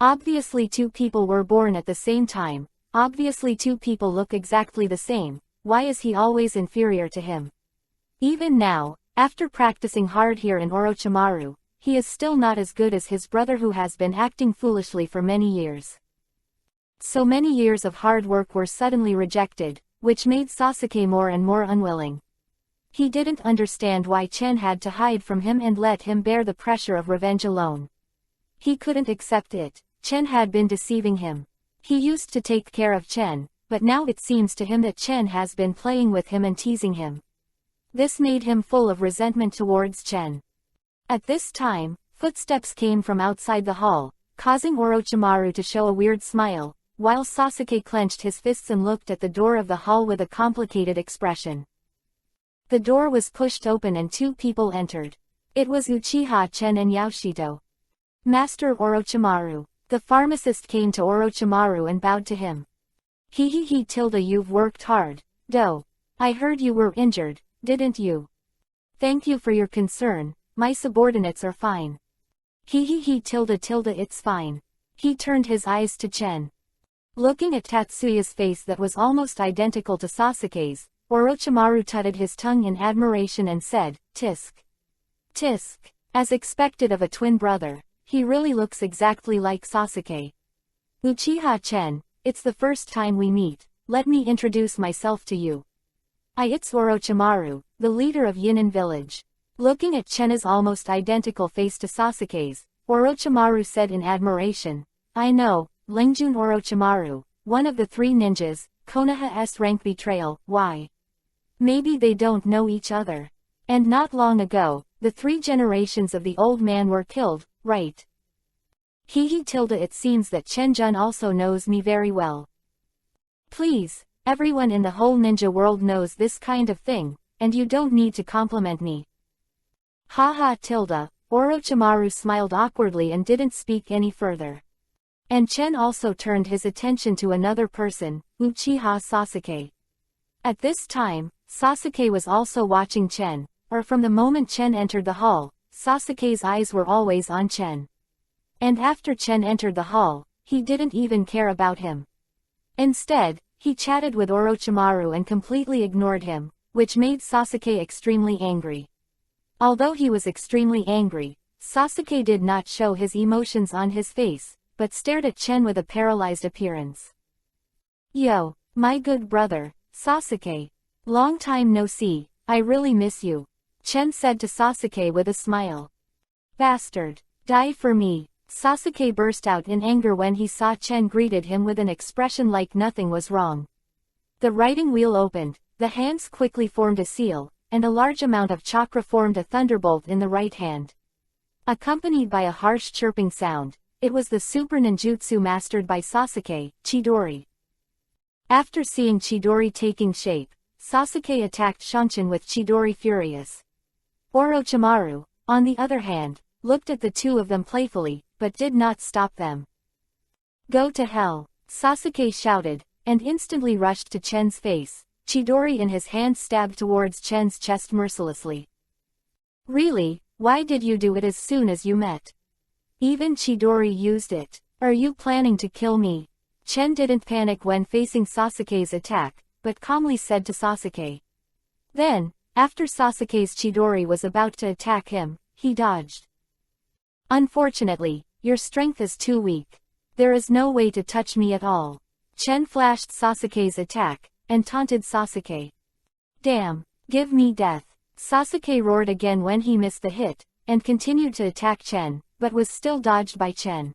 Obviously 2 people were born at the same time, obviously 2 people look exactly the same, why is he always inferior to him? Even now, after practicing hard here in Orochimaru, he is still not as good as his brother who has been acting foolishly for many years. So many years of hard work were suddenly rejected, which made Sasuke more and more unwilling. He didn't understand why Chen had to hide from him and let him bear the pressure of revenge alone. He couldn't accept it. Chen had been deceiving him. He used to take care of Chen, but now it seems to him that Chen has been playing with him and teasing him. This made him full of resentment towards Chen. At this time, footsteps came from outside the hall, causing Orochimaru to show a weird smile, while Sasuke clenched his fists and looked at the door of the hall with a complicated expression. The door was pushed open and two people entered. It was Uchiha Chen and Yaoshito. Master Orochimaru. The pharmacist came to Orochimaru and bowed to him. Tilda, you've worked hard, though. I heard you were injured, didn't you? Thank you for your concern, my subordinates are fine. Tilda, it's fine. He turned his eyes to Chen. Looking at Tatsuya's face that was almost identical to Sasuke's, Orochimaru tutted his tongue in admiration and said, Tisk. Tisk. As expected of a twin brother, he really looks exactly like Sasuke. Uchiha Chen, it's the first time we meet, let me introduce myself to you. It's Orochimaru, the leader of Yinin village. Looking at Chen's almost identical face to Sasuke's, Orochimaru said in admiration, I know, Lingjun Orochimaru, one of the three ninjas, Konoha's rank betrayal, why? Maybe they don't know each other. And not long ago, the three generations of the old man were killed, right? Tilda, it seems that Chen Jun also knows me very well. Please, everyone in the whole ninja world knows this kind of thing, and you don't need to compliment me. Tilda, Orochimaru smiled awkwardly and didn't speak any further. And Chen also turned his attention to another person, Uchiha Sasuke. At this time, Sasuke was also watching Chen, or from the moment Chen entered the hall, Sasuke's eyes were always on Chen. And after Chen entered the hall, he didn't even care about him. Instead, he chatted with Orochimaru and completely ignored him, which made Sasuke extremely angry. Although he was extremely angry, Sasuke did not show his emotions on his face, but stared at Chen with a paralyzed appearance. Yo, my good brother, Sasuke. Long time no see, I really miss you. Chen said to Sasuke with a smile. Bastard. Die for me. Sasuke burst out in anger when he saw Chen greeted him with an expression like nothing was wrong. The writing wheel opened, the hands quickly formed a seal, and a large amount of chakra formed a thunderbolt in the right hand. Accompanied by a harsh chirping sound, it was the super ninjutsu mastered by Sasuke, Chidori. After seeing Chidori taking shape, Sasuke attacked Shunshin with Chidori furious. Orochimaru, on the other hand, looked at the two of them playfully, but did not stop them. Go to hell, Sasuke shouted, and instantly rushed to Chen's face. Chidori in his hand stabbed towards Chen's chest mercilessly. Really, why did you do it as soon as you met? Even Chidori used it. Are you planning to kill me? Chen didn't panic when facing Sasuke's attack, but calmly said to Sasuke. Then, after Sasuke's Chidori was about to attack him, he dodged. Unfortunately, your strength is too weak. There is no way to touch me at all. Chen flashed Sasuke's attack, and taunted Sasuke. Damn, give me death. Sasuke roared again when he missed the hit, and continued to attack Chen, but was still dodged by Chen.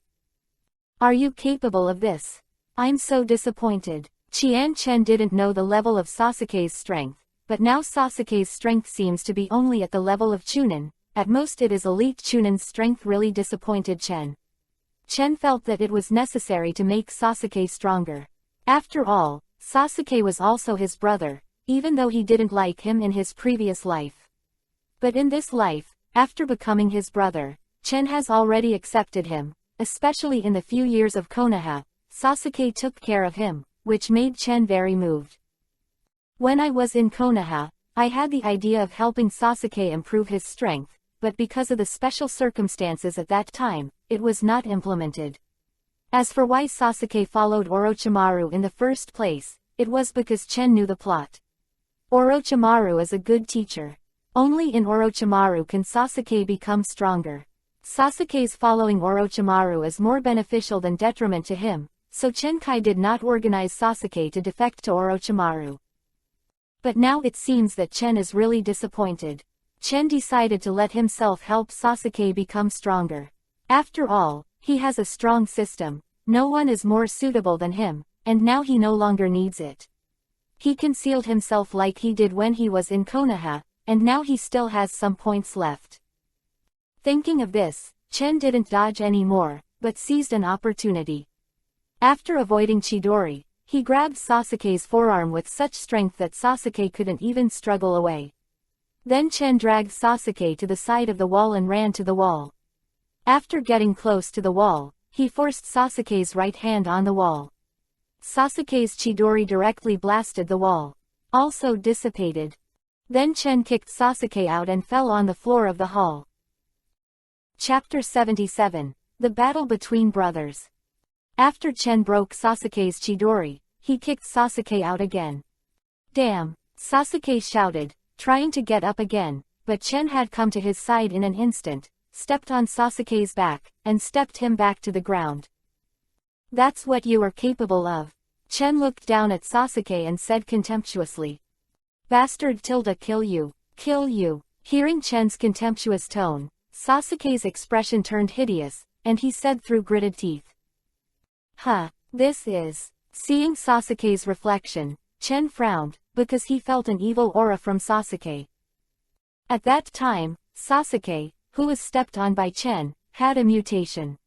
Are you capable of this? I'm so disappointed. Chen didn't know the level of Sasuke's strength, but now Sasuke's strength seems to be only at the level of Chunin. At most it is elite Chunin's strength. Really disappointed Chen. Chen felt that it was necessary to make Sasuke stronger. After all, Sasuke was also his brother, even though he didn't like him in his previous life. But in this life, after becoming his brother, Chen has already accepted him, especially in the few years of Konoha. Sasuke took care of him, which made Chen very moved. When I was in Konoha, I had the idea of helping Sasuke improve his strength, but because of the special circumstances at that time, it was not implemented. As for why Sasuke followed Orochimaru in the first place, it was because Chen knew the plot. Orochimaru is a good teacher. Only in Orochimaru can Sasuke become stronger. Sasuke's following Orochimaru is more beneficial than detriment to him, so Chen Kai did not organize Sasuke to defect to Orochimaru. But now it seems that Chen is really disappointed. Chen decided to let himself help Sasuke become stronger. After all, he has a strong system, no one is more suitable than him, and now he no longer needs it. He concealed himself like he did when he was in Konoha, and now he still has some points left. Thinking of this, Chen didn't dodge anymore, but seized an opportunity. After avoiding Chidori, he grabbed Sasuke's forearm with such strength that Sasuke couldn't even struggle away. Then Chen dragged Sasuke to the side of the wall and ran to the wall. After getting close to the wall, he forced Sasuke's right hand on the wall. Sasuke's Chidori directly blasted the wall. Also dissipated. Then Chen kicked Sasuke out and fell on the floor of the hall. Chapter 77. The Battle Between Brothers. After Chen broke Sasuke's Chidori, he kicked Sasuke out again. Damn! Sasuke shouted, trying to get up again, but Chen had come to his side in an instant, stepped on Sasuke's back, and stepped him back to the ground. That's what you are capable of. Chen looked down at Sasuke and said contemptuously. Bastard tilde kill you. Kill you. Hearing Chen's contemptuous tone, Sasuke's expression turned hideous, and he said through gritted teeth. Huh, this is. Seeing Sasuke's reflection, Chen frowned, because he felt an evil aura from Sasuke. At that time, Sasuke, who was stepped on by Chen, had a mutation.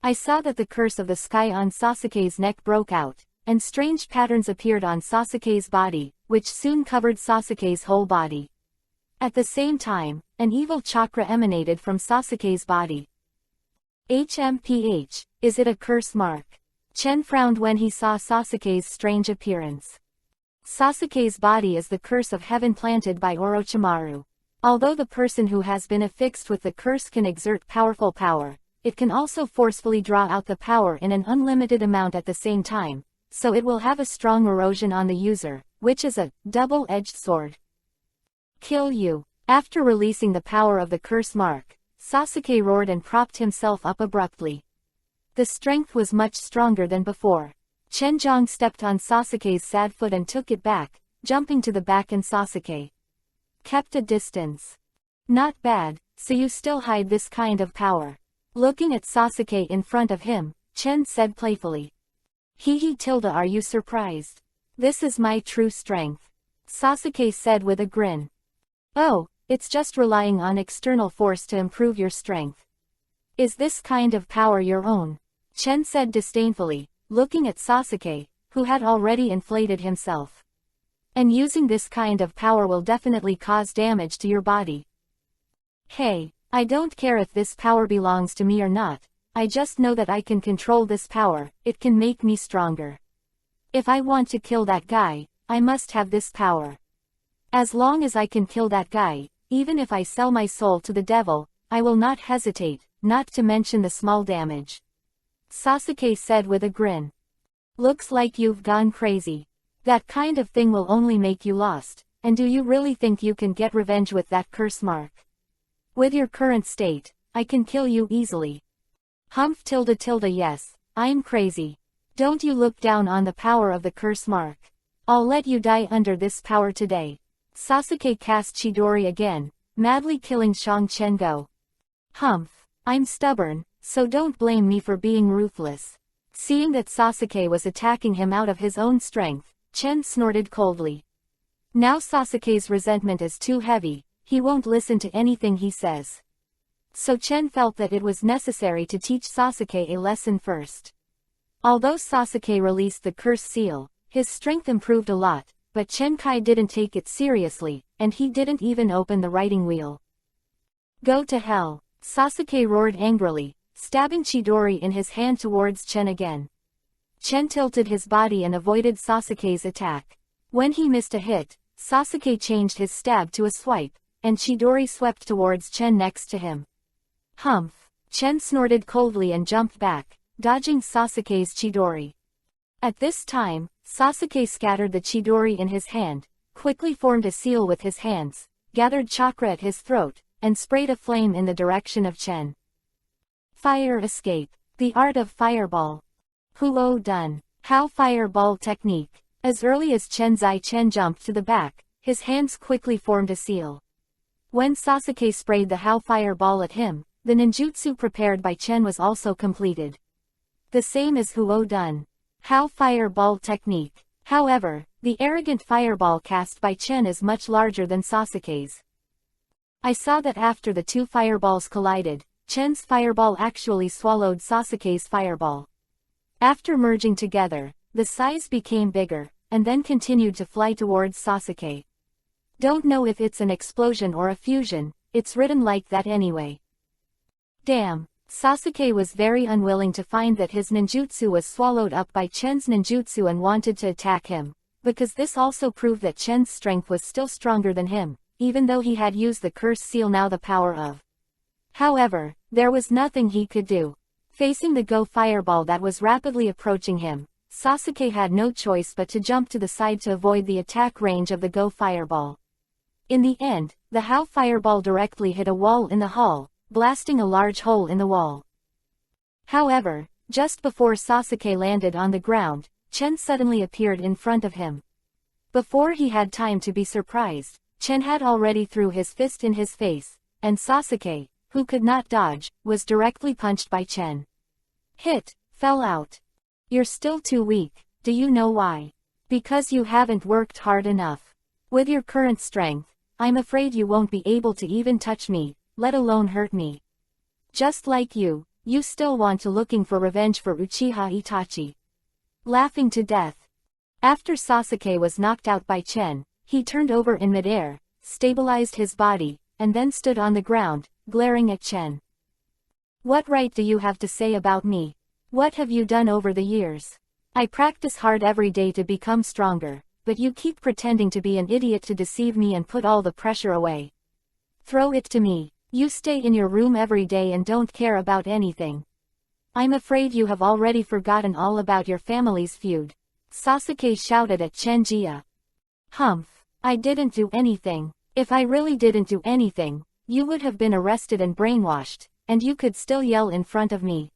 I saw that the curse of the sky on Sasuke's neck broke out, and strange patterns appeared on Sasuke's body, which soon covered Sasuke's whole body. At the same time, an evil chakra emanated from Sasuke's body. HMPH, is it a curse mark? Chen frowned when he saw Sasuke's strange appearance. Sasuke's body is the curse of heaven planted by Orochimaru. Although the person who has been affixed with the curse can exert powerful power, it can also forcefully draw out the power in an unlimited amount at the same time, so it will have a strong erosion on the user, which is a double-edged sword. Kill you. After releasing the power of the curse mark, Sasuke roared and propped himself up abruptly. The strength was much stronger than before. Chen Zhang stepped on Sasuke's sad foot and took it back, jumping to the back, and Sasuke kept a distance. Not bad, so you still hide this kind of power. Looking at Sasuke in front of him, Chen said playfully. Hee tilde, are you surprised? This is my true strength. Sasuke said with a grin. Oh, it's just relying on external force to improve your strength. Is this kind of power your own? Chen said disdainfully, looking at Sasuke, who had already inflated himself. And using this kind of power will definitely cause damage to your body. Hey, I don't care if this power belongs to me or not, I just know that I can control this power, it can make me stronger. If I want to kill that guy, I must have this power. As long as I can kill that guy, even if I sell my soul to the devil, I will not hesitate, not to mention the small damage. Sasuke said with a grin. Looks like you've gone crazy. That kind of thing will only make you lost, and do you really think you can get revenge with that curse mark? With your current state, I can kill you easily. Humph tilde yes, I'm crazy. Don't you look down on the power of the curse mark. I'll let you die under this power today. Sasuke cast Chidori again, madly killing Shang Chengo. Humph, I'm stubborn, so don't blame me for being ruthless. Seeing that Sasuke was attacking him out of his own strength, Chen snorted coldly. Now Sasuke's resentment is too heavy, he won't listen to anything he says. So Chen felt that it was necessary to teach Sasuke a lesson first. Although Sasuke released the curse seal, his strength improved a lot, but Chen Kai didn't take it seriously, and he didn't even open the writing wheel. Go to hell, Sasuke roared angrily, stabbing Chidori in his hand towards Chen again. Chen tilted his body and avoided Sasuke's attack. When he missed a hit, Sasuke changed his stab to a swipe, and Chidori swept towards Chen next to him. Humph! Chen snorted coldly and jumped back, dodging Sasuke's Chidori. At this time, Sasuke scattered the Chidori in his hand, quickly formed a seal with his hands, gathered chakra at his throat, and sprayed a flame in the direction of Chen. Fire escape. The art of fireball. Huo done. How fireball technique. As early as Chen jumped to the back, his hands quickly formed a seal. When Sasuke sprayed the How Fireball at him, the ninjutsu prepared by Chen was also completed. The same as Huo Dun. How Fireball technique. However, the arrogant fireball cast by Chen is much larger than Sasuke's. I saw that after the two fireballs collided, Chen's fireball actually swallowed Sasuke's fireball. After merging together, the size became bigger, and then continued to fly towards Sasuke. Don't know if it's an explosion or a fusion, it's written like that anyway. Damn, Sasuke was very unwilling to find that his ninjutsu was swallowed up by Chen's ninjutsu and wanted to attack him, because this also proved that Chen's strength was still stronger than him, even though he had used the curse seal now the power of. However, there was nothing he could do. Facing the Go Fireball that was rapidly approaching him, Sasuke had no choice but to jump to the side to avoid the attack range of the Go Fireball. In the end, the How Fireball directly hit a wall in the hall, blasting a large hole in the wall. However, just before Sasuke landed on the ground, Chen suddenly appeared in front of him. Before he had time to be surprised, Chen had already threw his fist in his face, and Sasuke, who could not dodge, was directly punched by Chen. Hit, fell out. You're still too weak, do you know why? Because you haven't worked hard enough. With your current strength, I'm afraid you won't be able to even touch me, let alone hurt me. Just like you still want to looking for revenge for Uchiha Itachi. Laughing to death. After Sasuke was knocked out by Chen, he turned over in midair, stabilized his body, and then stood on the ground, glaring at Chen. What right do you have to say about me? What have you done over the years? I practice hard every day to become stronger, but you keep pretending to be an idiot to deceive me and put all the pressure away. Throw it to me. You stay in your room every day and don't care about anything. I'm afraid you have already forgotten all about your family's feud. Sasuke shouted at Chen Jia. Humph, I didn't do anything. If I really didn't do anything, you would have been arrested and brainwashed, and you could still yell in front of me.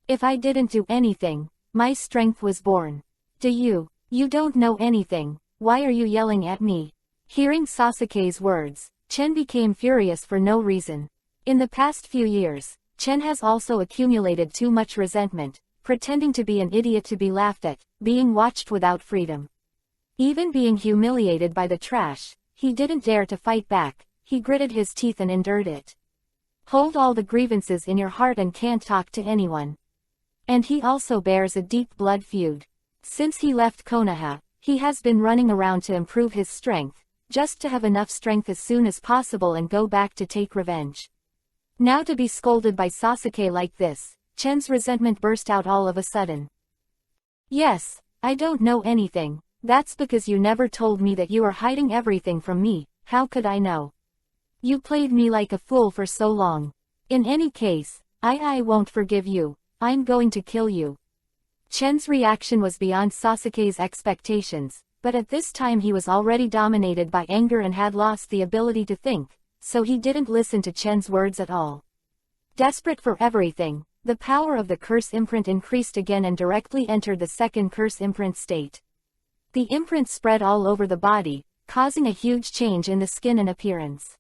If I didn't do anything, my strength was born. Do you don't know anything, why are you yelling at me? Hearing Sasuke's words, Chen became furious for no reason. In the past few years, Chen has also accumulated too much resentment, pretending to be an idiot to be laughed at, being watched without freedom. Even being humiliated by the trash, he didn't dare to fight back, he gritted his teeth and endured it. Hold all the grievances in your heart and can't talk to anyone. And he also bears a deep blood feud. Since he left Konoha, he has been running around to improve his strength, just to have enough strength as soon as possible and go back to take revenge. Now to be scolded by Sasuke like this, Chen's resentment burst out all of a sudden. Yes, I don't know anything, that's because you never told me that you are hiding everything from me, how could I know? You played me like a fool for so long. In any case, I won't forgive you, I'm going to kill you. Chen's reaction was beyond Sasuke's expectations, but at this time he was already dominated by anger and had lost the ability to think, so he didn't listen to Chen's words at all. Desperate for everything, the power of the curse imprint increased again and directly entered the second curse imprint state. The imprint spread all over the body, causing a huge change in the skin and appearance.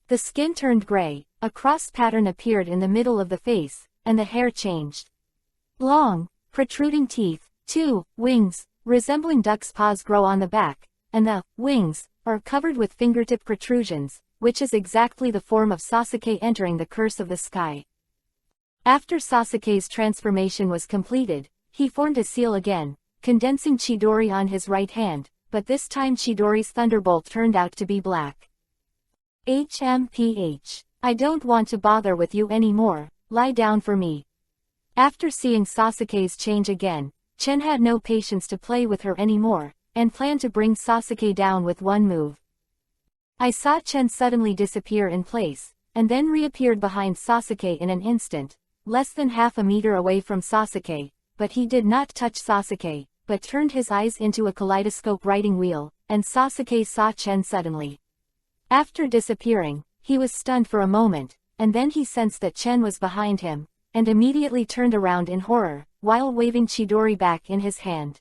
The skin turned gray, a cross pattern appeared in the middle of the face, and the hair changed. Long, protruding teeth, 2 wings, resembling duck's paws grow on the back, and the wings are covered with fingertip protrusions, which is exactly the form of Sasuke entering the curse of the sky. After Sasuke's transformation was completed, he formed a seal again, condensing Chidori on his right hand, but this time Chidori's thunderbolt turned out to be black. HMPH. I don't want to bother with you anymore, lie down for me. After seeing Sasuke's change again, Chen had no patience to play with her anymore, and planned to bring Sasuke down with one move. I saw Chen suddenly disappear in place, and then reappeared behind Sasuke in an instant, less than half a meter away from Sasuke, but he did not touch Sasuke, but turned his eyes into a kaleidoscope writing wheel, and Sasuke saw Chen suddenly. After disappearing, he was stunned for a moment, and then he sensed that Chen was behind him, and immediately turned around in horror, while waving Chidori back in his hand.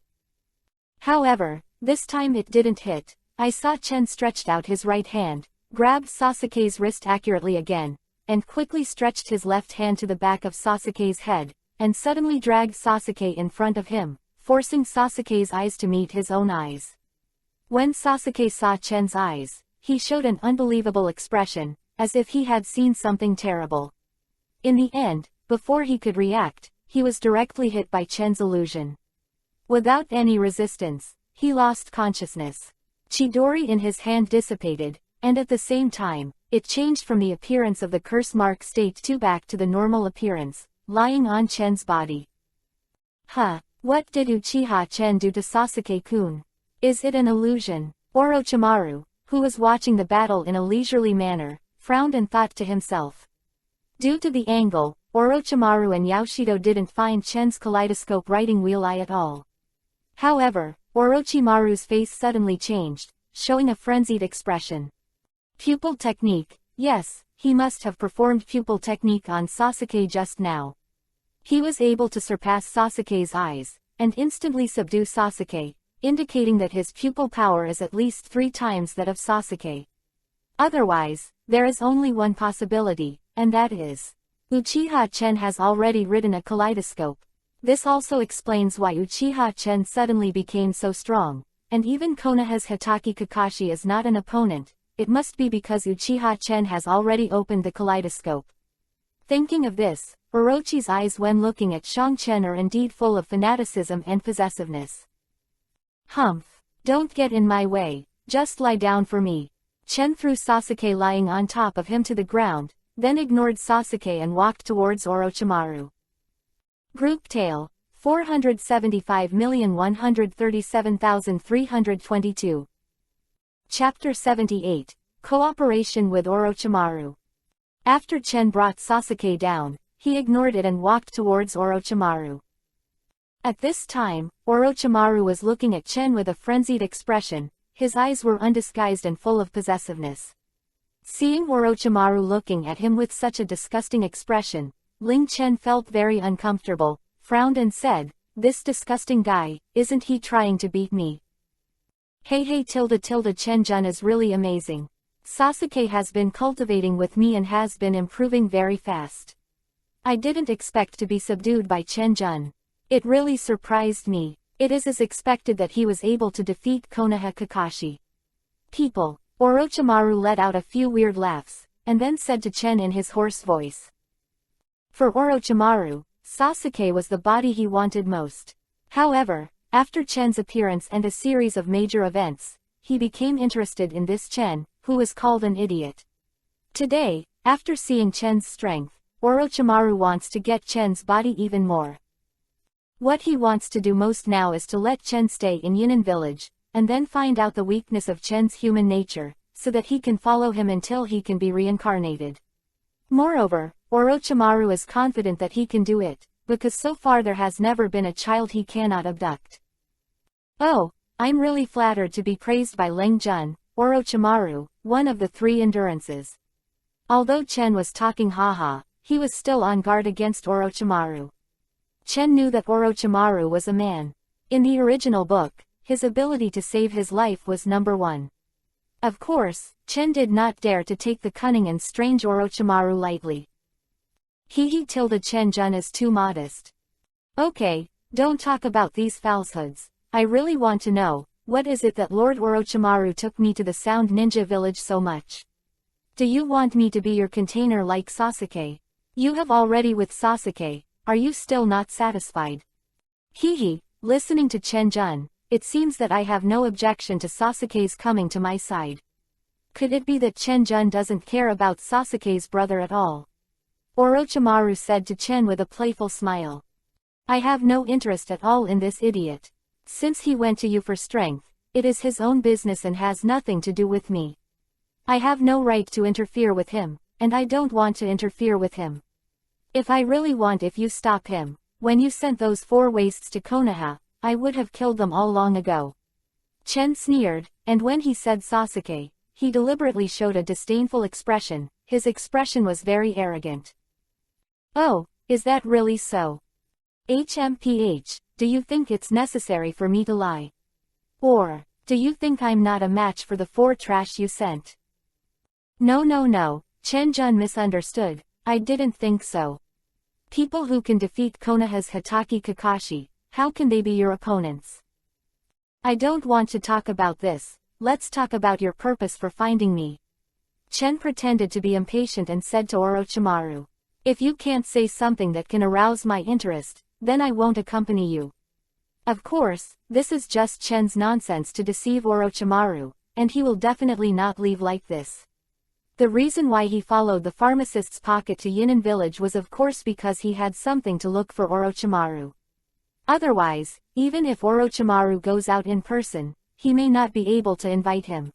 However, this time it didn't hit, I saw Chen stretched out his right hand, grabbed Sasuke's wrist accurately again, and quickly stretched his left hand to the back of Sasuke's head, and suddenly dragged Sasuke in front of him, forcing Sasuke's eyes to meet his own eyes. When Sasuke saw Chen's eyes, he showed an unbelievable expression, as if he had seen something terrible. In the end, before he could react, he was directly hit by Chen's illusion. Without any resistance, he lost consciousness. Chidori in his hand dissipated, and at the same time, it changed from the appearance of the curse mark state to back to the normal appearance, lying on Chen's body. What did Uchiha Chen do to Sasuke-kun? Is it an illusion? Orochimaru, who was watching the battle in a leisurely manner, frowned and thought to himself. Due to the angle, Orochimaru and Yaoshido didn't find Chen's kaleidoscope writing wheel eye at all. However, Orochimaru's face suddenly changed, showing a frenzied expression. Pupil technique. Yes, he must have performed pupil technique on Sasuke just now. He was able to surpass Sasuke's eyes, and instantly subdue Sasuke, indicating that his pupil power is at least 3 times that of Sasuke. Otherwise, there is only one possibility, and that is, Uchiha Chen has already ridden a kaleidoscope. This also explains why Uchiha Chen suddenly became so strong, and even Konoha's Hitaki Kakashi is not an opponent. It must be because Uchiha Chen has already opened the kaleidoscope. Thinking of this, Orochi's eyes when looking at Shang Chen are indeed full of fanaticism and possessiveness. Humph! Don't get in my way, just lie down for me. Chen threw Sasuke lying on top of him to the ground, then ignored Sasuke and walked towards Orochimaru. Group Tale, 475,137,322. Chapter 78, Cooperation with Orochimaru. After Chen brought Sasuke down, he ignored it and walked towards Orochimaru. At this time, Orochimaru was looking at Chen with a frenzied expression. His eyes were undisguised and full of possessiveness. Seeing Orochimaru looking at him with such a disgusting expression, Ling Chen felt very uncomfortable, frowned and said, "This disgusting guy, isn't he trying to beat me?" Hey Chen-jun is really amazing. Sasuke has been cultivating with me and has been improving very fast. I didn't expect to be subdued by Chen-jun. It really surprised me. It is as expected that he was able to defeat Konoha Kakashi. People. Orochimaru let out a few weird laughs, and then said to Chen in his hoarse voice. For Orochimaru, Sasuke was the body he wanted most. However, after Chen's appearance and a series of major events, he became interested in this Chen, who was called an idiot. Today, after seeing Chen's strength, Orochimaru wants to get Chen's body even more. What he wants to do most now is to let Chen stay in Yunnan village, and then find out the weakness of Chen's human nature, so that he can follow him until he can be reincarnated. Moreover, Orochimaru is confident that he can do it, because so far there has never been a child he cannot abduct. Oh, I'm really flattered to be praised by Ling Jun, Orochimaru, one of the 3 endurances. Although Chen was talking haha, he was still on guard against Orochimaru. Chen knew that Orochimaru was a man. In the original book, his ability to save his life was number 1. Of course, Chen did not dare to take the cunning and strange Orochimaru lightly. Chen-jun is too modest. Okay, don't talk about these falsehoods. I really want to know, what is it that Lord Orochimaru took me to the Sound Ninja village so much? Do you want me to be your container like Sasuke? You have already with Sasuke, are you still not satisfied? Listening to Chen-jun, it seems that I have no objection to Sasuke's coming to my side. Could it be that Chen-jun doesn't care about Sasuke's brother at all? Orochimaru said to Chen with a playful smile. I have no interest at all in this idiot. Since he went to you for strength, it is his own business and has nothing to do with me. I have no right to interfere with him, and I don't want to interfere with him. If I really want if you stop him, when you sent those 4 wastes to Konoha, I would have killed them all long ago. Chen sneered, and when he said Sasuke, he deliberately showed a disdainful expression. His expression was very arrogant. Oh, is that really so? HMPH, do you think it's necessary for me to lie? Or, Do you think I'm not a match for the 4 trash you sent? No, Chen-jun misunderstood, I didn't think so. People who can defeat Konoha's Hitaki Kakashi, how can they be your opponents? I don't want to talk about this, let's talk about your purpose for finding me. Chen pretended to be impatient and said to Orochimaru. If you can't say something that can arouse my interest, then I won't accompany you. Of course, this is just Chen's nonsense to deceive Orochimaru, and he will definitely not leave like this. The reason why he followed the pharmacist's pocket to Yinan village was of course because he had something to look for Orochimaru. Otherwise, even if Orochimaru goes out in person, he may not be able to invite him.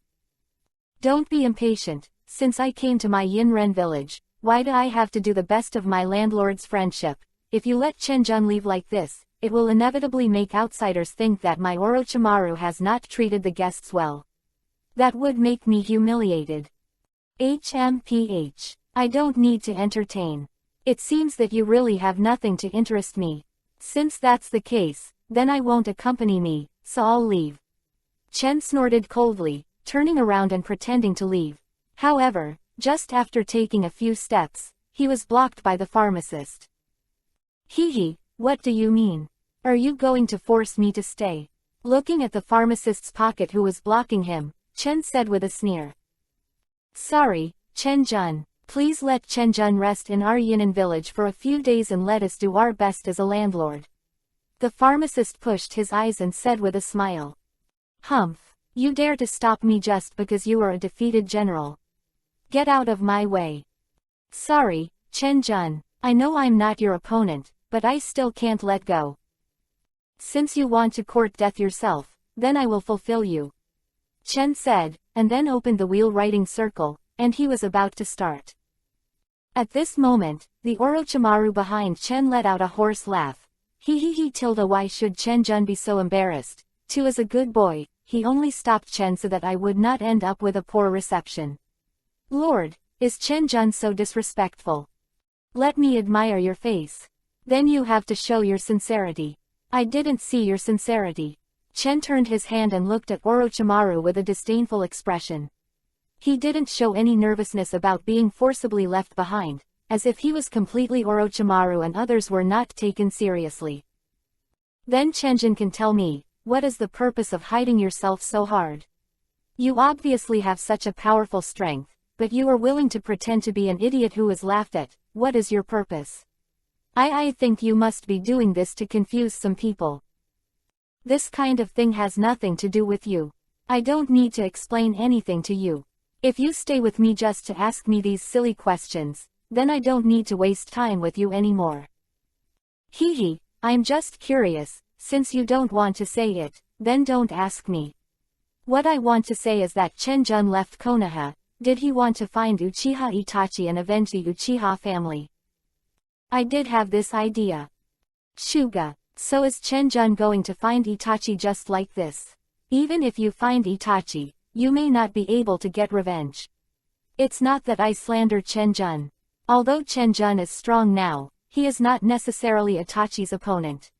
Don't be impatient, since I came to my Yinren village, why do I have to do the best of my landlord's friendship? If you let Chen-jun leave like this, it will inevitably make outsiders think that my Orochimaru has not treated the guests well. That would make me humiliated. HMPH. I don't need to entertain. It seems that you really have nothing to interest me. Since that's the case, then I won't accompany me, so I'll leave. Chen snorted coldly, turning around and pretending to leave. However, just after taking a few steps, he was blocked by the pharmacist. Hee, what do you mean? Are you going to force me to stay? Looking at the pharmacist's pocket who was blocking him, Chen said with a sneer. Sorry, Chen-jun, please let Chen-jun rest in our Yinan village for a few days and let us do our best as a landlord. The pharmacist pushed his eyes and said with a smile. Humph, you dare to stop me just because you are a defeated general. Get out of my way. Sorry, Chen-jun, I know I'm not your opponent, but I still can't let go. Since you want to court death yourself, then I will fulfill you. Chen said, and then opened the wheel writing circle, and he was about to start. At this moment, the Orochimaru behind Chen let out a hoarse laugh. Why should Chen-jun be so embarrassed? Tu is a good boy, he only stopped Chen so that I would not end up with a poor reception. Lord, is Chen-jun so disrespectful? Let me admire your face. Then you have to show your sincerity. I didn't see your sincerity. Chen turned his hand and looked at Orochimaru with a disdainful expression. He didn't show any nervousness about being forcibly left behind, as if he was completely Orochimaru and others were not taken seriously. Then Chen-jun can tell me, what is the purpose of hiding yourself so hard? You obviously have such a powerful strength, but you are willing to pretend to be an idiot who is laughed at. What is your purpose? I think you must be doing this to confuse some people. This kind of thing has nothing to do with you. I don't need to explain anything to you. If you stay with me just to ask me these silly questions, then I don't need to waste time with you anymore. I'm just curious, since you don't want to say it, then don't ask me. What I want to say is that Chen-jun left Konoha. Did he want to find Uchiha Itachi and avenge the Uchiha family? I did have this idea. Shuga. So is Chen-jun going to find Itachi just like this? Even if you find Itachi, you may not be able to get revenge. It's not that I slander Chen-jun. Although Chen-jun is strong now, he is not necessarily Itachi's opponent.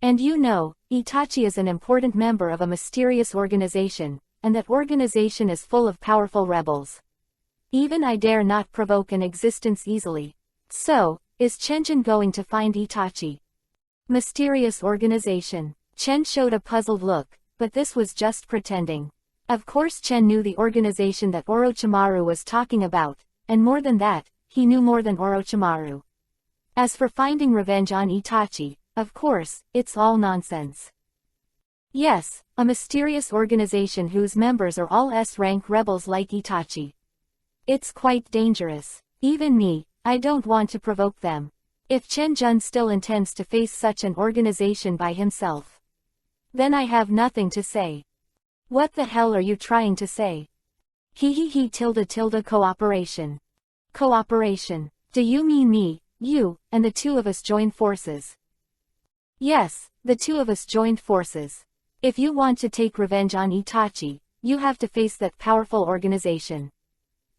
And you know, Itachi is an important member of a mysterious organization, and that organization is full of powerful rebels. Even I dare not provoke an existence easily. So, is Chen-jun going to find Itachi? Mysterious organization. Chen showed a puzzled look, but this was just pretending. Of course Chen knew the organization that Orochimaru was talking about, and more than that, he knew more than Orochimaru. As for finding revenge on Itachi, of course, it's all nonsense. Yes, a mysterious organization whose members are all S-rank rebels like Itachi. It's quite dangerous. Even me, I don't want to provoke them. If Chen-jun still intends to face such an organization by himself, then I have nothing to say. What the hell are you trying to say? Cooperation. Cooperation. Do you mean me, you, and the two of us join forces? Yes, the two of us joined forces. If you want to take revenge on Itachi, you have to face that powerful organization.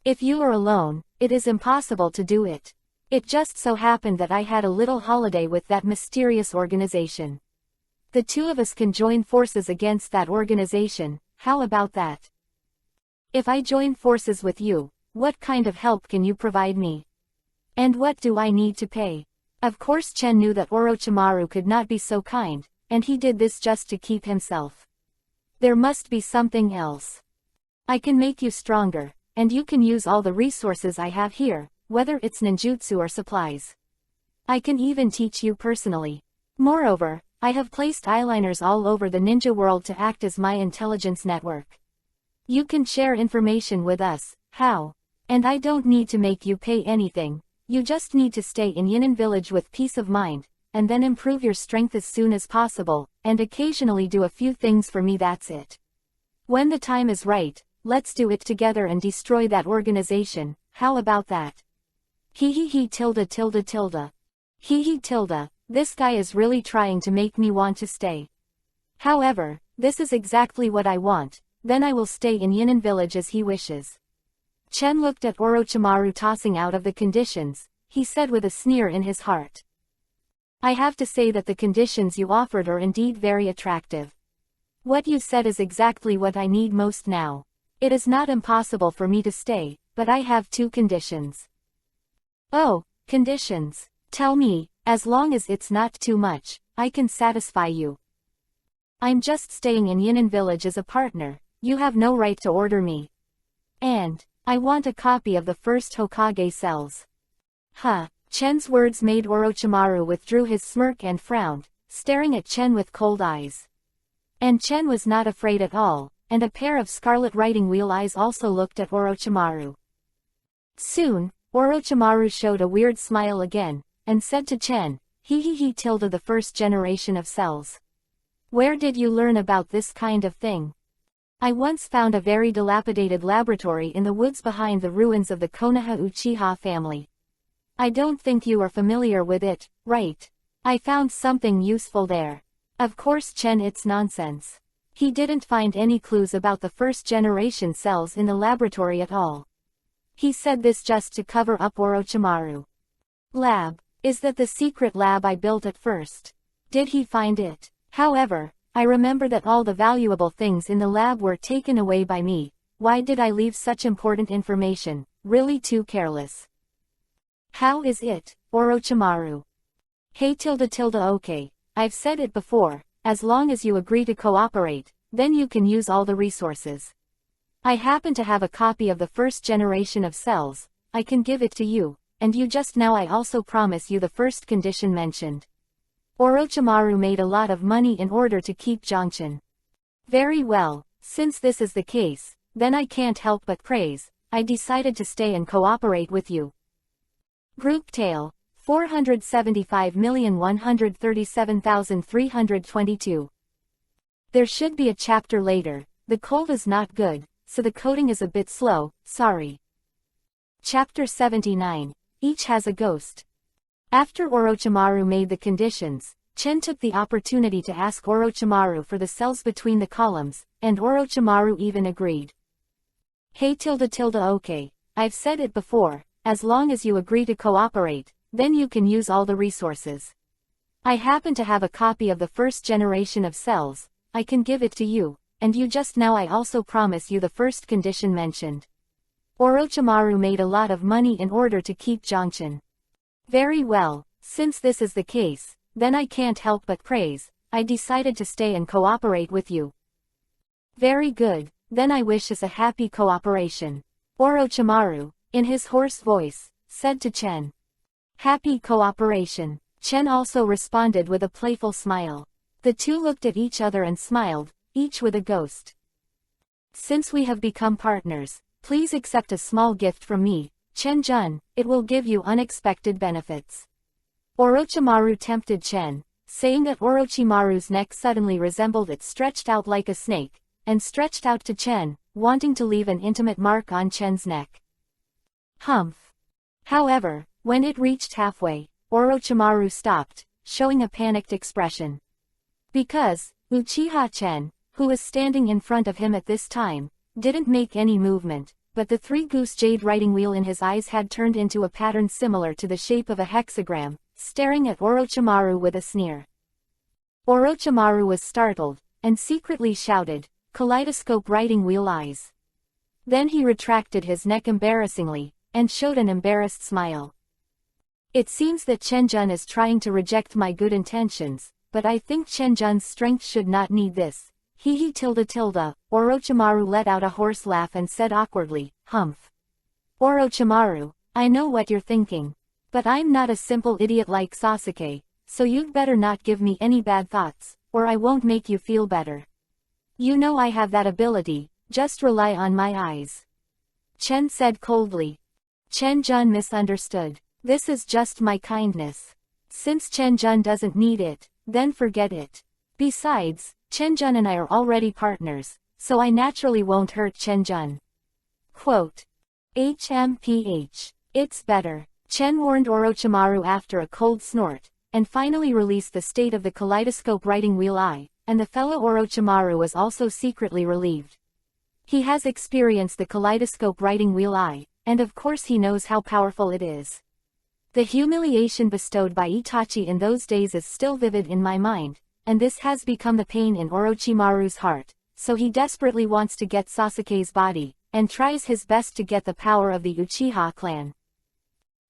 If you are alone, it is impossible to do it. It just so happened that I had a little holiday with that mysterious organization. The two of us can join forces against that organization, how about that? If I join forces with you, what kind of help can you provide me? And what do I need to pay? Of course Chen knew that Orochimaru could not be so kind, and he did this just to keep himself. There must be something else. I can make you stronger, and you can use all the resources I have here, whether it's ninjutsu or supplies. I can even teach you personally. Moreover, I have placed eyeliners all over the ninja world to act as my intelligence network. You can share information with us, how? And I don't need to make you pay anything, you just need to stay in Yinan village with peace of mind, and then improve your strength as soon as possible, and occasionally do a few things for me, that's it. When the time is right, let's do it together and destroy that organization, how about that? He tilde tilde tilde. He tilde, this guy is really trying to make me want to stay. However, this is exactly what I want, then I will stay in Yinan village as he wishes. Chen looked at Orochimaru tossing out of the conditions, he said with a sneer in his heart. I have to say that the conditions you offered are indeed very attractive. What you said is exactly what I need most now. It is not impossible for me to stay, but I have two conditions. Oh, conditions. Tell me, as long as it's not too much, I can satisfy you. I'm just staying in Yinan village as a partner, you have no right to order me. And, I want a copy of the first Hokage cells. Huh. Chen's words made Orochimaru withdrew his smirk and frowned, staring at Chen with cold eyes. And Chen was not afraid at all, and a pair of scarlet writing wheel eyes also looked at Orochimaru. Soon, Orochimaru showed a weird smile again, and said to Chen, he tilde the first generation of cells. Where did you learn about this kind of thing? I once found a very dilapidated laboratory in the woods behind the ruins of the Konoha Uchiha family. I don't think you are familiar with it, right? I found something useful there. Of course Chen, it's nonsense. He didn't find any clues about the first generation cells in the laboratory at all. He said this just to cover up Orochimaru. Lab. Is that the secret lab I built at first? Did he find it? However, I remember that all the valuable things in the lab were taken away by me. Why did I leave such important information? Really too careless. How is it, Orochimaru? Hey tilde tilde okay, I've said it before, as long as you agree to cooperate, then you can use all the resources. I happen to have a copy of the first generation of cells, I can give it to you, and you just now I also promise you the first condition mentioned. Orochimaru made a lot of money in order to keep Zhongchen. Very well, since this is the case, then I can't help but praise, I decided to stay and cooperate with you. Group Tale, 475,137,322. There should be a chapter later, the cold is not good, so the coding is a bit slow, sorry. Chapter 79, Each has a ghost. After Orochimaru made the conditions, Chen took the opportunity to ask Orochimaru for the cells between the columns, and Orochimaru even agreed. Hey tilde tilde okay, I've said it before, as long as you agree to cooperate, then you can use all the resources. I happen to have a copy of the first generation of cells, I can give it to you, and you just now I also promise you the first condition mentioned. Orochimaru made a lot of money in order to keep Zhongchen. Very well, since this is the case, then I can't help but praise, I decided to stay and cooperate with you. Very good, then I wish us a happy cooperation. Orochimaru, in his hoarse voice, said to Chen. Happy cooperation. Chen also responded with a playful smile. The two looked at each other and smiled, each with a ghost. Since we have become partners, please accept a small gift from me, Chen Jun, it will give you unexpected benefits. Orochimaru tempted Chen, saying that Orochimaru's neck suddenly resembled it stretched out like a snake, and stretched out to Chen, wanting to leave an intimate mark on Chen's neck. Humph. However, when it reached halfway, Orochimaru stopped, showing a panicked expression. Because, Uchiha Chen, who was standing in front of him at this time, didn't make any movement, but the three-goose jade writing wheel in his eyes had turned into a pattern similar to the shape of a hexagram, staring at Orochimaru with a sneer. Orochimaru was startled, and secretly shouted, Kaleidoscope writing wheel eyes. Then he retracted his neck embarrassingly, and showed an embarrassed smile. It seems that Chen-jun is trying to reject my good intentions, but I think Chen-jun's strength should not need this. He tilde. Orochimaru let out a hoarse laugh and said awkwardly, humph. Orochimaru, I know what you're thinking. But I'm not a simple idiot like Sasuke, so you'd better not give me any bad thoughts, or I won't make you feel better. You know I have that ability, just rely on my eyes. Chen said coldly. Chen-jun misunderstood. This is just my kindness. Since Chen-jun doesn't need it, then forget it. Besides, Chen-jun and I are already partners, so I naturally won't hurt Chen-jun. Quote. HMPH. It's better. Chen warned Orochimaru after a cold snort, and finally released the state of the kaleidoscope writing wheel eye, and the fellow Orochimaru was also secretly relieved. He has experienced the kaleidoscope writing wheel eye, and of course he knows how powerful it is. The humiliation bestowed by Itachi in those days is still vivid in my mind, and this has become the pain in Orochimaru's heart, so he desperately wants to get Sasuke's body, and tries his best to get the power of the Uchiha clan.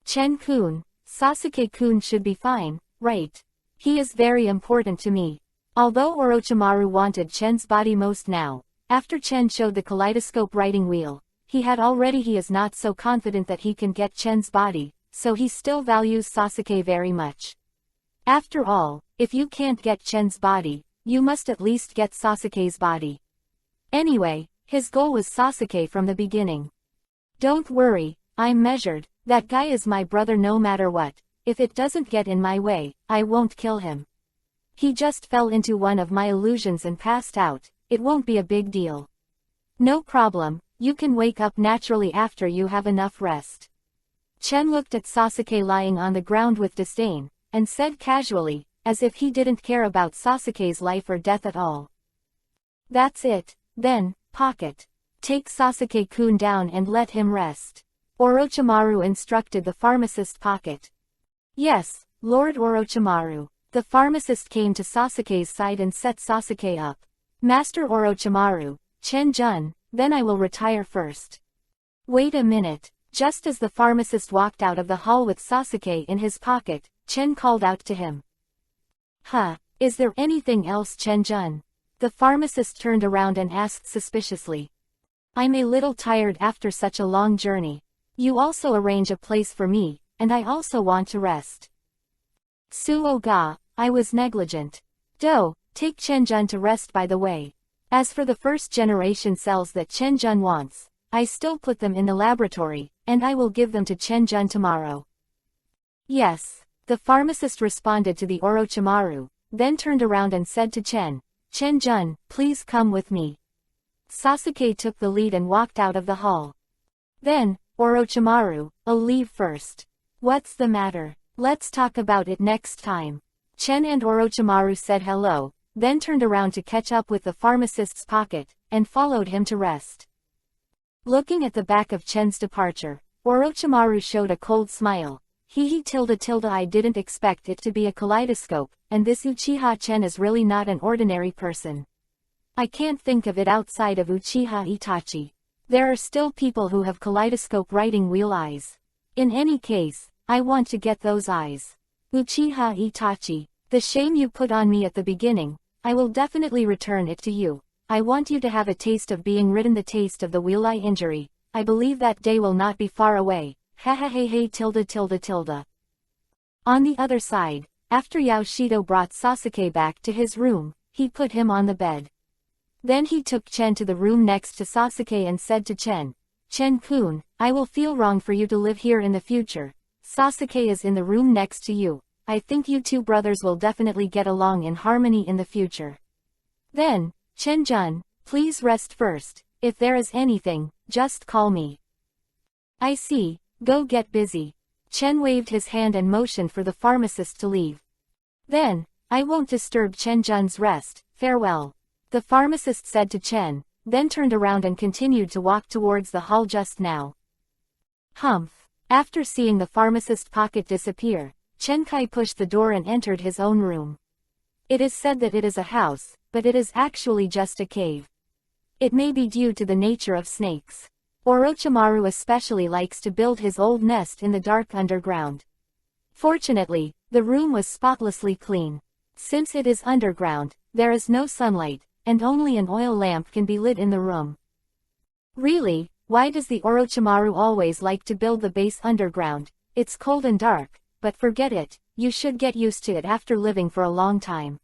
Chen-kun, Sasuke-kun should be fine, right? He is very important to me. Although Orochimaru wanted Chen's body most now, after Chen showed the kaleidoscope writing wheel, he is not so confident that he can get Chen's body, so he still values Sasuke very much. After all, if you can't get Chen's body, you must at least get Sasuke's body. Anyway, his goal was Sasuke from the beginning. Don't worry, I'm measured, that guy is my brother no matter what. If it doesn't get in my way, I won't kill him. He just fell into one of my illusions and passed out, it won't be a big deal. No problem, you can wake up naturally after you have enough rest. Chen looked at Sasuke lying on the ground with disdain, and said casually, as if he didn't care about Sasuke's life or death at all. That's it, then, Pocket. Take Sasuke-kun down and let him rest. Orochimaru instructed the pharmacist Pocket. Yes, Lord Orochimaru. The pharmacist came to Sasuke's side and set Sasuke up. Master Orochimaru, Chen-jun, then I will retire first. Wait a minute. Just as the pharmacist walked out of the hall with Sasuke in his pocket, Chen called out to him. Is there anything else, Chen-jun? The pharmacist turned around and asked suspiciously. I'm a little tired after such a long journey. You also arrange a place for me, and I also want to rest. Suoga, I was negligent. Take Chen-jun to rest by the way. As for the first generation cells that Chen-jun wants, I still put them in the laboratory, and I will give them to Chen-jun tomorrow. Yes, the pharmacist responded to the Orochimaru, then turned around and said to Chen-jun, please come with me. Sasuke took the lead and walked out of the hall. Then, Orochimaru, I'll leave first. What's the matter? Let's talk about it next time. Chen and Orochimaru said hello, then turned around to catch up with the pharmacist's Pocket, and followed him to rest. Looking at the back of Chen's departure, Orochimaru showed a cold smile. I didn't expect it to be a kaleidoscope, and this Uchiha Chen is really not an ordinary person. I can't think of it outside of Uchiha Itachi. There are still people who have kaleidoscope writing wheel eyes. In any case, I want to get those eyes. Uchiha Itachi, the shame you put on me at the beginning, I will definitely return it to you. I want you to have a taste of being ridden, the taste of the wheel eye injury. I believe that day will not be far away. Tilde. On the other side, after Yoshido brought Sasuke back to his room, he put him on the bed. Then he took Chen to the room next to Sasuke and said to Chen-kun, I will feel wrong for you to live here in the future. Sasuke is in the room next to you. I think you two brothers will definitely get along in harmony in the future. Then, Chen-jun, please rest first. If there is anything, just call me. I see, go get busy. Chen waved his hand and motioned for the pharmacist to leave. Then, I won't disturb Chen-jun's rest, farewell. The pharmacist said to Chen, then turned around and continued to walk towards the hall just now. Humph. After seeing the pharmacist Pocket disappear, Chen Kai pushed the door and entered his own room. It is said that it is a house, but it is actually just a cave. It may be due to the nature of snakes. Orochimaru especially likes to build his old nest in the dark underground. Fortunately, the room was spotlessly clean. Since it is underground, there is no sunlight, and only an oil lamp can be lit in the room. Really, why does the Orochimaru always like to build the base underground? It's cold and dark, but forget it, you should get used to it after living for a long time.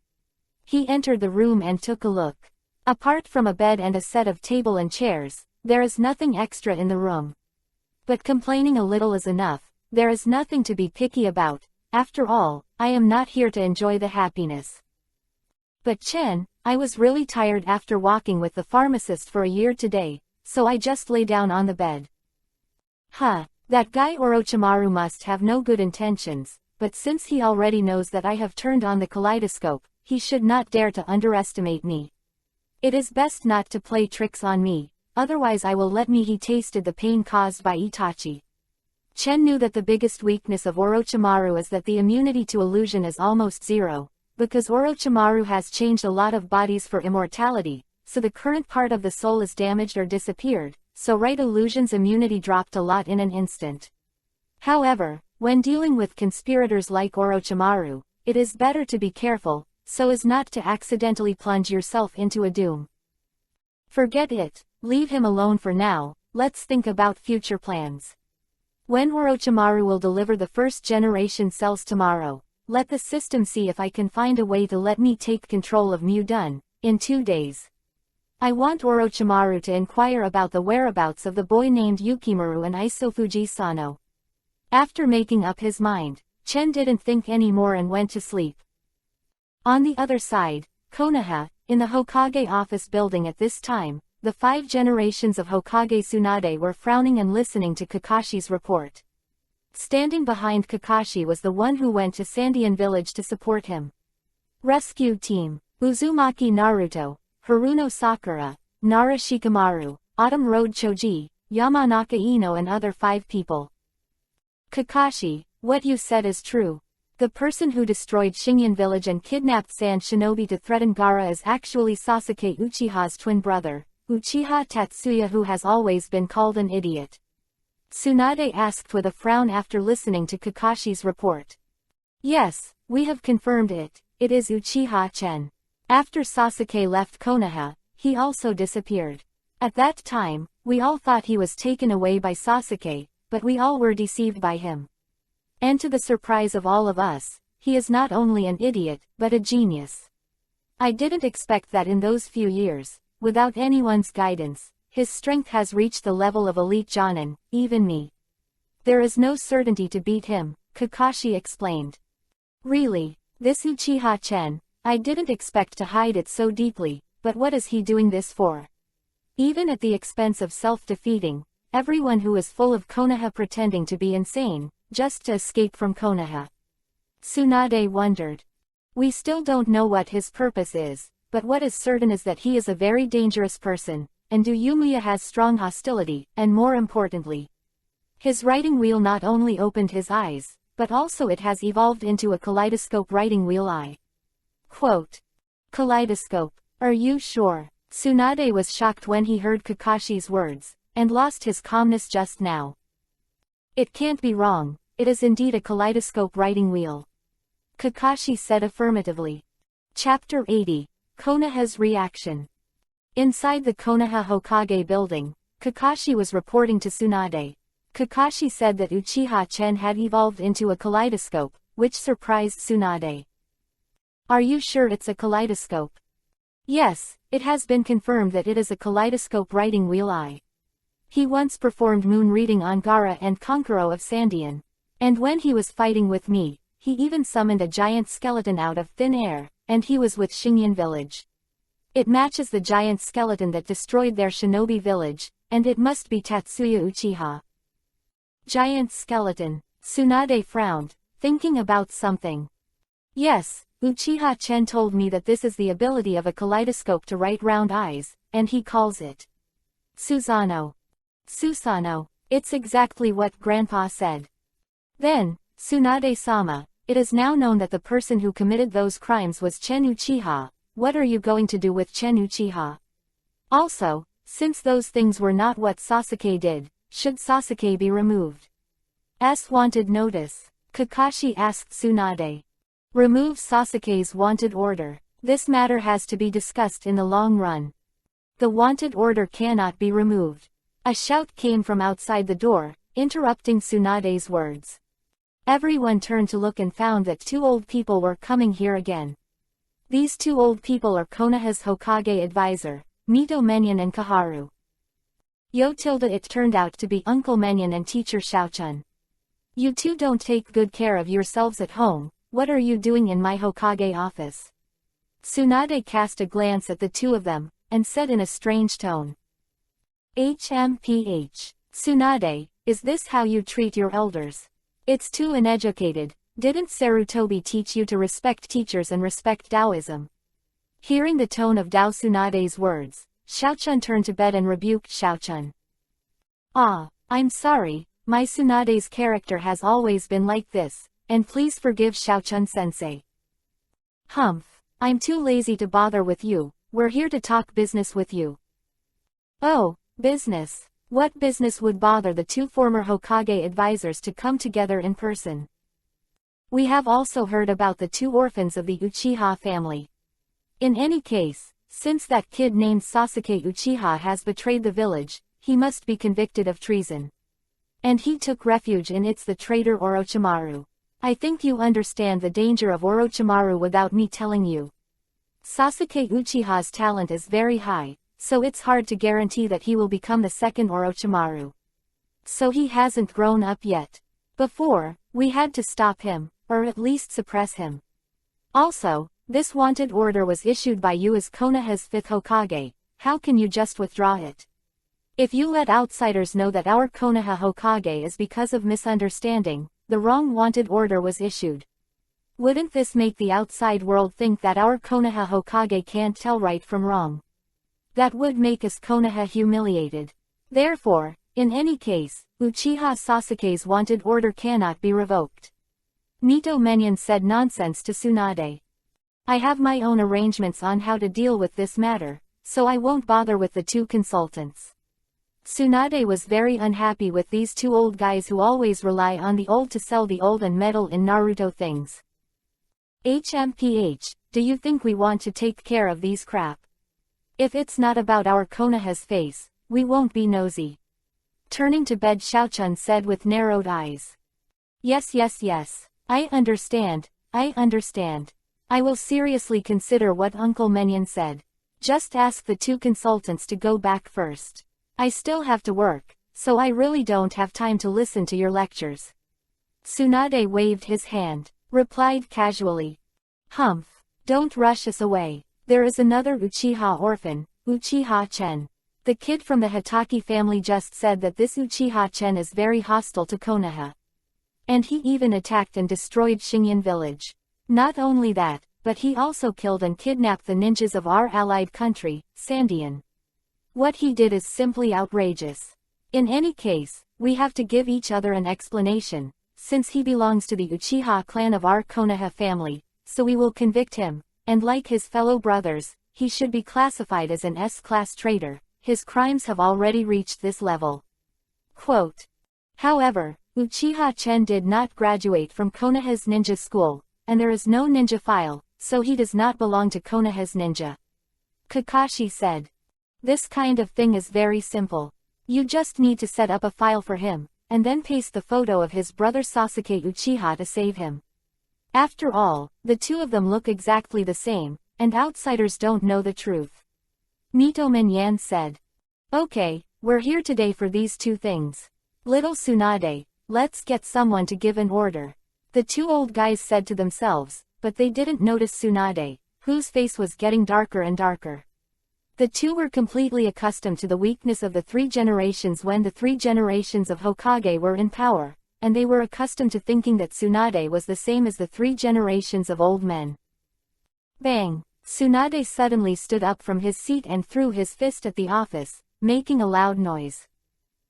He entered the room and took a look. Apart from a bed and a set of table and chairs, there is nothing extra in the room. But complaining a little is enough. There is nothing to be picky about. After all, I am not here to enjoy the happiness. But Chen, I was really tired after walking with the pharmacist for a year today, so I just lay down on the bed. That guy Orochimaru must have no good intentions, but since he already knows that I have turned on the kaleidoscope, he should not dare to underestimate me. It is best not to play tricks on me, otherwise I will let he tasted the pain caused by Itachi. Chen knew that the biggest weakness of Orochimaru is that the immunity to illusion is almost zero, because Orochimaru has changed a lot of bodies for immortality, so the current part of the soul is damaged or disappeared, so right illusion's immunity dropped a lot in an instant. However, when dealing with conspirators like Orochimaru, it is better to be careful, so as not to accidentally plunge yourself into a doom. Forget it, leave him alone for now, let's think about future plans. When Orochimaru will deliver the first generation cells tomorrow, let the system see if I can find a way to let me take control of Mudun, in 2 days. I want Orochimaru to inquire about the whereabouts of the boy named Yukimaru and Isofuji Sano. After making up his mind, Chen didn't think any more and went to sleep. On the other side, Konoha, in the Hokage office building at this time, the 5 generations of Hokage Tsunade were frowning and listening to Kakashi's report. Standing behind Kakashi was the one who went to Sandian village to support him. Rescue team: Uzumaki Naruto, Haruno Sakura, Nara Shikamaru, Autumn Road Choji, Yamanaka Ino and other 5 people. Kakashi, what you said is true. The person who destroyed Shingen village and kidnapped Sand Shinobi to threaten Gaara is actually Sasuke Uchiha's twin brother, Uchiha Tatsuya, who has always been called an idiot. Tsunade asked with a frown after listening to Kakashi's report. Yes, we have confirmed it, it is Uchiha Chen. After Sasuke left Konoha, he also disappeared. At that time, we all thought he was taken away by Sasuke, but we all were deceived by him. And to the surprise of all of us, he is not only an idiot, but a genius. I didn't expect that in those few years, without anyone's guidance, his strength has reached the level of elite Jonin, even me. There is no certainty to beat him, Kakashi explained. Really, this Uchiha Chen, I didn't expect to hide it so deeply, but what is he doing this for? Even at the expense of self-defeating everyone who is full of Konoha, pretending to be insane, just to escape from Konoha. Tsunade wondered. We still don't know what his purpose is, but what is certain is that he is a very dangerous person, and Uyumiya has strong hostility, and more importantly, his writing wheel not only opened his eyes, but also it has evolved into a kaleidoscope writing wheel eye. Quote. Kaleidoscope. Are you sure? Tsunade was shocked when he heard Kakashi's words, and lost his calmness just now. It can't be wrong, it is indeed a kaleidoscope writing wheel. Kakashi said affirmatively. Chapter 80. Konoha's reaction. Inside the Konoha Hokage building, Kakashi was reporting to Tsunade. Kakashi said that Uchiha Chen had evolved into a kaleidoscope, which surprised Tsunade. Are you sure it's a kaleidoscope? Yes, it has been confirmed that it is a kaleidoscope writing wheel eye. He once performed moon reading on Gaara and Konkuro of Sandian. And when he was fighting with me, he even summoned a giant skeleton out of thin air, and he was with Shingen village. It matches the giant skeleton that destroyed their shinobi village, and it must be Tatsuya Uchiha. Giant skeleton. Tsunade frowned, thinking about something. Yes, Uchiha Chen told me that this is the ability of a kaleidoscope to write round eyes, and he calls it Susano. Susano. It's exactly what Grandpa said. Then, Tsunade-sama, it is now known that the person who committed those crimes was Chen Uchiha. What are you going to do with Chen Uchiha? Also, since those things were not what Sasuke did, should Sasuke be removed? Wanted notice. Kakashi asked Tsunade. Remove Sasuke's wanted order. This matter has to be discussed in the long run. The wanted order cannot be removed. A shout came from outside the door, interrupting Tsunade's words. Everyone turned to look and found that two old people were coming here again. These two old people are Konoha's Hokage advisor, Mito Menyon and Kaharu. It turned out to be Uncle Menyon and teacher Xiaochun. You two don't take good care of yourselves at home. What are you doing in my Hokage office? Tsunade cast a glance at the two of them, and said in a strange tone. HMPH. Tsunade, is this how you treat your elders? It's too uneducated. Didn't Sarutobi teach you to respect teachers and respect Taoism? Hearing the tone of Dao Tsunade's words, Xiaochun turned to bed and rebuked Xiaochun. I'm sorry, my Tsunade's character has always been like this, and please forgive Xiaochun-sensei. Humph, I'm too lazy to bother with you, we're here to talk business with you. Oh, business. What business would bother the two former Hokage advisors to come together in person? We have also heard about the two orphans of the Uchiha family. In any case, since that kid named Sasuke Uchiha has betrayed the village, he must be convicted of treason. And he took refuge in the traitor Orochimaru. I think you understand the danger of Orochimaru without me telling you. Sasuke Uchiha's talent is very high, so it's hard to guarantee that he will become the second Orochimaru. So he hasn't grown up yet. Before, we had to stop him, or at least suppress him. Also, this wanted order was issued by you as Konoha's fifth Hokage. How can you just withdraw it? If you let outsiders know that our Konoha Hokage is because of misunderstanding, the wrong wanted order was issued. Wouldn't this make the outside world think that our Konoha Hokage can't tell right from wrong? That would make us Konoha humiliated. Therefore, in any case, Uchiha Sasuke's wanted order cannot be revoked. Mito Menyon said nonsense to Tsunade. I have my own arrangements on how to deal with this matter, so I won't bother with the two consultants. Tsunade was very unhappy with these two old guys who always rely on the old to sell the old and meddle in Naruto things. HMPH, do you think we want to take care of these crap? If it's not about our Konoha's face, we won't be nosy. Turning to bed, Xiaochun said with narrowed eyes. Yes. I understand. I will seriously consider what Uncle Menyon said. Just ask the two consultants to go back first. I still have to work, so I really don't have time to listen to your lectures. Tsunade waved his hand, replied casually. Humph, don't rush us away. There is another Uchiha orphan, Uchiha Chen. The kid from the Hitaki family just said that this Uchiha Chen is very hostile to Konoha. And he even attacked and destroyed Xingyan village. Not only that, but he also killed and kidnapped the ninjas of our allied country, Sandian. What he did is simply outrageous. In any case, we have to give each other an explanation, since he belongs to the Uchiha clan of our Konoha family, so we will convict him, and like his fellow brothers, he should be classified as an S-class traitor. His crimes have already reached this level. Quote. However, Uchiha Chen did not graduate from Konoha's ninja school, and there is no ninja file, so he does not belong to Konoha's ninja. Kakashi said. This kind of thing is very simple. You just need to set up a file for him, and then paste the photo of his brother Sasuke Uchiha to save him. After all, the two of them look exactly the same, and outsiders don't know the truth. Mito Menyon said. Okay, we're here today for these two things. Little Tsunade, let's get someone to give an order. The two old guys said to themselves, but they didn't notice Tsunade, whose face was getting darker and darker. The two were completely accustomed to the weakness of the three generations when the three generations of Hokage were in power, and they were accustomed to thinking that Tsunade was the same as the three generations of old men. Bang! Tsunade suddenly stood up from his seat and threw his fist at the office, making a loud noise.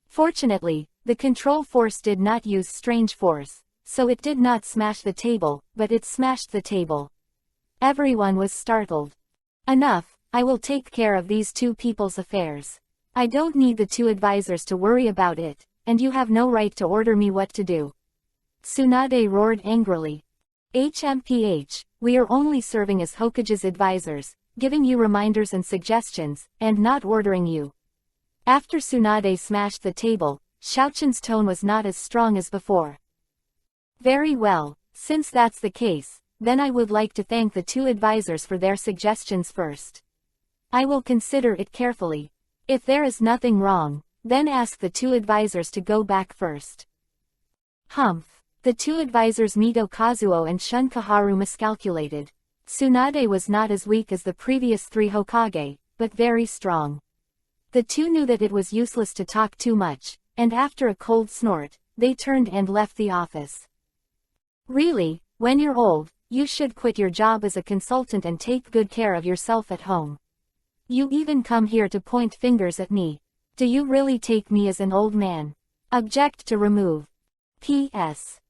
Fortunately, the control force did not use strange force, so it did not smash the table, but it smashed the table. Everyone was startled. Enough, I will take care of these two people's affairs. I don't need the two advisors to worry about it, and you have no right to order me what to do." Tsunade roared angrily. "HMPH, we are only serving as Hokage's advisors, giving you reminders and suggestions, and not ordering you." After Tsunade smashed the table, Xiaoqin's tone was not as strong as before. "Very well, since that's the case, then I would like to thank the two advisors for their suggestions first. I will consider it carefully. If there is nothing wrong, then ask the two advisors to go back first." Humph. The two advisors Mito Kazuo and Shun Kaharu miscalculated. Tsunade was not as weak as the previous three Hokage, but very strong. The two knew that it was useless to talk too much, and after a cold snort, they turned and left the office. "Really, when you're old, you should quit your job as a consultant and take good care of yourself at home. You even come here to point fingers at me. Do you really take me as an old man? Object to remove. P.S.